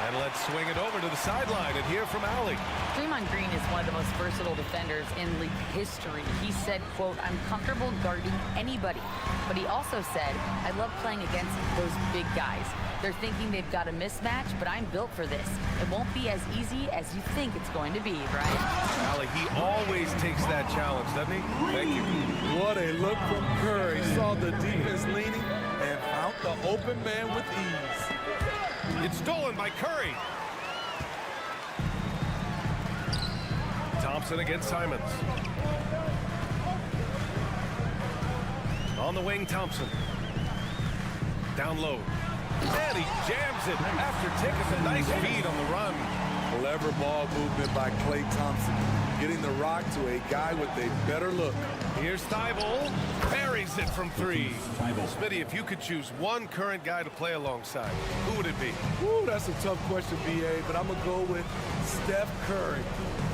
Speaker 1: And let's swing it over to the sideline and hear from Allie.
Speaker 5: Draymond Green is one of the most versatile defenders in league history. He said, quote, "I'm comfortable guarding anybody." But he also said, "I love playing against those big guys. They're thinking they've got a mismatch, but I'm built for this. It won't be as easy as you think it's going to be," right?
Speaker 1: Allie, he always takes that challenge, doesn't he? Thank you.
Speaker 9: What a look from Curry. Saw the defense leaning and found the open man with ease.
Speaker 1: It's stolen by Curry. Thompson against Simons. On the wing, Thompson. Down low. And he jams it after taking a nice feed on the run.
Speaker 9: Clever ball movement by Klay Thompson, getting the rock to a guy with a better look.
Speaker 1: Here's Thibault, buries it from 3. Smitty, if you could choose one current guy to play alongside, who would it be?
Speaker 9: Ooh, that's a tough question, BA, but I'm going to go with Steph Curry.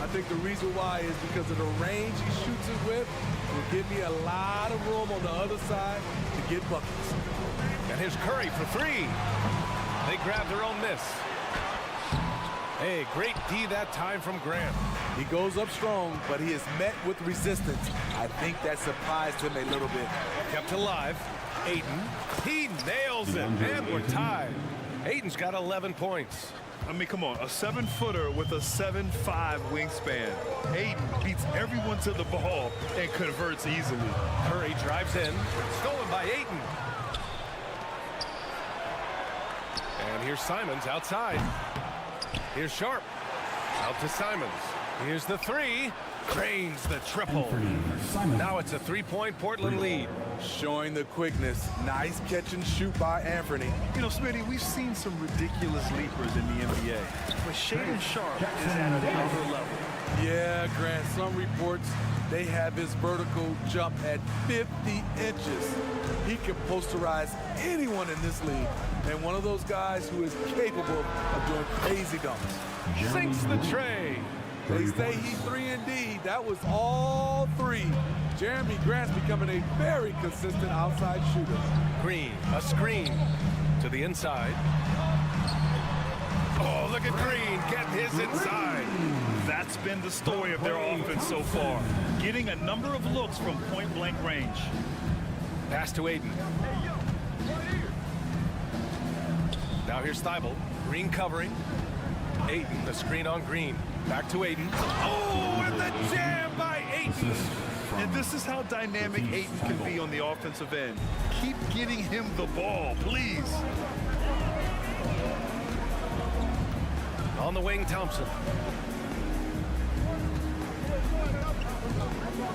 Speaker 9: I think the reason why is because of the range he shoots it with will give me a lot of room on the other side to get buckets.
Speaker 1: And here's Curry for 3. They grab their own miss. Hey, great D that time from Graham.
Speaker 9: He goes up strong, but he is met with resistance. I think that surprised him a little bit.
Speaker 1: Kept alive. Ayton, he nails it, and we're tied. Ayton's got 11 points.
Speaker 3: I mean, come on, a 7-footer with a 7'5" wingspan. Ayton beats everyone to the ball and converts easily.
Speaker 1: Curry drives in, stolen by Ayton. And here's Simons outside. Here's Sharp. Out to Simons. Here's the 3. Drains the triple. Now it's a 3-point Portland lead.
Speaker 9: Showing the quickness. Nice catch and shoot by Anthony.
Speaker 3: You know, Smitty, we've seen some ridiculous leapers in the NBA. But Shaedon Sharp is at another level.
Speaker 9: Yeah, Grant, some reports they have his vertical jump at 50 inches. He can posterize anyone in this league. And one of those guys who is capable of doing crazy dunks.
Speaker 1: Sinks the tray.
Speaker 9: They say he's 3 and D. That was all 3. Jeremy Grant's becoming a very consistent outside shooter.
Speaker 1: Green, a screen to the inside. Oh, look at Green getting his inside.
Speaker 3: That's been the story of their offense so far, getting a number of looks from point-blank range.
Speaker 1: Pass to Aiden. Now here's Thibault. Green covering. Aiden, the screen on Green. Back to Aiden. Oh, and the jam by Aiden.
Speaker 3: And this is how dynamic Aiden can be on the offensive end. Keep getting him the ball, please.
Speaker 1: On the wing, Thompson.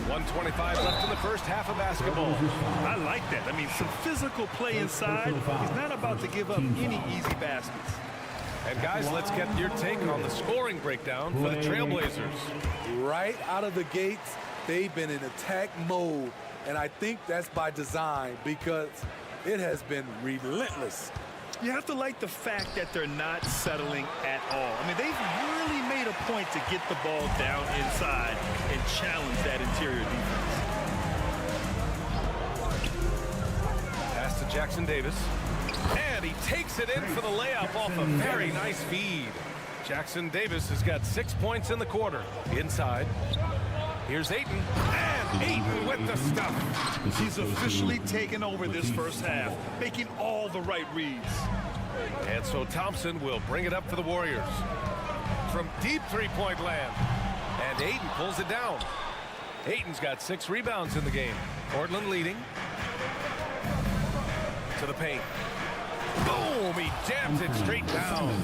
Speaker 1: 1:25 left in the first half of basketball.
Speaker 3: I like that. I mean, some physical play inside. He's not about to give up any easy baskets.
Speaker 1: And guys, let's get your take on the scoring breakdown for the Trail Blazers.
Speaker 9: Right out of the gates, they've been in attack mode. And I think that's by design because it has been relentless.
Speaker 3: You have to like the fact that they're not settling at all. I mean, they've really made a point to get the ball down inside and challenge that interior defense.
Speaker 1: Pass to Jackson Davis. And he takes it in for the layup off a very nice feed. Jackson Davis has got 6 points in the quarter. Inside. Here's Ayton. And Ayton with the stuff.
Speaker 3: He's officially taken over this first half, making all the right reads.
Speaker 1: And so Thompson will bring it up for the Warriors. From deep three-point land. And Ayton pulls it down. Ayton's got 6 rebounds in the game. Portland leading. To the paint. Boom! He jams it straight down.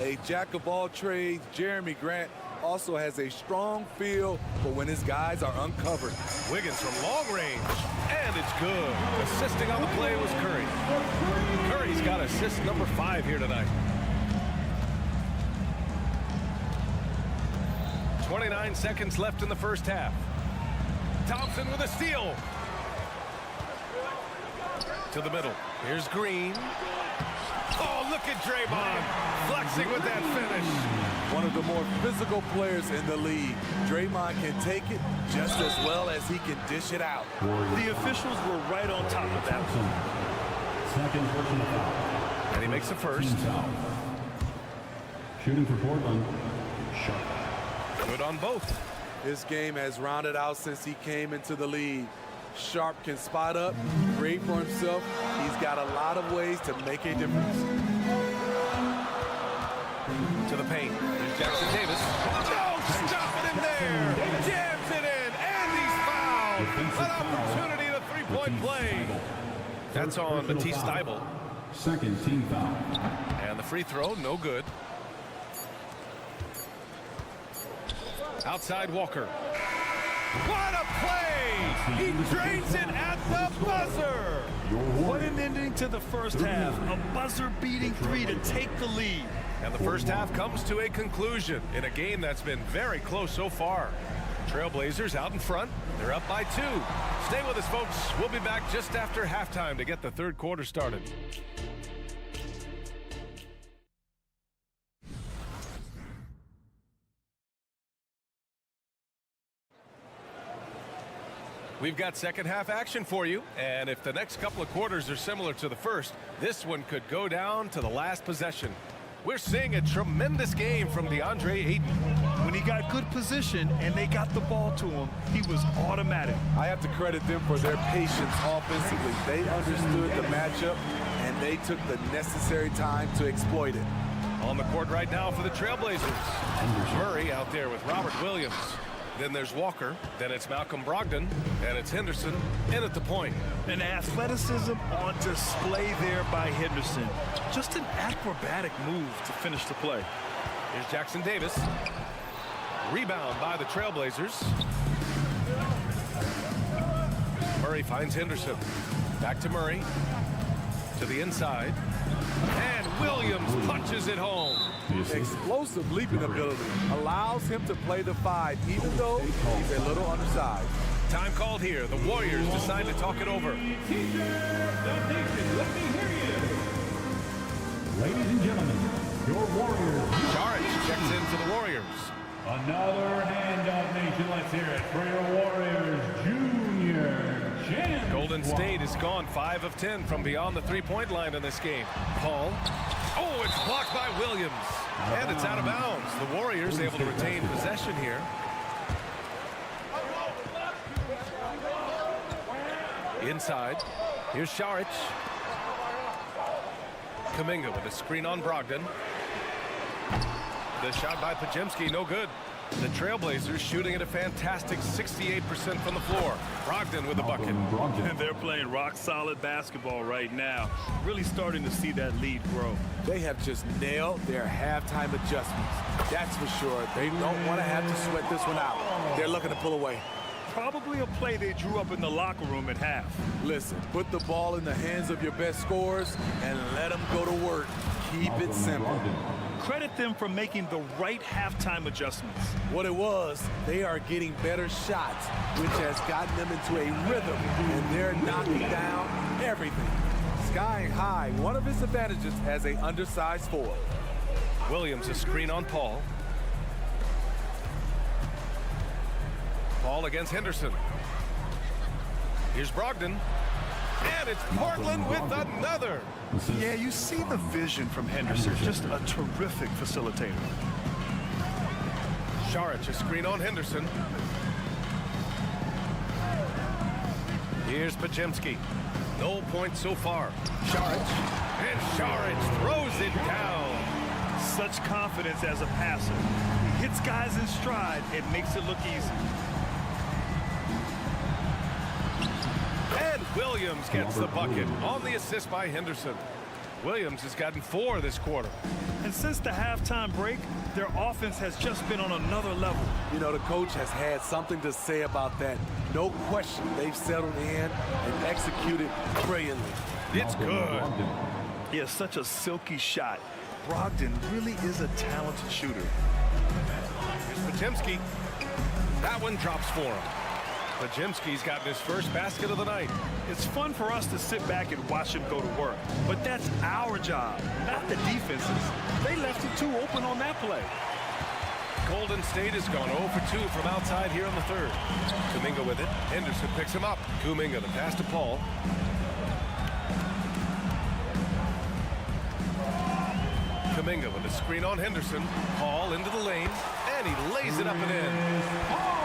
Speaker 9: A jack of all trades, Jeremy Grant also has a strong feel for when his guys are uncovered.
Speaker 1: Wiggins from long range, and it's good. Assisting on the play was Curry. Curry's got assist number 5 here tonight. 29 seconds left in the first half. Thompson with a steal. To the middle. Here's Green. Oh, look at Draymond flexing with that finish.
Speaker 9: One of the more physical players in the league. Draymond can take it just as well as he can dish it out.
Speaker 3: The officials were right on top of that one.
Speaker 4: Second personal foul.
Speaker 1: And he makes the first.
Speaker 4: Shooting for Portland, Sharp.
Speaker 1: Good on both.
Speaker 9: His game has rounded out since he came into the league. Sharp can spot up, create for himself. He's got a lot of ways to make a difference.
Speaker 1: To the paint. Here's Jackson Davis. No, stop it in there. Jams it in, and he's fouled. An opportunity to three-point play. That's on Matisse Thybulle.
Speaker 4: Second team foul.
Speaker 1: And the free throw, no good. Outside Walker. What a play! He drains it at the buzzer!
Speaker 3: What an ending to the first half. A buzzer-beating 3 to take the lead.
Speaker 1: And the first half comes to a conclusion in a game that's been very close so far. Trail Blazers out in front. They're up by 2. Stay with us, folks. We'll be back just after halftime to get the third quarter started. We've got second half action for you, and if the next couple of quarters are similar to the first, this one could go down to the last possession. We're seeing a tremendous game from DeAndre Ayton.
Speaker 3: When he got good position and they got the ball to him, he was automatic.
Speaker 9: I have to credit them for their patience offensively. They understood the matchup, and they took the necessary time to exploit it.
Speaker 1: On the court right now for the Trail Blazers. Murray out there with Robert Williams. Then there's Walker, then it's Malcolm Brogdon, and it's Henderson in at the point.
Speaker 3: An athleticism on display there by Henderson. Just an acrobatic move to finish the play.
Speaker 1: Here's Jackson Davis. Rebound by the Trail Blazers. Murray finds Henderson. Back to Murray. To the inside. And Williams punches it home.
Speaker 9: Explosive leaping ability allows him to play the 5, even though he's a little undersized.
Speaker 1: Time called here. The Warriors decide to talk it over.
Speaker 4: Ladies and gentlemen, your Warriors.
Speaker 1: Charic checks in for the Warriors.
Speaker 4: Another hand-up nation. Let's hear it for your Warriors, Junior
Speaker 1: Golden State has gone 5 of 10 from beyond the three-point line in this game. Paul. Oh, it's blocked by Williams. And it's out of bounds. The Warriors able to retain possession here. Inside. Here's Šarić. Kuminga with a screen on Brogdon. The shot by Podziemski, no good. The Trail Blazers shooting at a fantastic 68% from the floor. Brogdon with the bucket.
Speaker 3: And they're playing rock-solid basketball right now. Really starting to see that lead grow.
Speaker 9: They have just nailed their halftime adjustments. That's for sure. They don't want to have to sweat this one out. They're looking to pull away.
Speaker 3: Probably a play they drew up in the locker room at half.
Speaker 9: Listen, put the ball in the hands of your best scorers and let them go to work. Keep it simple.
Speaker 3: Credit them for making the right halftime adjustments.
Speaker 9: What it was, they are getting better shots, which has gotten them into a rhythm, and they're knocking down everything. Skying high, one of his advantages as an undersized forward.
Speaker 1: Williams, a screen on Paul. Paul against Henderson. Here's Brogdon. And it's Portland with another.
Speaker 3: Yeah, you see the vision from Henderson. Just a terrific facilitator.
Speaker 1: Šarić, a screen on Henderson. Here's Podziemski. No points so far. Šarić. And Šarić throws it down.
Speaker 3: Such confidence as a passer. He hits guys in stride. It makes it look easy.
Speaker 1: And Williams gets the bucket on the assist by Henderson. Williams has gotten 4 this quarter.
Speaker 3: And since the halftime break, their offense has just been on another level.
Speaker 9: You know, the coach has had something to say about that. No question, they've settled in and executed brilliantly.
Speaker 1: It's good.
Speaker 3: Yeah, such a silky shot. Brogdon really is a talented shooter.
Speaker 1: Here's Podziemski. That one drops for him. Podziemski's gotten his first basket of the night.
Speaker 3: It's fun for us to sit back and watch him go to work. But that's our job, not the defense's. They left it too open on that play.
Speaker 1: Golden State has gone 0 for 2 from outside here in the third. Kuminga with it. Henderson picks him up. Kuminga, the pass to Paul. Kuminga with a screen on Henderson. Paul into the lane. And he lays it up and in.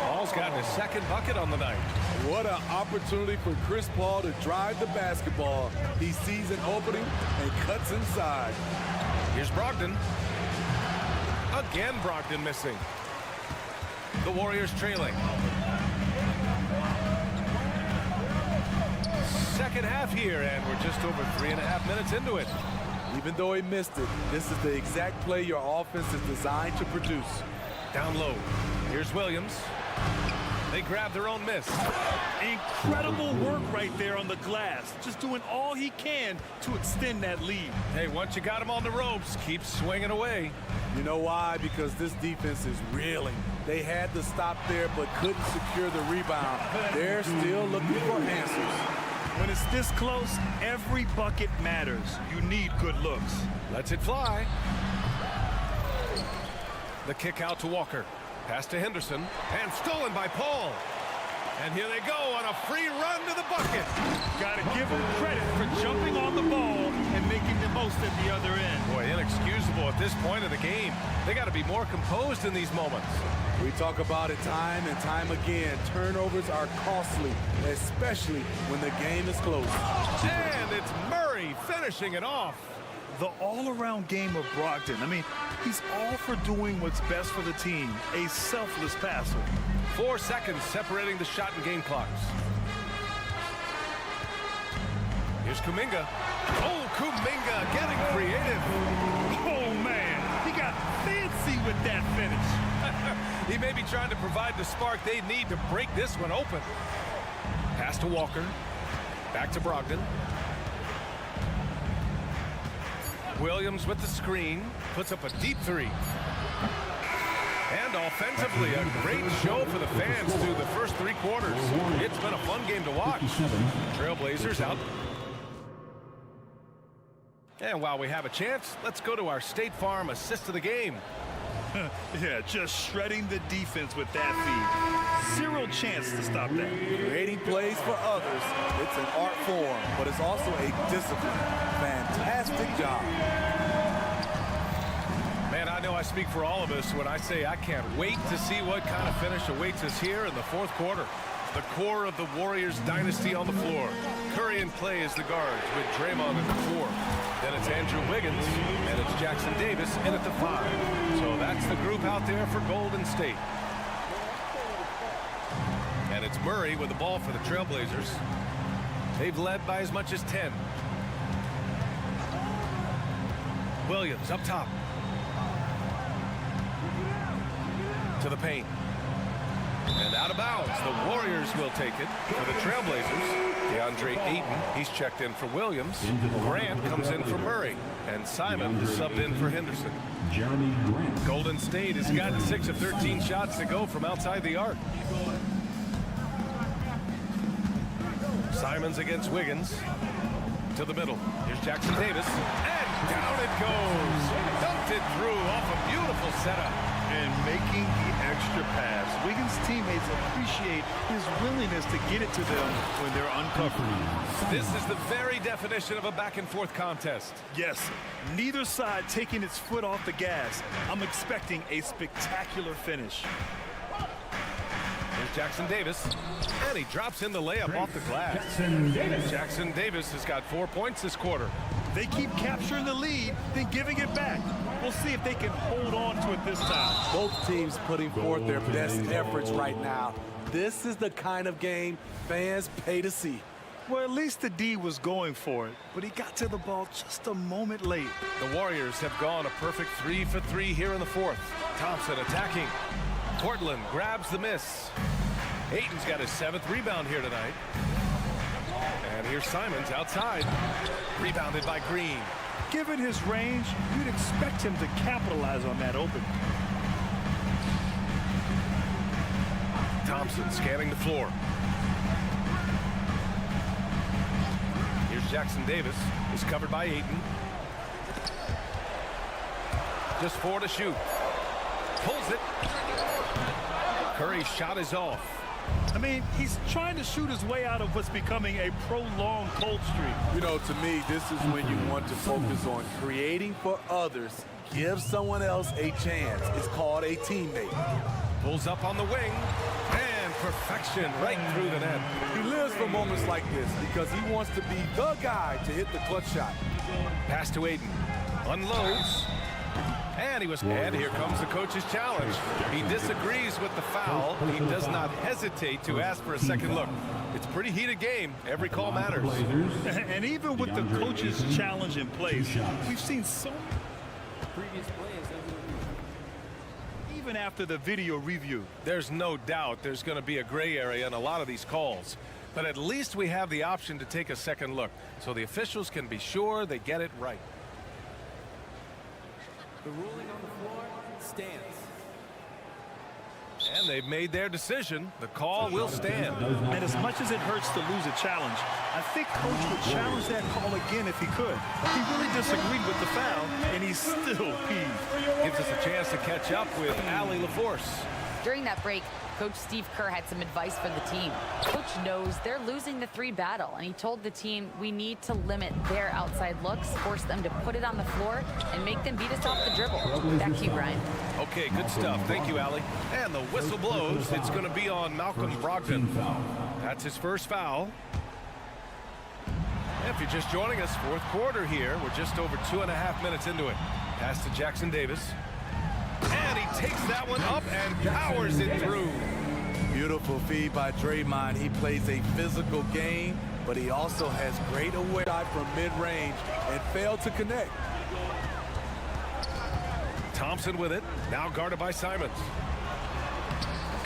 Speaker 1: Paul's gotten his second bucket on the night.
Speaker 9: What an opportunity for Chris Paul to drive the basketball. He sees an opening and cuts inside.
Speaker 1: Here's Brogdon. Again, Brogdon missing. The Warriors trailing. Second half here, and we're just over 3.5 minutes into it.
Speaker 9: Even though he missed it, this is the exact play your offense is designed to produce.
Speaker 1: Down low. Here's Williams. They grab their own miss.
Speaker 3: Incredible work right there on the glass. Just doing all he can to extend that lead.
Speaker 1: Hey, once you got him on the ropes, keep swinging away.
Speaker 9: You know why? Because this defense is reeling. They had to stop there but couldn't secure the rebound. They're still looking for answers.
Speaker 3: When it's this close, every bucket matters. You need good looks.
Speaker 1: Lets it fly. The kick out to Walker. Pass to Henderson. And stolen by Paul. And here they go on a free run to the bucket.
Speaker 3: Got to give them credit for jumping on the ball and making the most at the other end.
Speaker 1: Boy, inexcusable at this point of the game. They got to be more composed in these moments.
Speaker 9: We talk about it time and time again. Turnovers are costly, especially when the game is close.
Speaker 1: And it's Murray finishing it off.
Speaker 3: The all-around game of Brogdon. I mean, he's all for doing what's best for the team. A selfless passer.
Speaker 1: 4 seconds separating the shot and game clocks. Here's Kuminga. Oh, Kuminga getting creative.
Speaker 3: Oh, man. He got fancy with that finish.
Speaker 1: He may be trying to provide the spark they need to break this one open. Pass to Walker. Back to Brogdon. Williams with the screen. Puts up a deep 3. And offensively, a great show for the fans through the first 3 quarters. It's been a fun game to watch. Trail Blazers out. And while we have a chance, let's go to our State Farm assist of the game.
Speaker 3: Yeah, just shredding the defense with that feed. Zero chance to stop that.
Speaker 9: Creating plays for others, it's an art form, but it's also a discipline. Fantastic job.
Speaker 1: Man, I know I speak for all of us when I say I can't wait to see what kind of finish awaits us here in the fourth quarter. The core of the Warriors dynasty on the floor. Curry and Clay as the guards with Draymond at the 4. Then it's Andrew Wiggins, and it's Jackson Davis in at the 5. So that's the group out there for Golden State. And it's Murray with the ball for the Trail Blazers. They've led by as much as 10. Williams up top. To the paint. And out of bounds. The Warriors will take it for the Trail Blazers. DeAndre Ayton, he's checked in for Williams. Grant comes in for Murray. And Simon is subbed in for Henderson. Golden State has gotten 6 of 13 shots to go from outside the arc. Simons against Wiggins. To the middle. Here's Jackson Davis. And down it goes. Dumped it through off a beautiful setup.
Speaker 3: And making the extra pass. Wiggins' teammates appreciate his willingness to get it to them when they're uncovered.
Speaker 1: This is the very definition of a back-and-forth contest.
Speaker 3: Yes, neither side taking its foot off the gas. I'm expecting a spectacular finish.
Speaker 1: Here's Jackson Davis, and he drops in the layup off the glass. Jackson Davis has got 4 points this quarter.
Speaker 3: They keep capturing the lead, then giving it back. We'll see if they can hold on to it this time.
Speaker 9: Both teams putting forth their best efforts right now. This is the kind of game fans pay to see.
Speaker 3: Well, at least the D was going for it, but he got to the ball just a moment late.
Speaker 1: The Warriors have gone a perfect 3 for 3 here in the fourth. Thompson attacking. Portland grabs the miss. Ayton's got his 7th rebound here tonight. And here's Simons outside. Rebounded by Green.
Speaker 3: Given his range, you'd expect him to capitalize on that open.
Speaker 1: Thompson scanning the floor. Here's Jackson Davis. Is covered by Ayton. Just 4 to shoot. Pulls it. Curry's shot is off.
Speaker 3: I mean, he's trying to shoot his way out of what's becoming a prolonged cold streak.
Speaker 9: You know, to me, this is when you want to focus on creating for others. Give someone else a chance. It's called a teammate.
Speaker 1: Pulls up on the wing. And perfection right through the net.
Speaker 9: He lives for moments like this because he wants to be the guy to hit the clutch shot.
Speaker 1: Pass to Ayton. Unloads. And here comes the coach's challenge. He disagrees with the foul. He does not hesitate to ask for a second look. It's a pretty heated game. Every call matters.
Speaker 3: And even with the coach's challenge in place, we've seen so many
Speaker 6: Previous players.
Speaker 3: Even after the video review.
Speaker 1: There's no doubt there's going to be a gray area in a lot of these calls. But at least we have the option to take a second look, so the officials can be sure they get it right.
Speaker 6: The ruling on the floor stands.
Speaker 1: And they've made their decision. The call will stand.
Speaker 3: And as much as it hurts to lose a challenge, I think Coach would challenge that call again if he could. He really disagreed with the foul, and he's still peeved.
Speaker 1: Gives us a chance to catch up with Allie LaForce.
Speaker 5: During that break, Coach Steve Kerr had some advice for the team. Coach knows they're losing the 3 battle, and he told the team we need to limit their outside looks, force them to put it on the floor, and make them beat us off the dribble. Back to you, Brian.
Speaker 1: Okay, good stuff. Thank you, Allie. And the whistle blows. It's going to be on Malcolm Brogdon. That's his first foul. If you're just joining us, fourth quarter here. We're just over 2.5 minutes into it. Pass to Jackson Davis. And he takes that one up and powers it through.
Speaker 9: Beautiful feed by Draymond. He plays a physical game, but he also has great awareness from mid-range and failed to connect.
Speaker 1: Thompson with it, now guarded by Simons.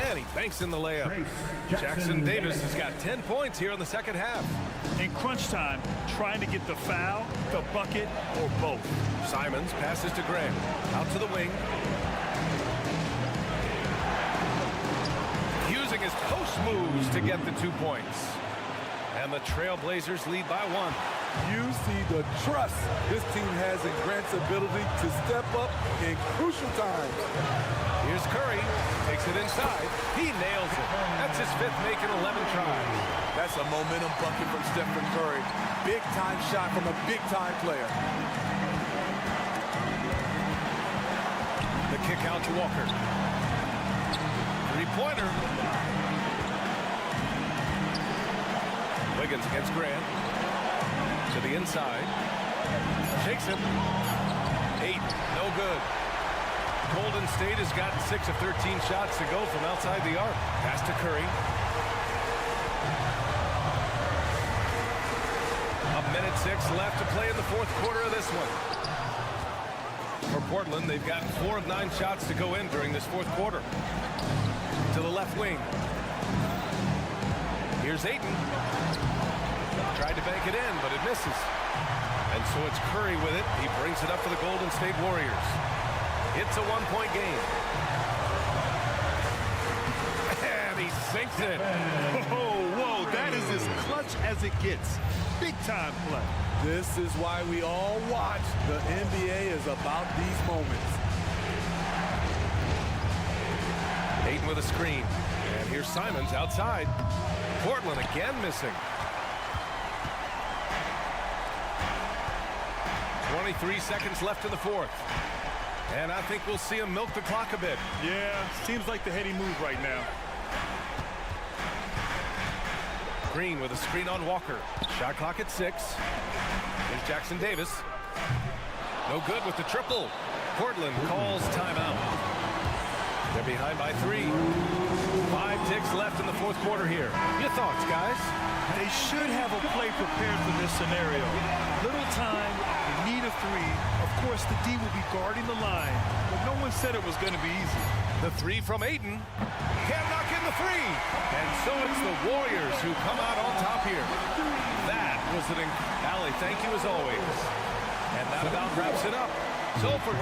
Speaker 1: And he banks in the layup. Jackson Davis has got 10 points here in the second half.
Speaker 3: In crunch time, trying to get the foul, the bucket, or both.
Speaker 1: Simons passes to Graham. Out to the wing. Using his post moves to get the 2 points. And the Trail Blazers lead by 1.
Speaker 9: You see the trust this team has in Grant's ability to step up in crucial times.
Speaker 1: Here's Curry, takes it inside. He nails it. That's his 5th make in 11 tries.
Speaker 9: That's a momentum bucket from Stephen Curry. Big time shot from a big time player.
Speaker 1: The kick out to Walker. 3-pointer. Wiggins against Grant. To the inside. Shakes him. 8. No good. Golden State has gotten 6 of 13 shots to go from outside the arc. Pass to Curry. A minute 6 left to play in the 4th quarter of this one. For Portland, they've gotten 4 of 9 shots to go in during this 4th quarter. To the left wing. Here's Ayton. Tried to bank it in, but it misses. And so it's Curry with it. He brings it up for the Golden State Warriors. It's a 1-point game. And he sinks it.
Speaker 3: Whoa, that is as clutch as it gets. Big time play.
Speaker 9: This is why we all watch. The NBA is about these moments.
Speaker 1: Ayton with a screen. And here's Simons outside. Portland again missing. 23 seconds left in the 4th. And I think we'll see him milk the clock a bit.
Speaker 3: Yeah, seems like the heady move right now.
Speaker 1: Green with a screen on Walker. Shot clock at 6. Here's Jackson Davis. No good with the triple. Portland calls timeout. They're behind by 3. 5 ticks left in the 4th quarter here. Your thoughts, guys?
Speaker 3: They should have a play prepared for this scenario. Little time, in need of 3. Of course, the D will be guarding the line, but no one said it was going to be easy.
Speaker 1: The 3 from Ayton. Can't knock in the 3. And so it's the Warriors who come out on top here. That was an Allie, thank you as always. And that about wraps it up. So for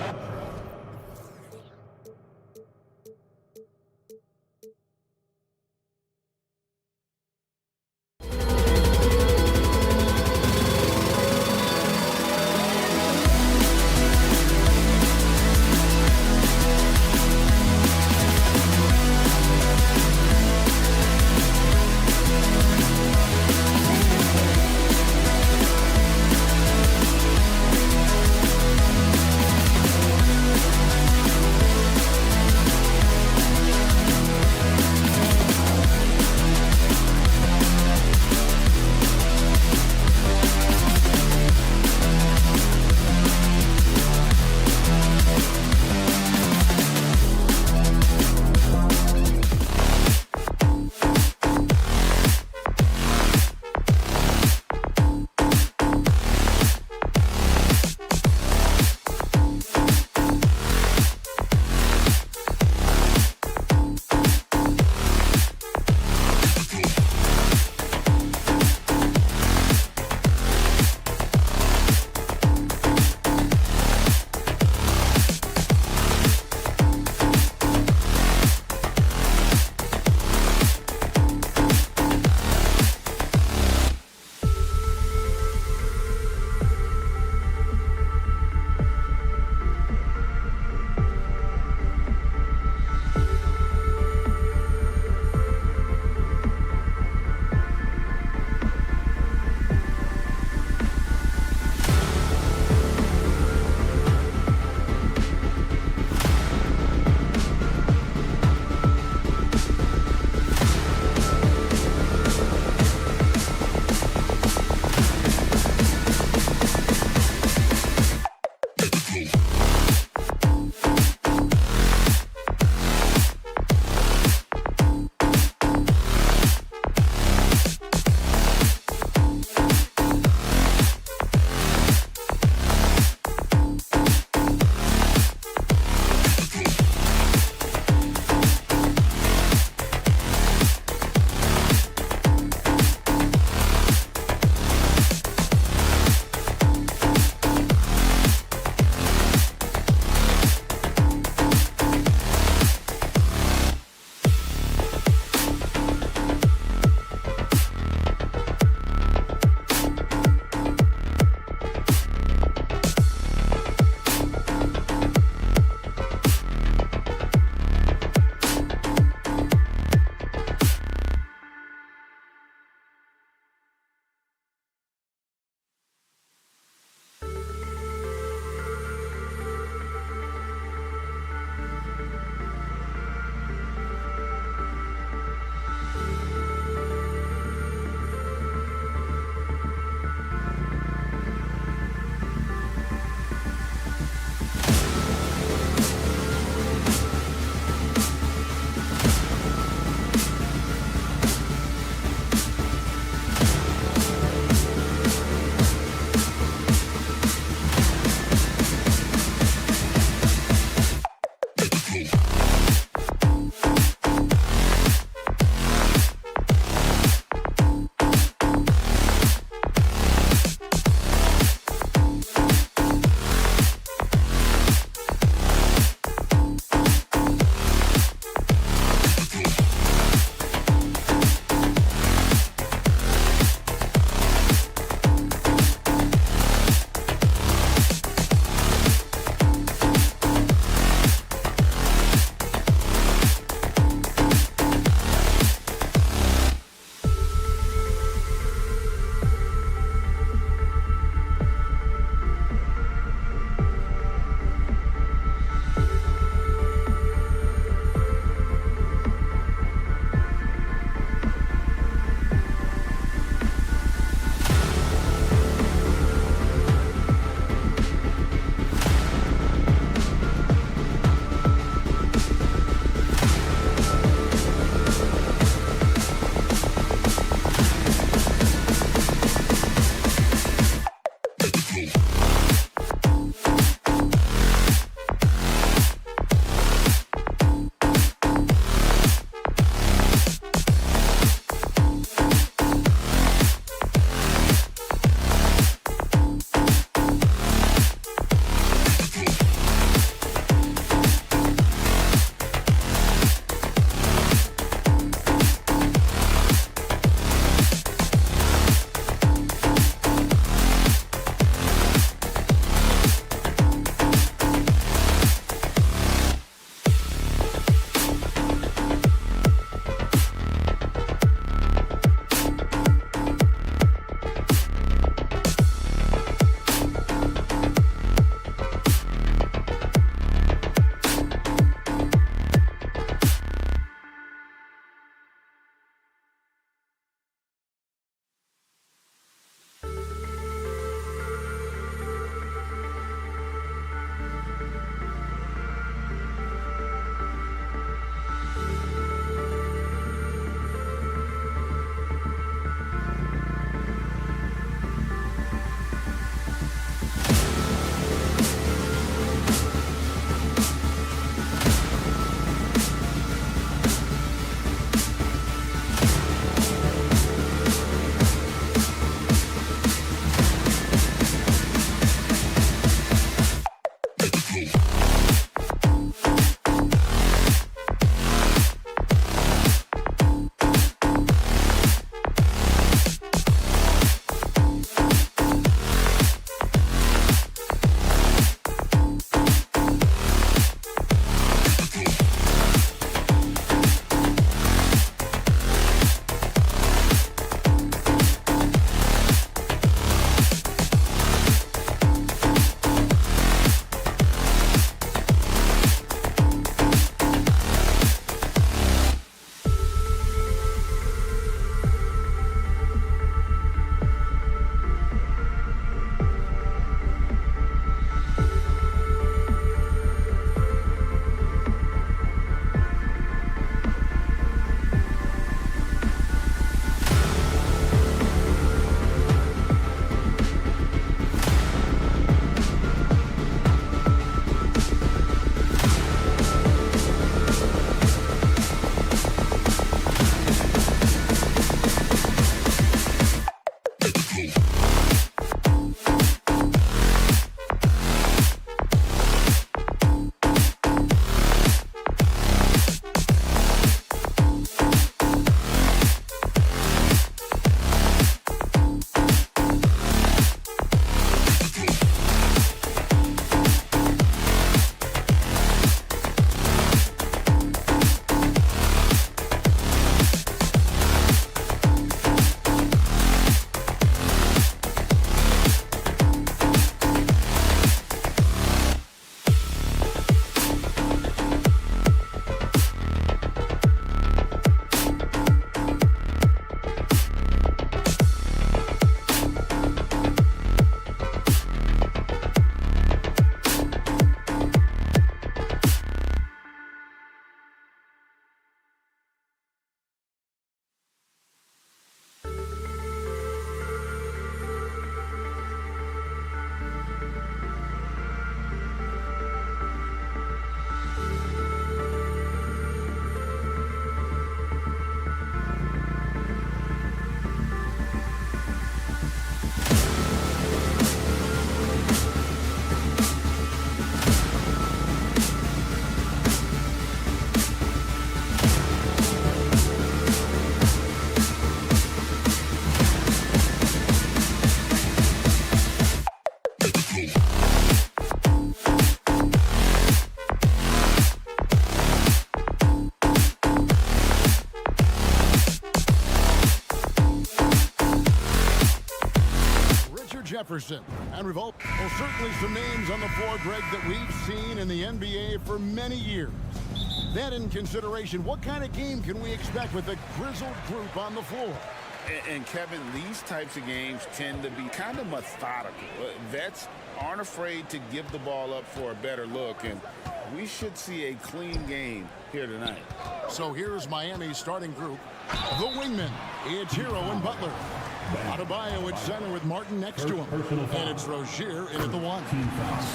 Speaker 8: Jefferson. And well, certainly some names on the floor, Greg, that we've seen in the NBA for many years. That in consideration, what kind of game can we expect with a grizzled group on the floor?
Speaker 10: And Kevin, these types of games tend to be kind of methodical. Vets aren't afraid to give the ball up for a better look, and we should see a clean game here tonight.
Speaker 8: So here's Miami's starting group. The wingmen, it's Hero and Butler. Adebayo at center with Martin next to him. And it's Rozier in at the one.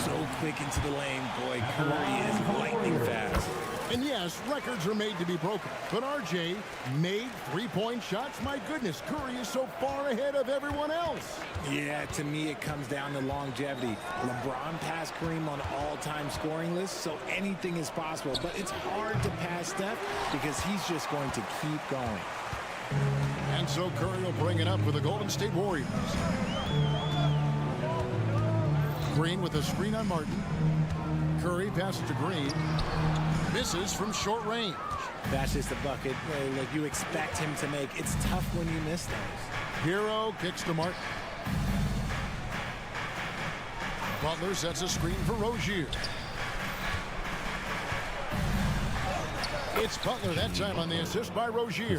Speaker 13: So quick into the lane, boy. Curry is lightning fast.
Speaker 8: And yes, records are made to be broken. But RJ made three-point shots. My goodness, Curry is so far ahead of everyone else.
Speaker 13: Yeah, to me it comes down to longevity. LeBron passed Kareem on all-time scoring lists, so anything is possible. But it's hard to pass Steph because he's just going to keep going.
Speaker 8: And so Curry will bring it up for the Golden State Warriors. Green with a screen on Martin. Curry passes to Green. Misses from short range.
Speaker 13: That's just a bucket like you expect him to make. It's tough when you miss those.
Speaker 8: Hero kicks to Martin. Butler sets a screen for Rozier. It's Butler that time on the assist by Rozier.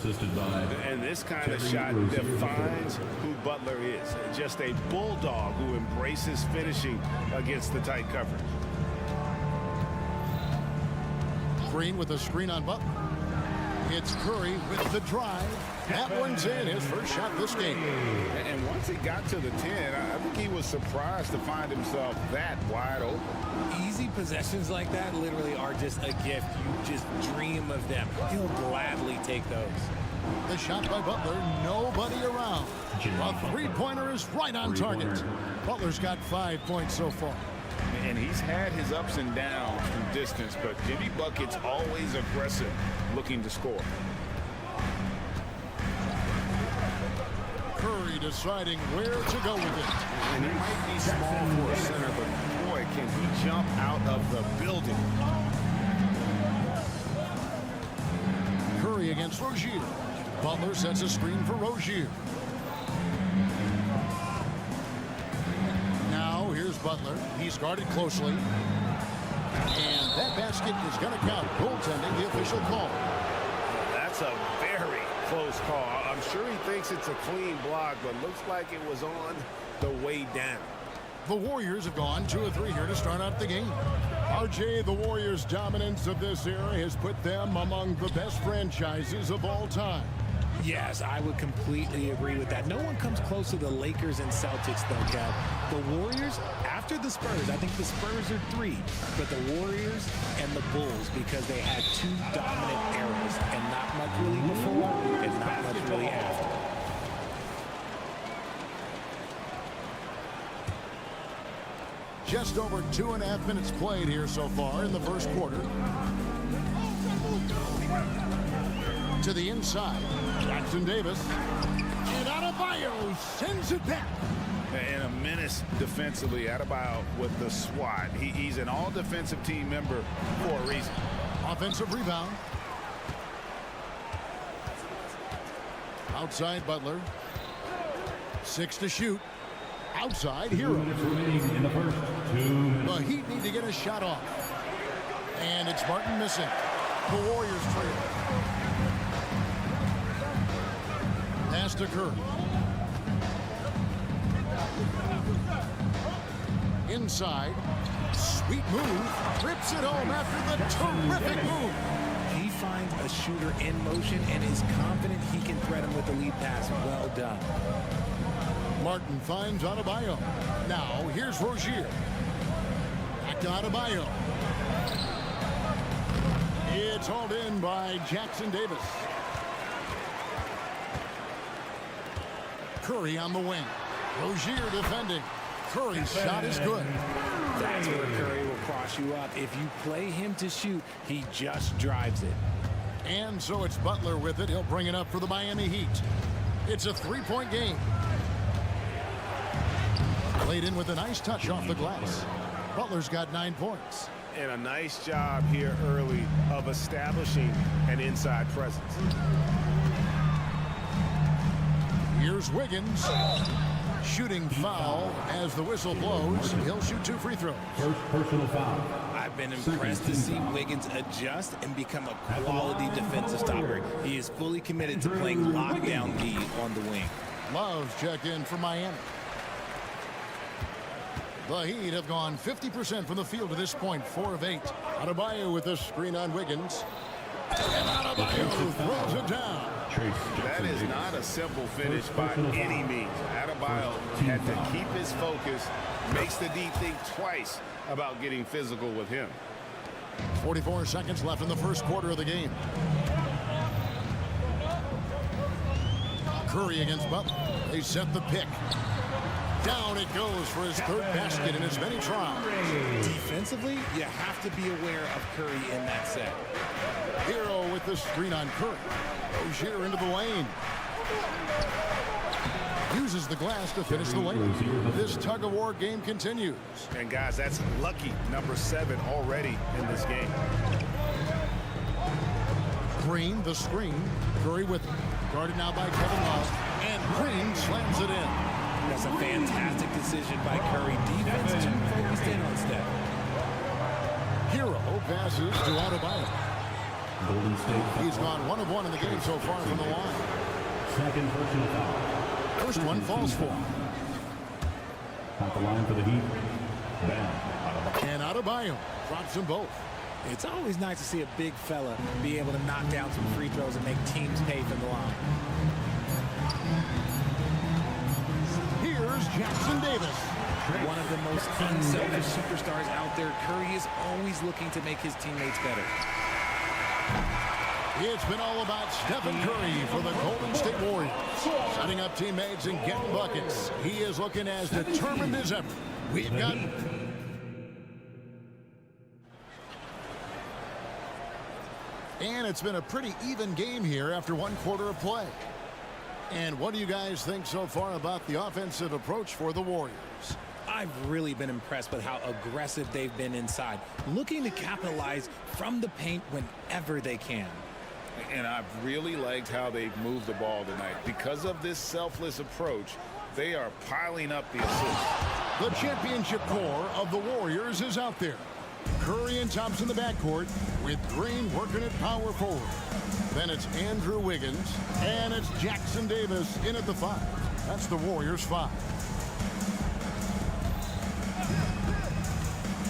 Speaker 11: And this kind of shot defines who Butler is. Just a bulldog who embraces finishing against the tight coverage.
Speaker 8: Green with a screen on Butler. It's Curry with the drive. That one's in, his first shot this game.
Speaker 10: And once he got to the 10, I think he was surprised to find himself that wide open.
Speaker 13: Easy possessions like that literally are just a gift. You just dream of them. He'll gladly take those.
Speaker 8: The shot by Butler, nobody around. A three-pointer is right on target. Butler's got 5 points so far.
Speaker 10: And he's had his ups and downs from distance, but Jimmy Bucket's always aggressive, looking to score.
Speaker 8: Curry deciding where to go with it.
Speaker 11: And he might be small for a center, but boy, can he jump out of the building.
Speaker 8: Curry against Rozier. Butler sets a screen for Rozier. Now here's Butler. He's guarded closely. And that basket is going to count. Goaltending, the official call.
Speaker 11: That's a very close call. I'm sure he thinks it's a clean block, but looks like it was on the way down.
Speaker 8: The Warriors have gone 2 of 3 here to start out the game. RJ, the Warriors' dominance of this era has put them among the best franchises of all time.
Speaker 13: Yes, I would completely agree with that. No one comes close to the Lakers and Celtics, though, Kev. The Warriors, after the Spurs, I think the Spurs are 3, but the Warriors and the Bulls, because they had 2 dominant eras, and not much really before, and not much really after.
Speaker 8: Just over 2.5 minutes played here so far in the first quarter. To the inside, Jackson Davis. And Adebayo sends it back.
Speaker 10: And a menace defensively. Adebayo with the SWAT. He's an all-defensive team member for a reason.
Speaker 8: Offensive rebound. Outside Butler. 6 to shoot. Outside Hero. The Heat need to get a shot off. And it's Martin missing. The Warriors trail. Pass to Curry. Inside. Sweet move. Rips it home after the terrific move.
Speaker 13: He finds a shooter in motion and is confident he can thread him with the lead pass. Well done.
Speaker 8: Martin finds Adebayo. Now here's Rozier. Back to Adebayo. It's hauled in by Jackson Davis. Curry on the wing. Rozier defending. Curry's shot is good.
Speaker 13: That's where Curry will cross you up. If you play him to shoot, he just drives it.
Speaker 8: And so it's Butler with it. He'll bring it up for the Miami Heat. It's a 3-point game. Played in with a nice touch off the glass. Butler's got 9 points.
Speaker 11: And a nice job here early of establishing an inside presence.
Speaker 8: Here's Wiggins. Shooting foul as the whistle blows. He'll shoot 2 free throws.
Speaker 4: First personal foul.
Speaker 13: I've been impressed to see Wiggins adjust and become a quality defensive stopper. He is fully committed to playing lockdown D on the wing.
Speaker 8: Love's checked in for Miami. The Heat have gone 50% from the field to this point, 4 of 8. Adebayo with the screen on Wiggins. And Adebayo throws it down.
Speaker 11: That is not a simple finish by any means. Adebayo had to keep his focus, makes the D think twice about getting physical with him.
Speaker 8: 44 seconds left in the first quarter of the game. Curry against Butler. They set the pick. Down it goes for his 3rd basket in as many tries.
Speaker 13: Defensively, you have to be aware of Curry in that set.
Speaker 8: Hero with the screen on Curry. Rozier into the lane. Uses the glass to finish the lane. This tug-of-war game continues.
Speaker 11: And guys, that's lucky number 7 already in this game.
Speaker 8: Green, the screen. Curry with it. Guarded now by Kevin Love. And Green slams it in.
Speaker 13: That's a fantastic decision by Curry. Defense too focused in on Steph.
Speaker 8: Hero passes to Adebayo.
Speaker 4: Golden State.
Speaker 8: He's gone 1 of 1 in the game so far from the line.
Speaker 4: Second personal foul.
Speaker 8: First one falls for him.
Speaker 4: At the line for the Heat. Bam.
Speaker 8: And Adebayo drops them both.
Speaker 13: It's always nice to see a big fella be able to knock down some free throws and make teams pay from the line.
Speaker 8: Here's Jackson Davis.
Speaker 13: One of the most unselfish superstars out there. Curry is always looking to make his teammates better.
Speaker 8: It's been all about Stephen Curry for the Golden State Warriors. Setting up teammates and getting buckets. He is looking as determined as ever. We've got... And it's been a pretty even game here after 1 quarter of play. And what do you guys think so far about the offensive approach for the Warriors?
Speaker 13: I've really been impressed with how aggressive they've been inside, looking to capitalize from the paint whenever they can.
Speaker 10: And I've really liked how they've moved the ball tonight. Because of this selfless approach, they are piling up the assists.
Speaker 8: The championship core of the Warriors is out there. Curry and Thompson in the backcourt with Green working at power forward. Then it's Andrew Wiggins and it's Jackson Davis in at the 5. That's the Warriors 5.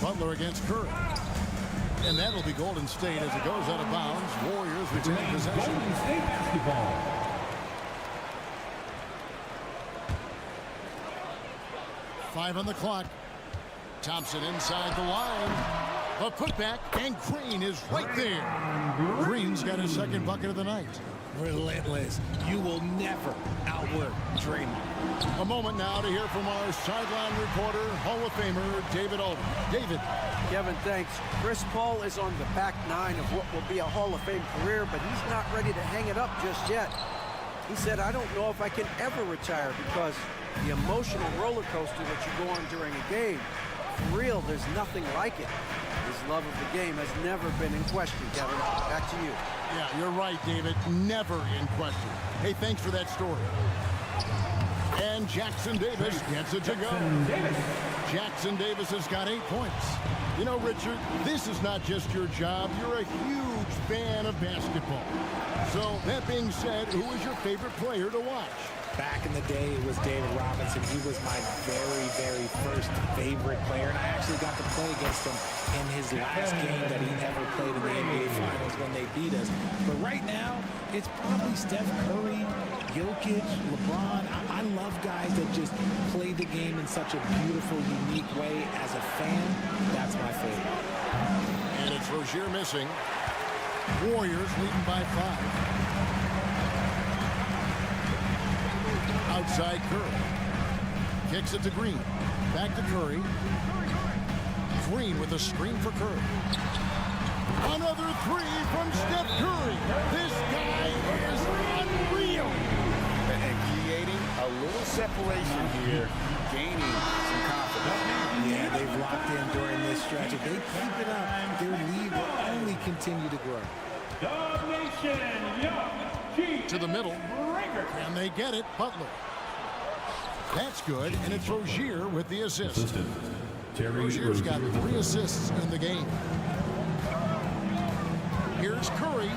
Speaker 8: Butler against Curry. And that'll be Golden State as it goes out of bounds. Warriors retain possession.
Speaker 4: Golden State basketball.
Speaker 8: Five on the clock. Thompson inside the line. A putback, and Green is right there. Green's got his 2nd bucket of the night.
Speaker 13: Relentless. You will never outwork Draymond.
Speaker 8: A moment now to hear from our sideline reporter, Hall of Famer David Alden. David.
Speaker 12: Kevin, thanks. Chris Paul is on the back 9 of what will be a Hall of Fame career, but he's not ready to hang it up just yet. He said, I don't know if I can ever retire because the emotional roller coaster that you go on during a game, for real, there's nothing like it. His love of the game has never been in question, Kevin. Back to you.
Speaker 8: Yeah, you're right, David. Never in question. Hey, thanks for that story. And Jackson Davis gets it to go. Jackson Davis has got 8 points. You know, Richard, this is not just your job. You're a huge fan of basketball. So, that being said, who is your favorite player to watch?
Speaker 13: Back in the day, it was David Robinson. He was my very, very first favorite player, and I actually got to play against him in his last game that he ever played in the NBA Finals when they beat us. But right now, it's probably Steph Curry, Jokic, LeBron. I love guys that just play the game in such a beautiful, unique way. As a fan, that's my favorite.
Speaker 8: And it's Rozier missing. Warriors leading by 5. Outside Curry. Kicks it to Green. Back to Curry. Green with a screen for Curry. Another 3 from Steph Curry. This guy is unreal.
Speaker 10: And creating a little separation here, gaining some confidence.
Speaker 13: Yeah, they've locked in during this stretch. If they keep it up, their lead will only continue to grow.
Speaker 8: To the middle. Can they get it? Butler. That's good, and it's Rozier with the assist.
Speaker 4: Assistant, Terry
Speaker 8: Rozier's got
Speaker 4: Rozier.
Speaker 8: 3 assists in the game. Here's Curry.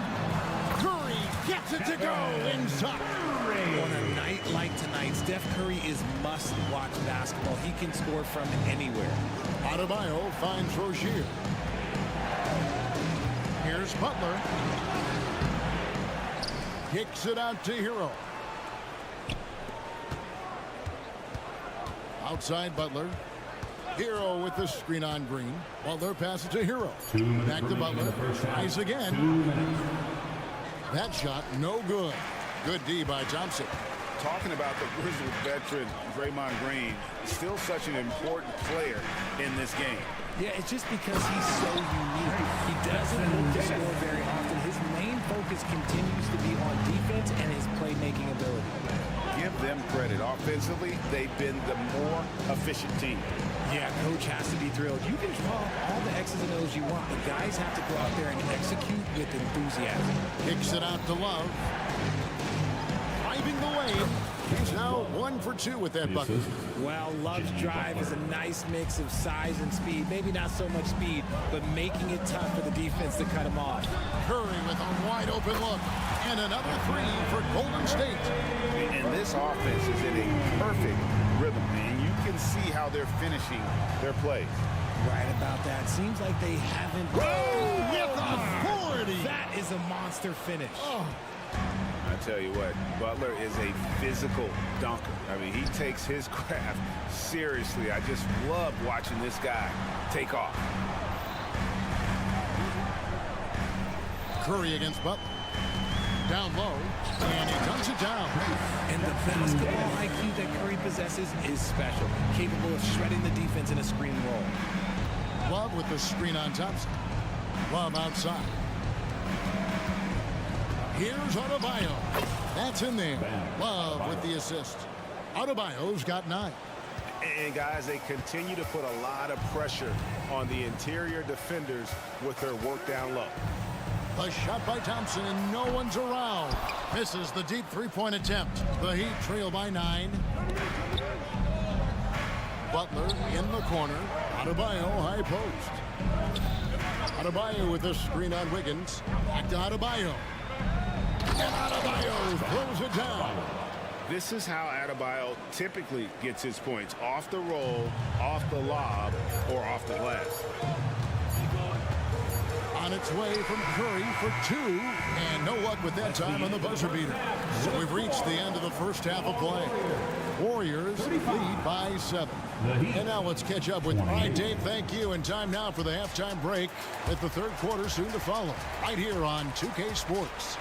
Speaker 8: Curry gets it to go inside.
Speaker 13: On a night like tonight, Steph Curry is must-watch basketball. He can score from anywhere.
Speaker 8: Adebayo finds Rozier. Here's Butler. Kicks it out to Hero. Outside Butler. Hero with the screen on Green. Butler passes to Hero. Back to Butler. Tries again. That shot no good. Good D by Thompson.
Speaker 10: Talking about the grizzled veteran, Draymond Green, still such an important player in this game.
Speaker 13: Yeah, it's just because he's so unique. He doesn't look to score very often. His main focus continues to be on defense and his playmaking ability.
Speaker 10: Give them credit. Offensively, they've been the more efficient team.
Speaker 13: Yeah, coach has to be thrilled. You can draw all the X's and O's you want, but guys have to go out there and execute with enthusiasm.
Speaker 8: Kicks it out to Love. Driving the lane. He's now 1 for 2 with that bucket.
Speaker 13: Well, Love's drive is a nice mix of size and speed. Maybe not so much speed, but making it tough for the defense to cut him off.
Speaker 8: Curry with a wide open look. And another 3 for Golden State.
Speaker 10: And this offense is in a perfect rhythm, and you can see how they're finishing their plays.
Speaker 13: Right about that. Seems like they haven't.
Speaker 8: Oh, with authority.
Speaker 13: That is a monster finish.
Speaker 8: Oh.
Speaker 10: I tell you what, Butler is a physical dunker. I mean, he takes his craft seriously. I just love watching this guy take off.
Speaker 8: Curry against Butler. Down low, and he dunks it down.
Speaker 13: And the basketball IQ that Curry possesses is special, capable of shredding the defense in a screen roll.
Speaker 8: Love with the screen on Thompson. Love outside. Here's Adebayo. That's in there. Love with the assist. Adebayo's got 9.
Speaker 11: And guys, they continue to put a lot of pressure on the interior defenders with their work down low.
Speaker 8: The shot by Thompson, and no one's around. Misses the deep 3-point attempt. The Heat trail by 9. Butler in the corner. Adebayo high post. Adebayo with the screen on Wiggins. Back to Adebayo. And Adebayo throws it down.
Speaker 10: This is how Adebayo typically gets his points. Off the roll, off the lob, or off the glass.
Speaker 8: On its way from Curry for 2, and no luck with that time on the buzzer beater. So we've reached the end of the first half of play. Warriors lead by 7. And now let's catch up with. All right, Dave, thank you. And time now for the halftime break, with the third quarter soon to follow, right here on 2K Sports.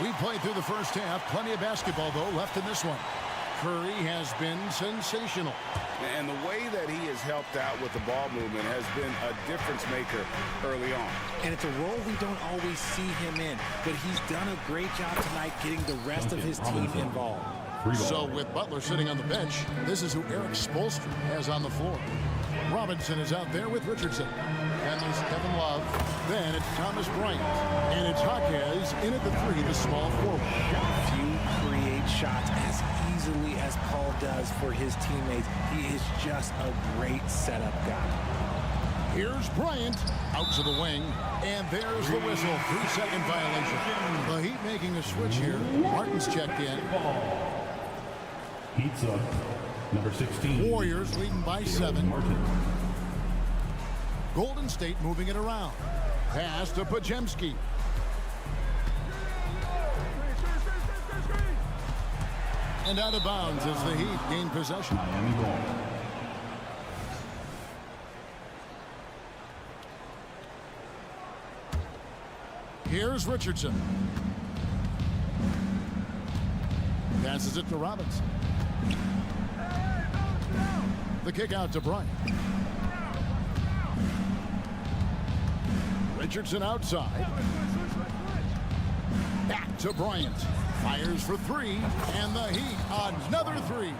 Speaker 8: We played through the first half. Plenty of basketball, though, left in this one. Curry has been sensational.
Speaker 10: And the way that he has helped out with the ball movement has been a difference maker early on.
Speaker 13: And it's a role we don't always see him in, but he's done a great job tonight getting the rest of his team involved.
Speaker 8: So with Butler sitting on the bench, this is who Eric Spoelstra has on the floor. Robinson is out there with Richardson. And there's Kevin Love. Then it's Thomas Bryant. And it's Jaquez in at the 3, the small forward.
Speaker 13: Few create shots as easily as Paul does for his teammates. He is just a great setup guy.
Speaker 8: Here's Bryant out to the wing. And there's the whistle. 3-second violation. The Heat making a switch here. Martin's checked in.
Speaker 4: Heat's up. Number 16.
Speaker 8: Warriors leading by 7. Golden State moving it around. Pass to Pajemski. And out of bounds as the Heat gain possession.
Speaker 4: Miami ball.
Speaker 8: Here's Richardson. Passes it to Robinson. The kick out to Bryant. Richardson outside. Back to Bryant. Fires for three, and the Heat another three.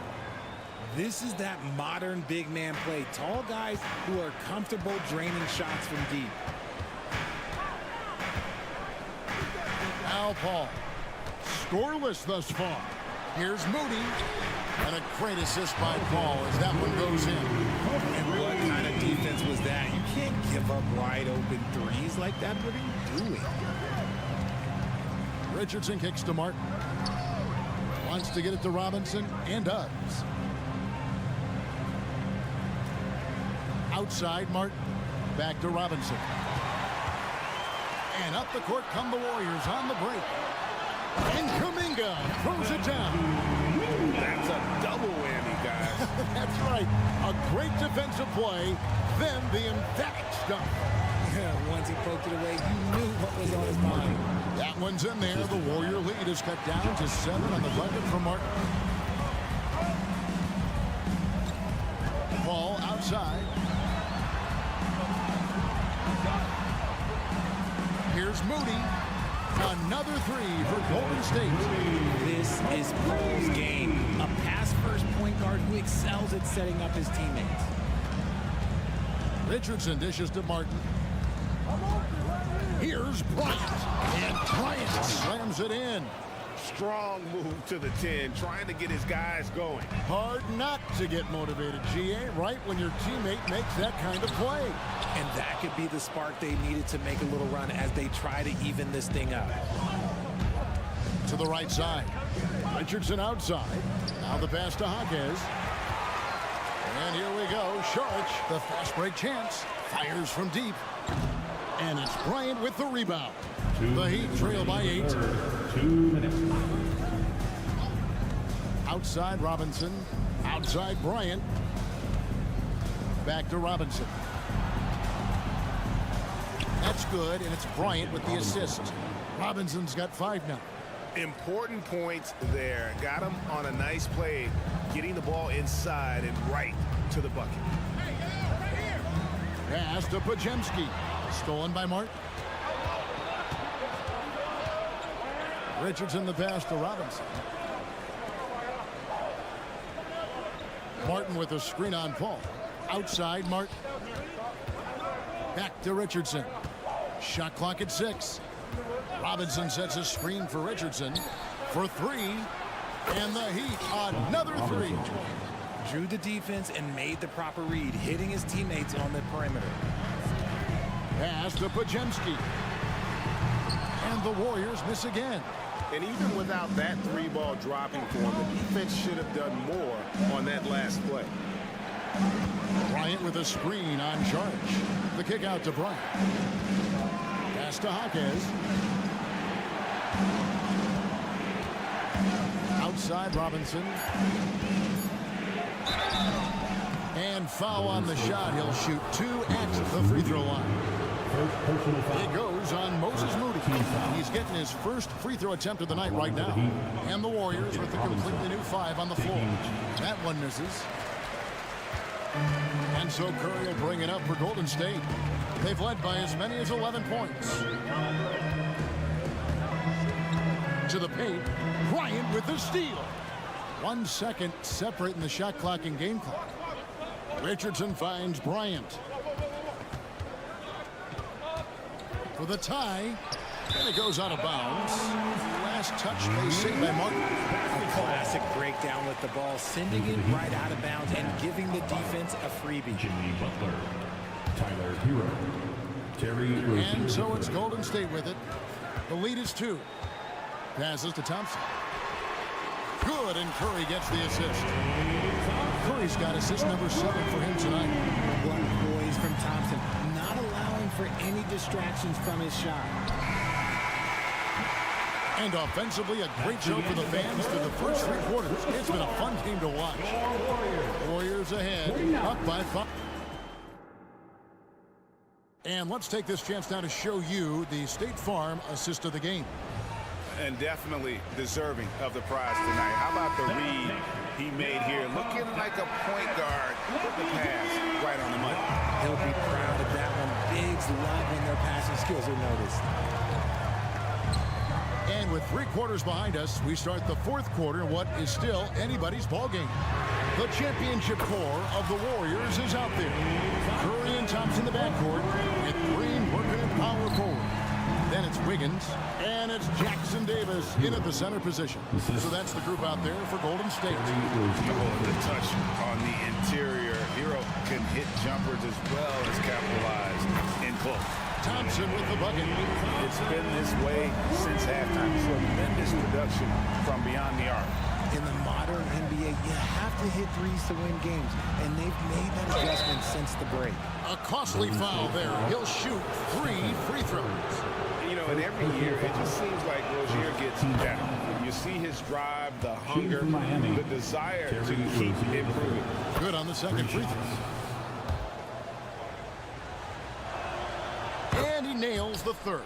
Speaker 13: This is that modern big man play. Tall guys who are comfortable draining shots from deep.
Speaker 8: Al Paul. Scoreless thus far. Here's Moody. And a great assist by Paul as that one goes in.
Speaker 13: And what kind of defense was that? You can't give up wide open threes like that. What are you doing?
Speaker 8: Richardson kicks to Martin. Wants to get it to Robinson and does. Outside Martin. Back to Robinson. And up the court come the Warriors on the break. And Kuminga throws it down.
Speaker 11: That's a double whammy, guys.
Speaker 8: That's right. A great defensive play, then the emphatic stuff.
Speaker 13: Yeah, once he poked it away, you knew what was on his mind.
Speaker 8: That one's in there. The Warrior lead is cut down to 7 on the bucket for Martin. Ball outside. Here's Moody. Another three for Golden State.
Speaker 13: This is Paul's game. A pass-first point guard who excels at setting up his teammates.
Speaker 8: Richardson dishes to Martin. Here's Bryant. And Bryant slams it in.
Speaker 11: Strong move to the 10, trying to get his guys going.
Speaker 8: Hard not to get motivated, GA, right when your teammate makes that kind of play.
Speaker 13: And that could be the spark they needed to make a little run as they try to even this thing up.
Speaker 8: To the right side. Richardson outside. Now the pass to Hawkes. And here we go. Sharch, the fast break chance. Fires from deep. And it's Bryant with the rebound. The Heat trail by 8.
Speaker 4: 2 minutes.
Speaker 8: Outside Robinson. Outside Bryant. Back to Robinson. That's good, and it's Bryant with the assist. Robinson's got 5 now.
Speaker 11: Important points there. Got him on a nice play, getting the ball inside and right to the bucket.
Speaker 8: Pass to Pajemski. Stolen by Martin. Richardson the pass to Robinson. Martin with a screen on Paul. Outside Martin. Back to Richardson. Shot clock at 6. Robinson sets a screen for Richardson for 3. And the Heat another 3.
Speaker 13: Drew the defense and made the proper read, hitting his teammates on the perimeter.
Speaker 8: Pass to Pajemski. And the Warriors miss again.
Speaker 11: And even without that 3-ball dropping for him, the defense should have done more on that last play.
Speaker 8: Bryant with a screen on charge. The kick out to Bryant. Pass to Hawkes. Outside Robinson. And foul on the shot. He'll shoot 2 at the free throw line. It goes on Moses Moody. He's getting his first free throw attempt of the night right now. And the Warriors with a completely new 5 on the floor. That one misses. And so Curry will bring it up for Golden State. They've led by as many as 11 points. To the paint. Bryant with the steal. 1 second separating the shot clock and game clock. Richardson finds Bryant. For the tie. And it goes out of bounds. Last touch they say by Martin.
Speaker 13: A classic breakdown with the ball, sending it right out of bounds and giving the defense a freebie.
Speaker 4: Jimmy Butler, Tyler Hero, Terry Rozier.
Speaker 8: And so it's Golden State with it. The lead is 2. Passes to Thompson. Good, and Curry gets the assist. Curry's got assist number 7 for him tonight.
Speaker 13: What poise from Thompson, not allowing for any distractions from his shot.
Speaker 8: And offensively, a great show for the fans through the first 3 quarters. It's been a fun game to watch. Warriors ahead, up by 5. And let's take this chance now to show you the State Farm assist of the game.
Speaker 11: And definitely deserving of the prize tonight. How about the read he made here? Looking like a point guard. Put the pass right on the money.
Speaker 13: He'll be proud of that one. Bigs love when their passing skills are noticed.
Speaker 8: And with 3 quarters behind us, we start the 4th quarter in what is still anybody's ball game. The championship core of the Warriors is out there. Curry and Thompson in the backcourt, with Green working at power forward. Then it's Wiggins, and it's Jackson Davis in at the center position. So that's the group out there for Golden State.
Speaker 10: The touch on the interior. Hero can hit jumpers as well as capitalize in close.
Speaker 8: Thompson with the bucket.
Speaker 10: It's been this way since halftime. Tremendous production from beyond the arc.
Speaker 13: In the modern NBA, you have to hit threes to win games, and they've made that adjustment since the break.
Speaker 8: A costly foul there. He'll shoot 3 free throws.
Speaker 10: You know, and every year it just seems like Rozier gets down. You see his drive, the hunger, the desire to keep improving.
Speaker 8: Good on the second free throw. And he nails the third.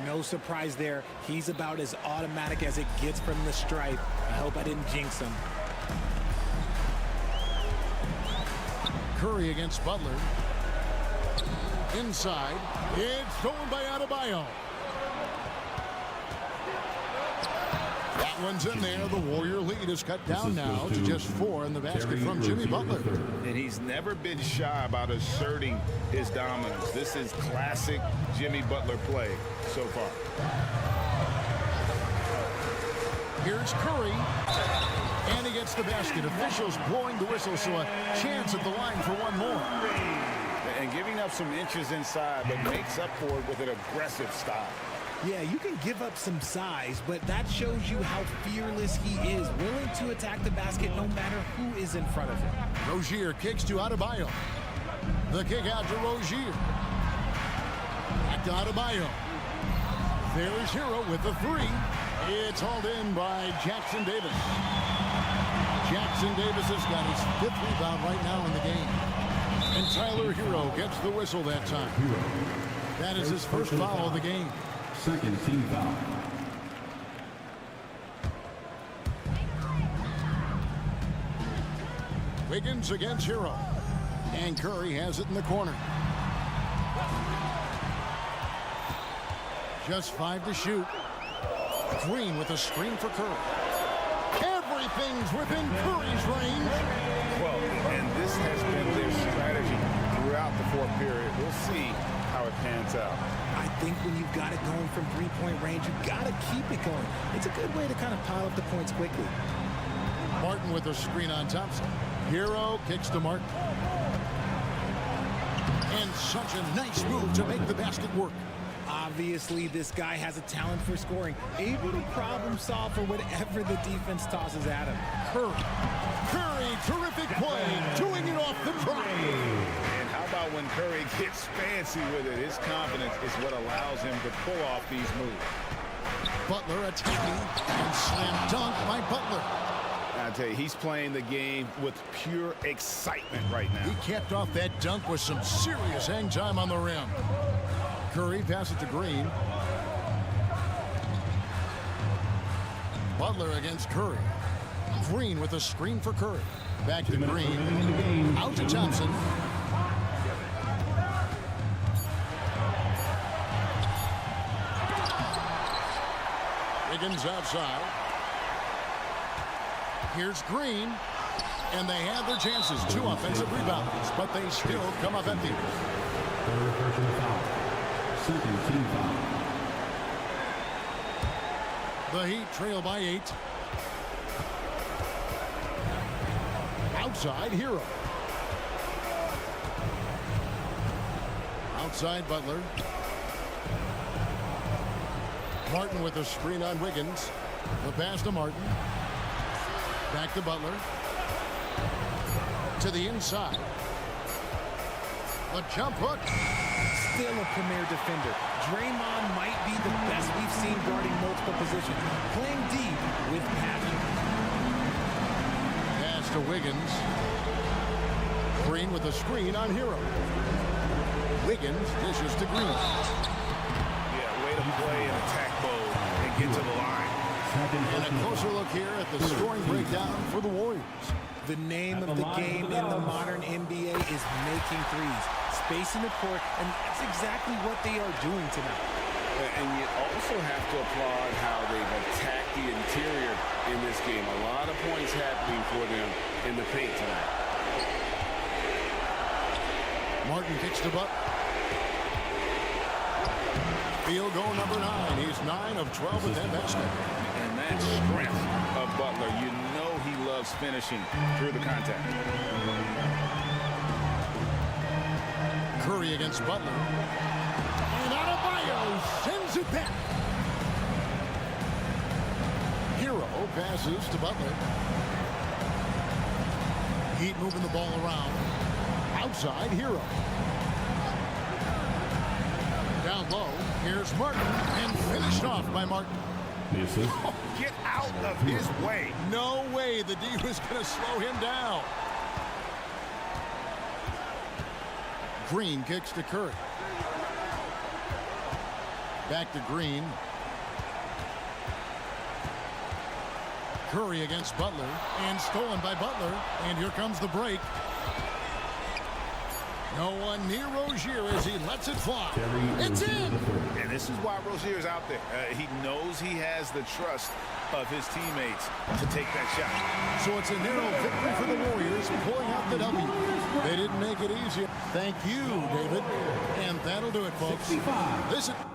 Speaker 13: No surprise there. He's about as automatic as it gets from the stripe. I hope I didn't jinx him.
Speaker 8: Curry against Butler. Inside. It's stolen by Adebayo. That one's in there. The Warrior lead is cut down now to just 4 in the basket from Jimmy Butler.
Speaker 10: And he's never been shy about asserting his dominance. This is classic Jimmy Butler play so far.
Speaker 8: Here's Curry. And he gets the basket. Officials blowing the whistle, so a chance at the line for one more.
Speaker 10: And giving up some inches inside, but makes up for it with an aggressive style.
Speaker 13: Yeah, you can give up some size, but that shows you how fearless he is, willing to attack the basket no matter who is in front of him.
Speaker 8: Rozier kicks to Adebayo. The kick out to Rozier. Back to Adebayo. There's Hero with the 3. It's hauled in by Jackson Davis. Jackson Davis has got his 5th rebound right now in the game. And Tyler Hero gets the whistle that time. That is his first foul of the game.
Speaker 14: Second team foul.
Speaker 8: Wiggins against Hero. And Curry has it in the corner. Just 5 to shoot. Green with a screen for Curry. Everything's within Curry's range.
Speaker 10: Well, and this has been their strategy throughout the 4th period. We'll see how it pans out.
Speaker 13: I think when you've got it going from 3-point range, you've got to keep it going. It's a good way to kind of pile up the points quickly.
Speaker 8: Martin with a screen on Thompson. Hero kicks to Martin. And such a nice move to make the basket work.
Speaker 13: Obviously, this guy has a talent for scoring, able to problem solve for whatever the defense tosses at him.
Speaker 8: Curry, terrific play, doing it off the drop.
Speaker 10: And how about when Curry gets fancy with it? His confidence is what allows him to pull off these moves.
Speaker 8: Butler attacking and slam dunk by Butler.
Speaker 10: I tell you, he's playing the game with pure excitement right now.
Speaker 8: He capped off that dunk with some serious hang time on the rim. Curry passes to Green. Butler against Curry. Green with a screen for Curry. Back to Green. Out to Thompson. Wiggins outside. Here's Green. And they have their chances. 2 offensive rebounds, but they still come up empty.
Speaker 14: Second team foul.
Speaker 8: The Heat trail by 8. Outside, Hero. Outside, Butler. Martin with a screen on Wiggins. The pass to Martin. Back to Butler. To the inside. The jump hook.
Speaker 13: Still a premier defender. Draymond might be the best we've seen guarding multiple positions. Playing deep with passion.
Speaker 8: Pass to Wiggins. Green with a screen on Hero. Wiggins dishes to Green.
Speaker 10: Yeah, way to play in attack mode and get to the line.
Speaker 8: And a closer look here at the scoring breakdown for the Warriors.
Speaker 13: The name of the game in the modern NBA is making threes. Spacing the court, and that's exactly what they are doing tonight.
Speaker 10: And you also have to applaud how they've attacked the interior in this game. A lot of points happening for them in the paint tonight.
Speaker 8: Martin kicks the butt. Field goal number 9. He's 9 of 12 with that basket.
Speaker 10: And that strength of Butler, you know he loves finishing through the contact.
Speaker 8: Curry against Butler. And Adebayo sends it back. Hero passes to Butler. Heat moving the ball around. Outside, Hero. Down low, here's Martin, and finished off by Martin.
Speaker 11: Oh, get out of his way.
Speaker 8: No way the D was going to slow him down. Green kicks to Curry. Back to Green. Curry against Butler, and stolen by Butler, and here comes the break. No one near Rozier as he lets it fly. It's in!
Speaker 11: And this is why Rozier's out there. He knows he has the trust of his teammates to take that shot.
Speaker 8: So it's a narrow victory for the Warriors, pulling out the W. They didn't make it easy. Thank you, David. And that'll do it, folks. This is...